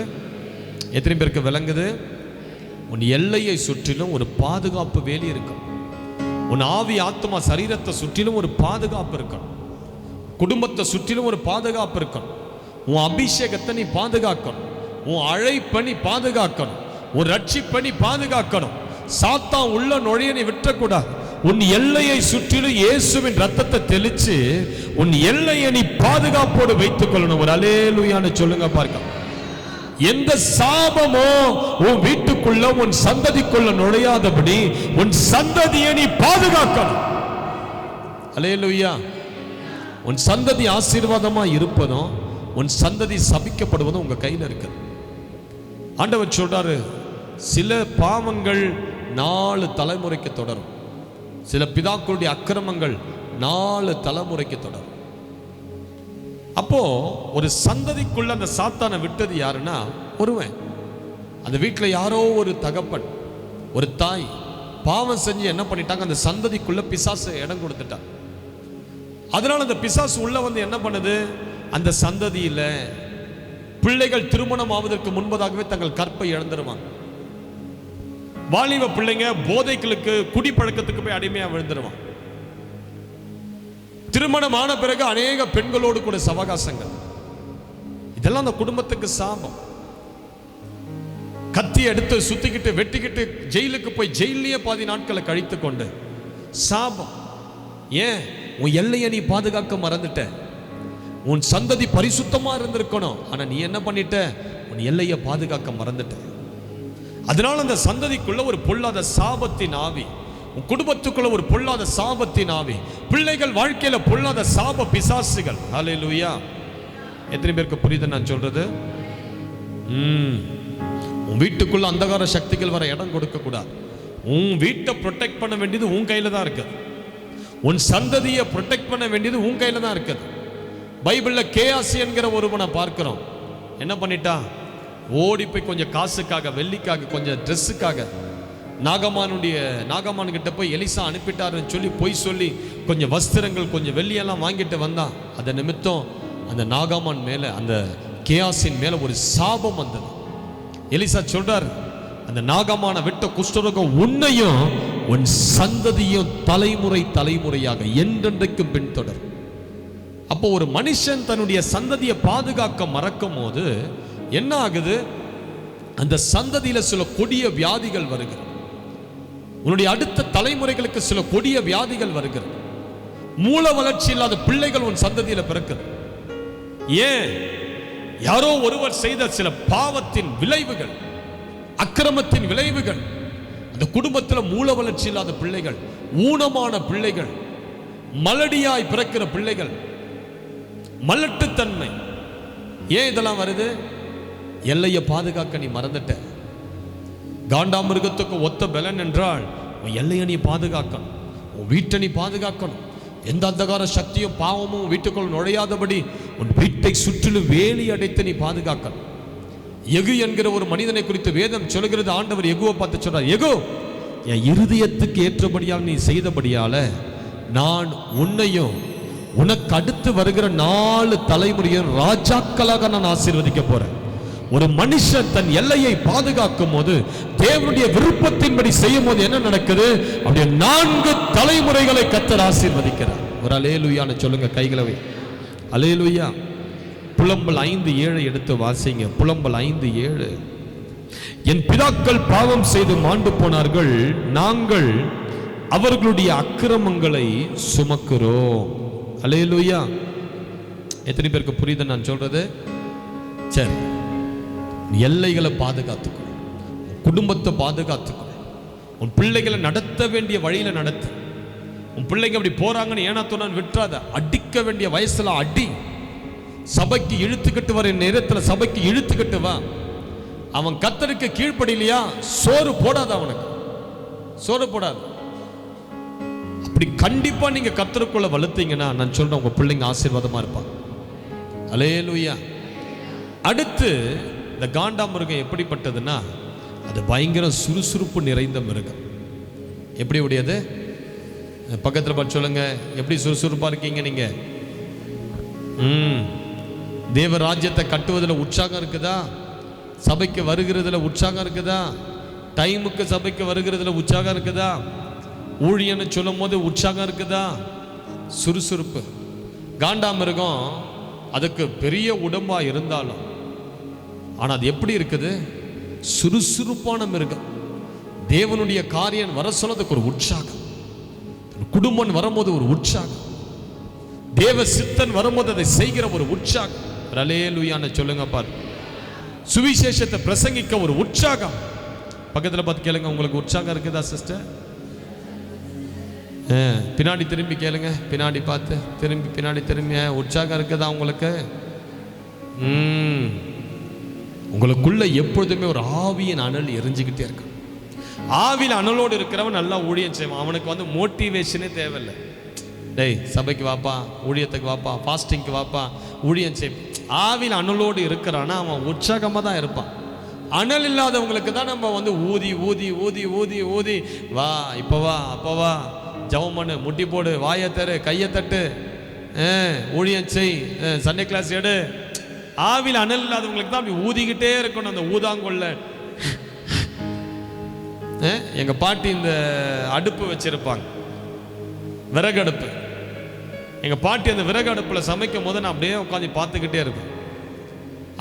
எத்தனை பேருக்கு விளங்குது? உன் எல்லையை சுற்றிலும் ஒரு பாதுகாப்பு வேலி இருக்கும். உன் ஆவி ஆத்மா சரீரத்தை சுற்றிலும் ஒரு பாதுகாப்பு இருக்கணும். குடும்பத்தை சுற்றிலும் ஒரு பாதுகாப்பு இருக்கணும். உன் அபிஷேகத்தை நீ பாதுகாக்கணும். உன் அழைப்பை நீ பாதுகாக்கணும். உன் ரட்சிப்பை நீ பாதுகாக்கணும். சாத்தான் உள்ள நுழைய நீ விட்டுறக்கூடாது. உன் எல்லையை சுற்றிலும் இயேசுவின் ரத்தத்தை தெளிச்சு உன் எல்லையை நீ பாதுகாப்போடு வைத்துக் கொள்ளணும். ஒரு அல்லேலூயான்னு சொல்லுங்க பார்க்க. எந்த சாபமோ உன் வீட்டுக்குள்ள உன் சந்ததிக்குள்ள நுழையாதபடி உன் சந்ததியை நீ பாதுகாக்கணும். அல்லேலூயா. உன் சந்ததி ஆசீர்வாதமா இருப்பதும் உன் சந்ததி சபிக்கப்படுவதும் உங்க கையில் இருக்கு. ஆண்டவர் சொல்றாரு, சில பாவங்கள் 4 தலைமுறைக்கு தொடரும். சில பிதாக்களுடைய அக்கிரமங்கள் 4 தலைமுறைக்கு தொடரும். அப்போ ஒரு சந்ததிக்குள்ள அந்த சாத்தானை விட்டது யாருன்னா ஒருவன். அந்த வீட்டில் யாரோ ஒரு தகப்பன், ஒரு தாய் பாவம் செஞ்சு என்ன பண்ணிட்டாங்க, அந்த சந்ததிக்குள்ள பிசாசு இடம் கொடுத்துட்டாங்க. அதனால அந்த பிசாசு உள்ள வந்து என்ன பண்ணுது, அந்த சந்ததியில பிள்ளைகள் திருமணம் ஆவதற்கு முன்பதாகவே தங்கள் கற்பை இழந்துருவாங்க. வாலிப பிள்ளைங்க போதைகளுக்கு, குடிப்பழக்கத்துக்கு போய் அடிமையா விழுந்துருவாங்க. திருமணம் ஆன பிறகு அநேக பெண்களோடு கூட சவகாசங்கள். இதெல்லாம் அந்த குடும்பத்துக்கு சாபம். கத்தி எடுத்து சுத்திக்கிட்டு வெட்டிக்கிட்டு ஜெயிலுக்கு போய் ஜெயிலே பாதி நாட்களை கழித்து கொண்டு சாபம். ஏன்? உன் எல்லையை நீ பாதுகாக்க மறந்துட்ட. உன் சந்ததி பரிசுத்தமா இருந்திருக்கணும், ஆனா நீ என்ன பண்ணிட்ட, உன் எல்லையை பாதுகாக்க மறந்துட்ட. அதனால அந்த சந்ததிக்குள்ள ஒரு பொல்லாத சாபத்தின் ஆவி, உன் குடும்பத்துக்குள்ள ஒரு பொல்லாத சாபத்தின் ஆவி, பிள்ளைகள் வாழ்க்கையில பொல்லாத சாப பிசாசுகள். ஹல்லேலூயா. எத்தனை பேருக்கு புரியுது நான் சொல்றது? உன் வீட்டுக்குள்ள அந்தகார சக்திகள் வர இடம் கொடுக்க கூடாது. உன் வீட்டை ப்ரொடெக்ட் பண்ண வேண்டியது உன் கையில தான் இருக்குது. உன் சந்ததியை ப்ரொடெக்ட் பண்ண வேண்டியது உன் கையில தான் இருக்குது. பைபிள்ல கேயாசி என்கிற ஒருவனை பார்க்கிறோம். என்ன பண்ணிட்டா, ஓடி போய் கொஞ்சம் காசுக்காக, வெள்ளிக்காக, கொஞ்சம் ட்ரெஸ்ஸுக்காக நாகமான் கிட்ட போய் எலிசா அனுப்பிட்டாருன்னு சொல்லி பொய் சொல்லி கொஞ்சம் வஸ்திரங்கள், கொஞ்சம் வெள்ளியெல்லாம் வாங்கிட்டு வந்தான். அந்த நிமித்தம் அந்த நாகமான் மேல, அந்த கேயாசின் மேல ஒரு சாபம் வந்தது. எலிசா சொல்றார், அந்த நாகமான விட்ட குஷ்டரோகம் உன்னையும் உன் சந்ததியும் தலைமுறை தலைமுறையாக என்றென்றைக்கும் பின்தொடரும். அப்போ ஒரு மனுஷன் தன்னுடைய சந்ததியை பாதுகாக்க மறக்கும் போது என்ன ஆகுது, அந்த சந்ததியில சில கொடிய வியாதிகள் வருகிறது. உன்னுடைய அடுத்த தலைமுறைகளுக்கு சில கொடிய வியாதிகள் வருகிறது. மூல வளர்ச்சி இல்லாத பிள்ளைகள் உன் சந்ததியில பிறக்குது. ஏன்? யாரோ ஒருவர் செய்த சில பாவத்தின் விளைவுகள், அக்கிரமத்தின் விளைவுகள். அந்த குடும்பத்தில் மூல வளர்ச்சி இல்லாத பிள்ளைகள், ஊனமான பிள்ளைகள், மலடியாய் பிறக்கிற பிள்ளைகள், மலட்டுத்தன்மை. ஏன் இதெல்லாம் வருது? எல்லையை பாதுகாக்க நீ மறந்துட்ட. காண்டாமிருகத்துக்கு ஒத்த பலன் என்றால் உன் எல்லையை நீ பாதுகாக்கணும், உன் வீட்டை நீ பாதுகாக்கணும். எந்த அந்தகார சக்தியும் பாவமும் வீட்டுக்குள் நுழையாதபடி உன் வீட்டை சுற்றிலும் வேலி அடைத்து நீ பாதுகாக்கணும். எகு என்கிற ஒரு மனிதனை குறித்து வேதம் சொல்கிறது. ஆண்டவர் எகுவை பார்த்து சொல்றார், எகு, என் இருதயத்துக்கு ஏற்றபடியால் நீ செய்தபடியால நான் உன்னையும் உனக்கு அடுத்து வருகிற 4 தலைமுறையும் ராஜாக்களாக நான் ஆசீர்வதிக்க போறேன். ஒரு மனுஷன் தன் எல்லையை பாதுகாக்கும் போது, தேவனுடைய விருப்பத்தின்படி செய்யும் போது என்ன நடக்குது? அப்படியே 4 தலைமுறைகளை கர்த்தர் ஆசீர்வதிக்கிறார். ஒரு அல்லேலூயான்னு சொல்லுங்க, கைகளை வை. அல்லேலூயா. புலம்பல் 5:7 எடுத்து வாசிங்க. புலம்பல் 5:7. என் பிதாக்கள் பாவம் செய்து மாண்டு போனார்கள், நாங்கள் அவர்களுடைய அக்கிரமங்களை சுமக்கிறோம். அல்லேலூயா. எத்தனை பேருக்கு புரியுது நான் சொல்றது? சரி, எல்லைகளை பாதுகாத்துக்கோ, குடும்பத்தை பாதுகாத்துக்கோ, உன் பிள்ளைகளை நடத்த வேண்டிய வழியில நடத்து. உன் பிள்ளைங்க அப்படி போறாங்கன்னு ஏனாத்தோன்னு விட்டுறாத. அடிக்க வேண்டிய வயசுல அடி. சபைக்கு இழுத்துக்கிட்டு வர நேரத்தில் சபைக்கு இழுத்துக்கிட்டு வா. அவன் கர்த்தருக்கு கீழ்ப்படிலையா, சோறு போடாது, அவனுக்கு சோறு போடாது. அப்படி கண்டிப்பா நீங்க கர்த்தருக்குள்ள வளர்த்தீங்கன்னா நான் சொல்றேன், உங்க பிள்ளைங்க ஆசீர்வாதமா இருப்பாங்க. அல்லேலூயா. அடுத்து இந்த காண்டாமிருகம் எப்படிப்பட்டதுன்னா, அது பயங்கர சுறுசுறுப்பு நிறைந்த மிருகம். எப்படி உடையது? பக்கத்தில் பார்த்து சொல்லுங்க, எப்படி சுறுசுறுப்பா இருக்கீங்க நீங்க? தேவ ராஜ்யத்தை கட்டுவதில் உற்சாகம் இருக்குதா? சபைக்கு வருகிறதுல உற்சாகம் இருக்குதா? டைமுக்கு சபைக்கு வருகிறதுல உற்சாகம் இருக்குதா? ஊழியன்னு சொல்லும் போது உற்சாகம் இருக்குதா? சுறுசுறுப்பு. காண்டாமிருகம் அதுக்கு பெரிய உடம்பா இருந்தாலும் ஆனா அது எப்படி இருக்குது? சுறுசுறுப்பான மிருகம். தேவனுடைய காரியம் வர சொன்னதுக்கு ஒரு உற்சாகம், குடும்பம் வரும்போது ஒரு உற்சாகம், தேவ சித்தன் வரும்போது அதை செய்கிற ஒரு உற்சாகம். அல்லேலூயான்னு சொல்லுங்க பாரு. சுவிசேஷத்தை பிரசங்கிக்க ஒரு உற்சாகம். பக்கத்தில் பார்த்து கேளுங்க, உங்களுக்கு உற்சாகம் இருக்குதா சிஸ்டர்? பின்னாடி திரும்பி கேளுங்க, பின்னாடி பார்த்து திரும்பி, பின்னாடி திரும்பி. உற்சாகம் இருக்குதா உங்களுக்கு? உங்களுக்குள்ள எப்பொழுதுமே ஒரு ஆவியின் அனல் எரிஞ்சுக்கிட்டே இருக்கு. ஆவியில் அனலோடு இருக்கிறவன் நல்லா ஊழியம் செய்வான். அவனுக்கு வந்து மோட்டிவேஷனே தேவையில்லை. டேய் சபைக்கு வாப்பா, ஊழியத்துக்கு வாப்பா, ஃபாஸ்டிங்க்கு வாப்பா, ஊழியம் செய். ஆவியில் அனலோடு இருக்கிறான்னா அவன் உற்சாகமாக தான் இருப்பான். அனல் இல்லாதவங்களுக்கு தான் நம்ம வந்து ஊதி ஊதி ஊதி ஊதி ஊதி வா, இப்போ வா, அப்போ வா, ஜெபம் பண்ணு, முட்டி போடு, வாயை தரு, கையை தட்டு, ஊழியம் செய், சண்டே கிளாஸ் எடு. ஆவியில் அனல் இல்லாதவங்களுக்கு தான் அப்படி ஊதிக்கிட்டே இருக்கணும். அந்த ஊதாங்கொள்ள எங்கள் பாட்டி இந்த அடுப்பு வச்சிருப்பாங்க, விறகு அடுப்பு. எங்கள் பாட்டி அந்த விறகு அடுப்பில் சமைக்கும் போது நான் அப்படியே உட்காந்து பார்த்துக்கிட்டே இருப்பேன்.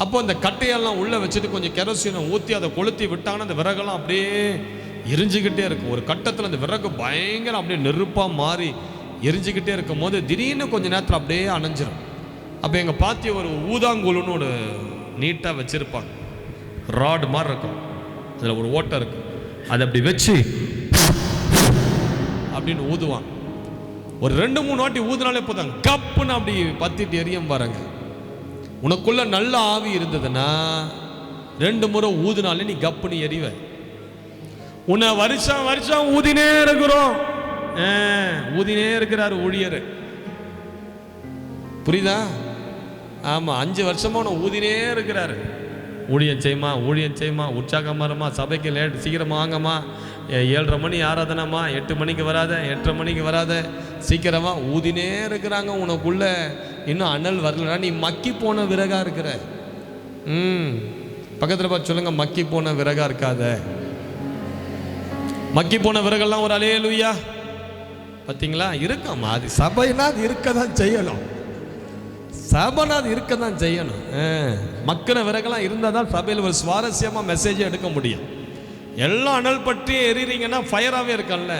அப்போ அந்த கட்டையெல்லாம் உள்ளே வச்சுட்டு கொஞ்சம் கெரோசினை ஊற்றி அதை கொளுத்தி விட்டாங்கன்னா அந்த விறகெல்லாம் அப்படியே எரிஞ்சுக்கிட்டே இருக்கும். ஒரு கட்டத்தில் அந்த விறகு பயங்கரம் அப்படியே நெருப்பாக மாறி எரிஞ்சுக்கிட்டே இருக்கும் போது திடீர்னு கொஞ்சம் நேரத்தில் அப்படியே அணைஞ்சிரும். அப்போ எங்கள் பாட்டி ஒரு ஊதாங்குழுன்னு ஒரு நீட்டாக வச்சுருப்பாங்க, ராடு மாதிரி இருக்கும், அதில் ஒரு ஓட்டை இருக்கும். அதை அப்படி வச்சு அப்படின்னு ஊதுவாங்க. ஒரு 2-3 வாட்டி ஊதுனாலே போதாங்க, கப்புன்னு அப்படி பத்திட்டு எரியும் பாருங்க. உனக்குள்ள நல்ல ஆவி இருந்ததுன்னா 2 முறை ஊதுனாலே நீ கப்புன்னு எரிவ. உன்னை வருஷம் வருஷம் ஊதினே இருக்கிறோம், ஊதினே இருக்கிறாரு ஊழியர், புரியுதா? ஆமா, 5 வருஷமா உன்னை ஊதினே இருக்கிறாரு. ஊழியம் செய்யுமா, ஊழியம் செய்யுமா, உற்சாகமாக இருமா, சபைக்கு லேட் சீக்கிரமாக வாங்கம்மா, 7:30 மணி ஆராதனமா, 8 மணிக்கு வராத, 8:30 மணிக்கு வராத, சீக்கிரமாக ஊதினே இருக்கிறாங்க. உனக்குள்ள இன்னும் அனல் வரலன்னா நீ மக்கி போன விறகா இருக்கிற. பக்கத்தில் பார்த்து சொல்லுங்க, மக்கி போன விறகா இருக்காத. மக்கி போன விறகெல்லாம் ஒரு அல்லேலூயா. பார்த்தீங்களா? இருக்காமா, அது சபைனா அது இருக்க தான் செய்யணும். சபைனா அது இருக்க தான் செய்யணும். மக்கின விறகெல்லாம் இருந்தால் தான் சபையில் ஒரு சுவாரஸ்யமாக மெசேஜை எடுக்க முடியும். எல்லாம் அனல் பற்றி எறிறீங்கன்னா ஃபயராகவே இருக்கல.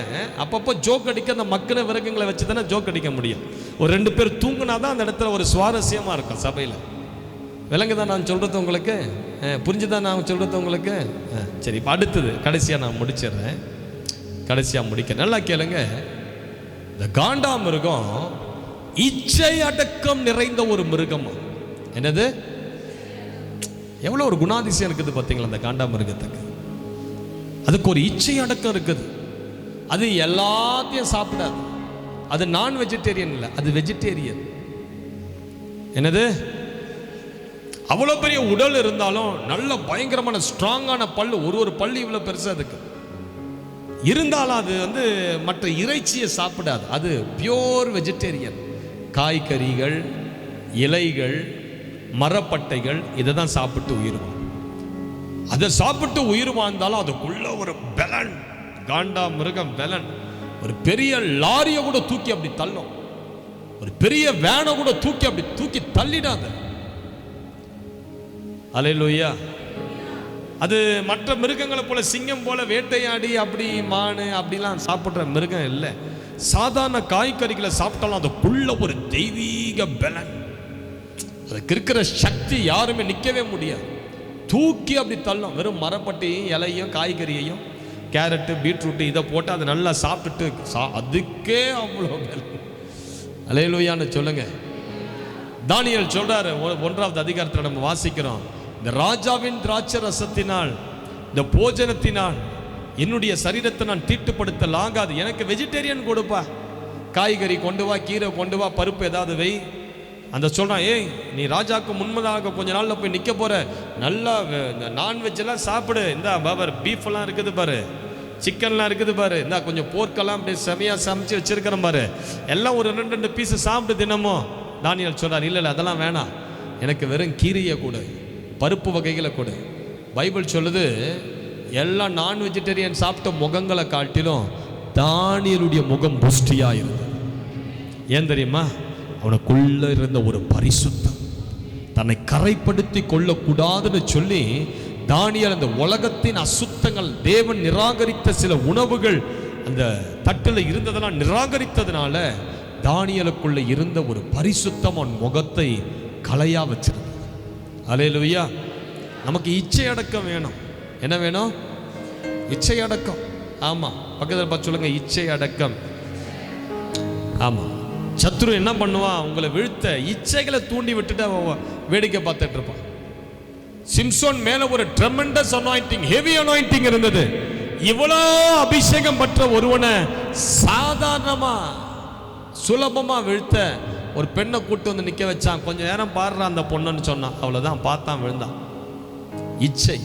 அப்பப்போ ஜோக் அடிக்க அந்த மக்கின விறகுங்களை வச்சு தானே ஜோக் அடிக்க முடியும். ஒரு 2 பேர் தூங்குனா தான் அந்த இடத்துல ஒரு சுவாரஸ்யமாக இருக்கும் சபையில். விலங்குதான் நான் சொல்கிறது உங்களுக்கு? புரிஞ்சுதான் நான் சொல்கிறது உங்களுக்கு? சரி, இப்போ அடுத்தது கடைசியாக நான் முடிச்சிடுறேன். கடைசியாக முடிக்க நல்லா கேளுங்க. இந்த காண்டாமிருகம் இச்சை அடக்கம் நிறைந்த ஒரு மிருகம். என்னது? எவ்வளோ ஒரு குணாதிசயம் இருக்குது பார்த்தீங்களா அந்த காண்டாமிருகத்துக்கு? அதுக்கு ஒரு இச்சை அடக்கம் இருக்குது. அது எல்லாத்தையும் சாப்பிடாது. அது நான் வெஜிடேரியன் இல்லை, அது வெஜிடேரியன். என்னது? அவ்வளோ பெரிய உடல் இருந்தாலும் நல்ல பயங்கரமான ஸ்ட்ராங்கான பல்லு, ஒரு பல்லு இவ்வளோ பெருசாக அதுக்கு இருந்தாலும் அது வந்து மற்ற இறைச்சியை சாப்பிடாது. அது பியோர் வெஜிடேரியன். காய்கறிகள், இலைகள், மரப்பட்டைகள் இதை தான் சாப்பிட்டு உயிர். அதை சாப்பிட்டு உயிர் வாழ்ந்தாலும் அதுக்குள்ள ஒரு பெலன், காண்டா மிருகம் பெலன். ஒரு பெரிய லாரியை கூட தூக்கி அப்படி தள்ளும், ஒரு பெரிய வேனை கூட தூக்கி அப்படி தூக்கி தள்ளிடாது. அல்லேலூயா. அது மற்ற மிருகங்களை போல சிங்கம் போல வேட்டையாடி அப்படி மானு அப்படிலாம் சாப்பிட்ற மிருகம் இல்லை. சாதாரண காய்கறிகளை சாப்பிட்டாலும் அதுக்குள்ள ஒரு தெய்வீக பலன், அதுக்கு இருக்கிற சக்தி யாருமே நிற்கவே முடியாது. தூக்கி அப்படி தள்ளும். வெறும் மரப்பட்டையும் இலையும் காய்கறியையும் கேரட்டு பீட்ரூட்டு இதை போட்டு அதை நல்லா சாப்பிட்டுட்டு அதுக்கே அவ்வளோ பலன். அல்லேலூயான்னு சொல்லுங்க. தானியேல் சொல்றாரு 1வது அதிகாரத்தில் நம்ம வாசிக்கிறோம், இந்த ராஜாவின் திராட்சை ரசத்தினால் இந்த போஜனத்தினால் என்னுடைய சரீரத்தை நான் தீட்டுப்படுத்தலாகாது. எனக்கு வெஜிடேரியன் கொடுப்பா, காய்கறி கொண்டு வா, கீரை கொண்டு வா, பருப்பு ஏதாவது வை. அந்த சொல்கிறான், ஏய் நீ ராஜாவுக்கு முன்பதாக கொஞ்ச நாளில் போய் நிற்க போகிற, நல்லா நான்வெஜ்ஜெல்லாம் சாப்பிடு, இந்த பாரு பீஃபெல்லாம் இருக்குது பாரு, சிக்கன்லாம் இருக்குது பாரு, இந்த கொஞ்சம் போர்க்கெல்லாம் அப்படியே செமையாக சமைச்சு வச்சுருக்கிறேன் பாரு, எல்லாம் ஒரு 2 பீஸு சாப்பிட்டு தினமும். தானியேல் சொல்கிறார், இல்லை அதெல்லாம் வேணாம், எனக்கு வெறும் கீரையை கொடு, பருப்பு வகைகளை கொடு. பைபிள் சொல்லுது, எல்லாம் நான் வெஜிடேரியன் சாப்பிட்ட முகங்களை காட்டிலும் தானியேலுடைய முகம் புஷ்டியாக இருந்தது. ஏன் தெரியுமா? அவனுக்குள்ள இருந்த ஒரு பரிசுத்தம், தன்னை கரைப்படுத்தி கொள்ளக்கூடாதுன்னு சொல்லி தானியேல் அந்த உலகத்தின் அசுத்தங்கள், தேவன் நிராகரித்த சில உணவுகள் அந்த தட்டில் இருந்ததெல்லாம் நிராகரித்ததுனால தானியேலுக்குள்ள இருந்த ஒரு பரிசுத்தம் அவன் முகத்தை கலையா வச்சிருந்தது. அல்லேலூயா. நமக்கு இச்சை அடக்கம் வேணும். என்ன வேணும்? இச்சை அடக்கம். ஆமாம், பக்கத்தில் பார்த்து சொல்லுங்க, இச்சை அடக்கம். ஆமாம், சத்ரு என்ன பண்ணுவான்? உங்களை வீழ்த்த இச்சைகளை தூண்டி விட்டுட்டு வேடிக்கை பார்த்துட்டு இருப்பான். சிம்சோன் மேல ஒரு ட்ரெமெண்டஸ் அனாயிண்டிங், ஹெவி அனாயிண்டிங் இருந்தது. இவ்வளோ அபிஷேகம் பெற்ற ஒருவனை சாதாரணமா சுலபமா வீழ்த்த ஒரு பெண்ணை கூட்டு வந்து நிற்க வச்சான். கொஞ்சம் நேரம் பாடுறான் அந்த பொண்ணுன்னு சொன்னான், அவ்வளோதான், பார்த்தான், விழுந்தான். இச்சை,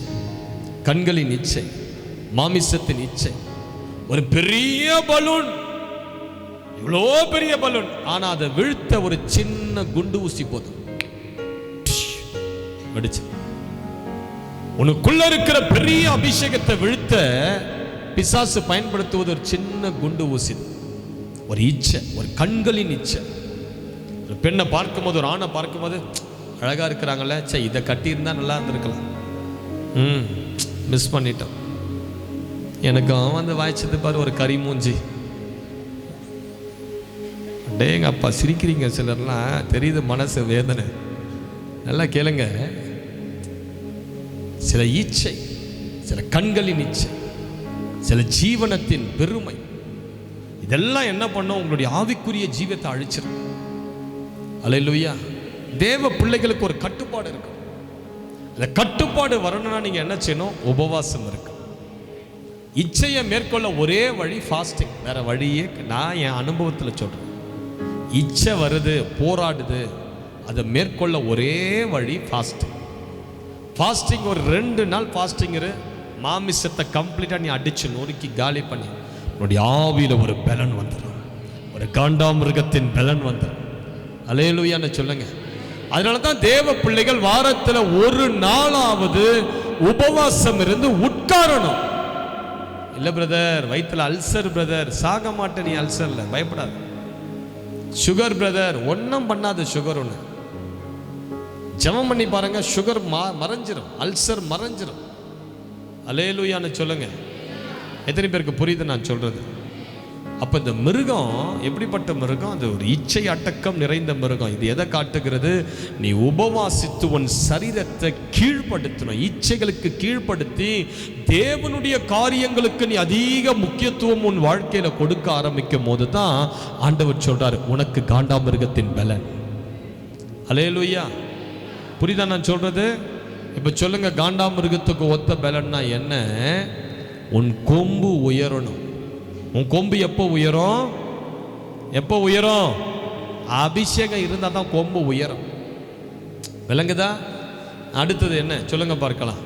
கண்களின் இச்சை, மாமிசத்தின் இச்சை. ஒரு பெரிய பலூன், இவ்வளோ பெரிய பலூன், ஆனா அதை வீழ்த்த ஒரு சின்ன குண்டு ஊசி போதும், வெடிச்சு. உனக்குள்ள இருக்கிற பெரிய அபிஷேகத்தை வீழ்த்த பிசாசு பயன்படுத்துவது ஒரு சின்ன குண்டு ஊசி. ஒரு இச்சை, ஒரு கண்களின் இச்சை. ஒரு பெண்ணை பார்க்கும்போது, ஒரு ஆணை பார்க்கும்போது, அழகா இருக்கிறாங்கல்ல, சே இதை கட்டியிருந்தா நல்லா இருந்திருக்கலாம், மிஸ் பண்ணிட்டோம். எனக்கு வந்து வாய்ச்சது பாரு ஒரு கறி மூஞ்சி. டேங்க அப்பா சிரிக்கிறீங்க சிலர்லாம், தெரியுது மனசு வேதனை. நல்லா கேளுங்க. சில இச்சை, சில கண்களின் இச்சை, சில ஜீவனத்தின் பெருமை, இதெல்லாம் என்ன பண்ணும்? உங்களுடைய ஆவிக்குரிய ஜீவத்தை அழிச்சிடும். அல்லேலூயா. தேவ பிள்ளைகளுக்கு ஒரு கட்டுப்பாடு இருக்கு. அந்த கட்டுப்பாடு வரணும்னா நீங்க என்ன செய்யணும்? உபவாசம் இருக்கு. இச்சையை மேற்கொள்ள ஒரே வழி ஃபாஸ்டிங், வேற வழியே. நான் என் அனுபவத்தில் சொல்றேன், இச்சை வருது, போராடுது, அதை மேற்கொள்ள ஒரே வழி ஃபாஸ்டிங். ஃபாஸ்டிங் ஒரு 2 நாள் ஃபாஸ்டிங் இரு, மாமிசத்தை கம்ப்ளீட்டாக நீ அடிச்சு நொறுக்கி காலி பண்ணி உன்னுடைய ஆவியில் ஒரு பலன் வந்துடும், ஒரு காண்டாமிருகத்தின் பலன் வந்துடும். அல்லேலூயான்னு சொல்லுங்க. அதனால தான் தேவ பிள்ளைகள் வாரத்தில் ஒரு நாளாவது உபவாசம் இருந்து உட்காரணும். இல்லை பிரதர் வயிற்றுல அல்சர் பிரதர், சாக மாட்டேன் நீ அல்சர்ல, பயப்படாது. சுகர் பிரதர், ஒன்றும் பண்ணாது, சுகர் ஒன்று ஜெபம் பண்ணி பாருங்க, சுகர் மறைஞ்சிரும், அல்சர் மறைஞ்சிரும். அல்லேலூயான்னு சொல்லுங்க. எத்தனை பேருக்கு புரியுது நான் சொல்றது? அப்போ இந்த மிருகம் எப்படிப்பட்ட மிருகம்? அது ஒரு இச்சை அடக்கம் நிறைந்த மிருகம். இது எதை காட்டுகிறது? நீ உபவாசித்து உன் சரீரத்தை கீழ்ப்படுத்தணும், இச்சைகளுக்கு கீழ்ப்படுத்தி தேவனுடைய காரியங்களுக்கு நீ அதிக முக்கியத்துவம் உன் வாழ்க்கையில கொடுக்க ஆரம்பிக்கும் போது தான் ஆண்டவர் சொல்றாரு, உனக்கு காண்டாமிருகத்தின் பலன். அல்லேலூயா. புரியுதா நான் சொல்றது? இப்ப சொல்லுங்க, காண்டாமிருகத்துக்கு ஒத்த பலன்னா என்ன? உன் கொம்பு உயரணும். உன் கொம்பு எப்போ உயரும்? எப்போ உயரும்? அபிஷேகம் இருந்தால் தான் கொம்பு உயரும். விளங்குதா? அடுத்தது என்ன சொல்லுங்க பார்க்கலாம்.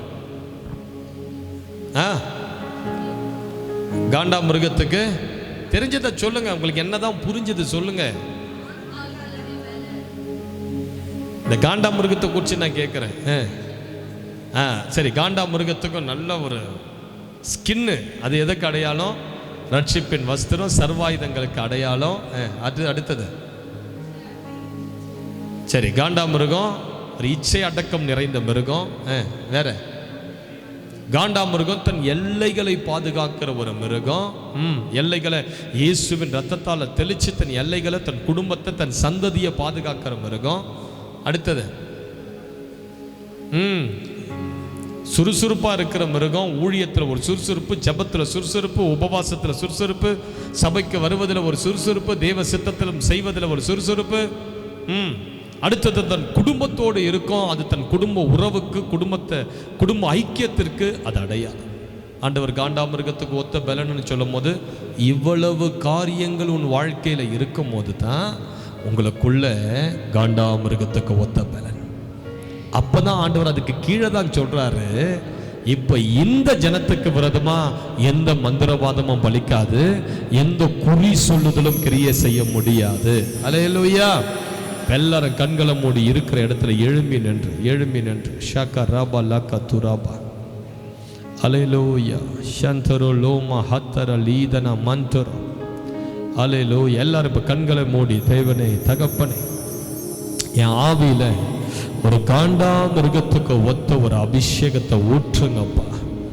காண்டா மிருகத்துக்கு தெரிஞ்சதை சொல்லுங்க. உங்களுக்கு என்னதான் புரிஞ்சது சொல்லுங்க. இந்த காண்டா மிருகத்தை குறித்து நான் கேட்குறேன். சரி, காண்டா மிருகத்துக்கும் நல்ல ஒரு ஸ்கின்னு, அது எதுக்கு அடையாளம்? ரட்சிப்பின் வஸ்திரம், சர்வாயுதங்களுக்கு அடையாளம். அடுத்தது சரி, காண்டா மிருகம் ஒரு இச்சை அடக்கம் நிறைந்த மிருகம். வேற காண்டா மிருகம் தன் எல்லைகளை பாதுகாக்கிற ஒரு மிருகம். எல்லைகளை இயேசுவின் ரத்தத்தால் தெளிச்சு தன் எல்லைகளை, தன் குடும்பத்தை, தன் சந்ததியை பாதுகாக்கிற மிருகம். அடுத்தது சுறுசுறுப்பாக இருக்கிற மிருகம். ஊழியத்தில் ஒரு சுறுசுறுப்பு, ஜபத்தில் சுறுசுறுப்பு, உபவாசத்தில் சுறுசுறுப்பு, சபைக்கு வருவதில் ஒரு சுறுசுறுப்பு, தேவ சித்தத்திலும் செய்வதில் ஒரு சுறுசுறுப்பு. அடுத்தது தன் குடும்பத்தோடு இருக்கும். அது தன் குடும்ப உறவுக்கு, குடும்ப ஐக்கியத்திற்கு அது அடையாளம். ஆண்டவர் காண்டாமிருகத்துக்கு ஒத்த பலன்னு சொல்லும் போது இவ்வளவு காரியங்கள் உன் வாழ்க்கையில் இருக்கும் போது தான் உங்களுக்குள்ள காண்டாமிருகத்துக்கு ஒத்த பலன். அப்பதான் ஆண்டவர் அதுக்கு கீழே தான் சொல்றாரு, இப்ப இந்த ஜனத்துக்கு விரோதமா எந்த மந்திரவாதமும் பலிக்காது, எந்த குறி சொல்லுதலும் கிரியை செய்ய முடியாது. அல்லேலூயா. எல்லாரும் கண்களை மூடி இருக்கிற இடத்துல எழும்பி நின்று ஷாக்கா ராபா லாக்கா துராபா அல்லேலூயா ஷந்தரோ லோமா ஹத்தர லீதன மந்தரோ அல்லேலூயா. எல்லாரும் இப்ப கண்களை மூடி, தேவனே தகப்பனே, என் ஆவியில ஒரு காண்டாமிருகத்துக்கு ஒத்த ஒரு அபிஷேகத்தை ஊற்றுங்கப்பா.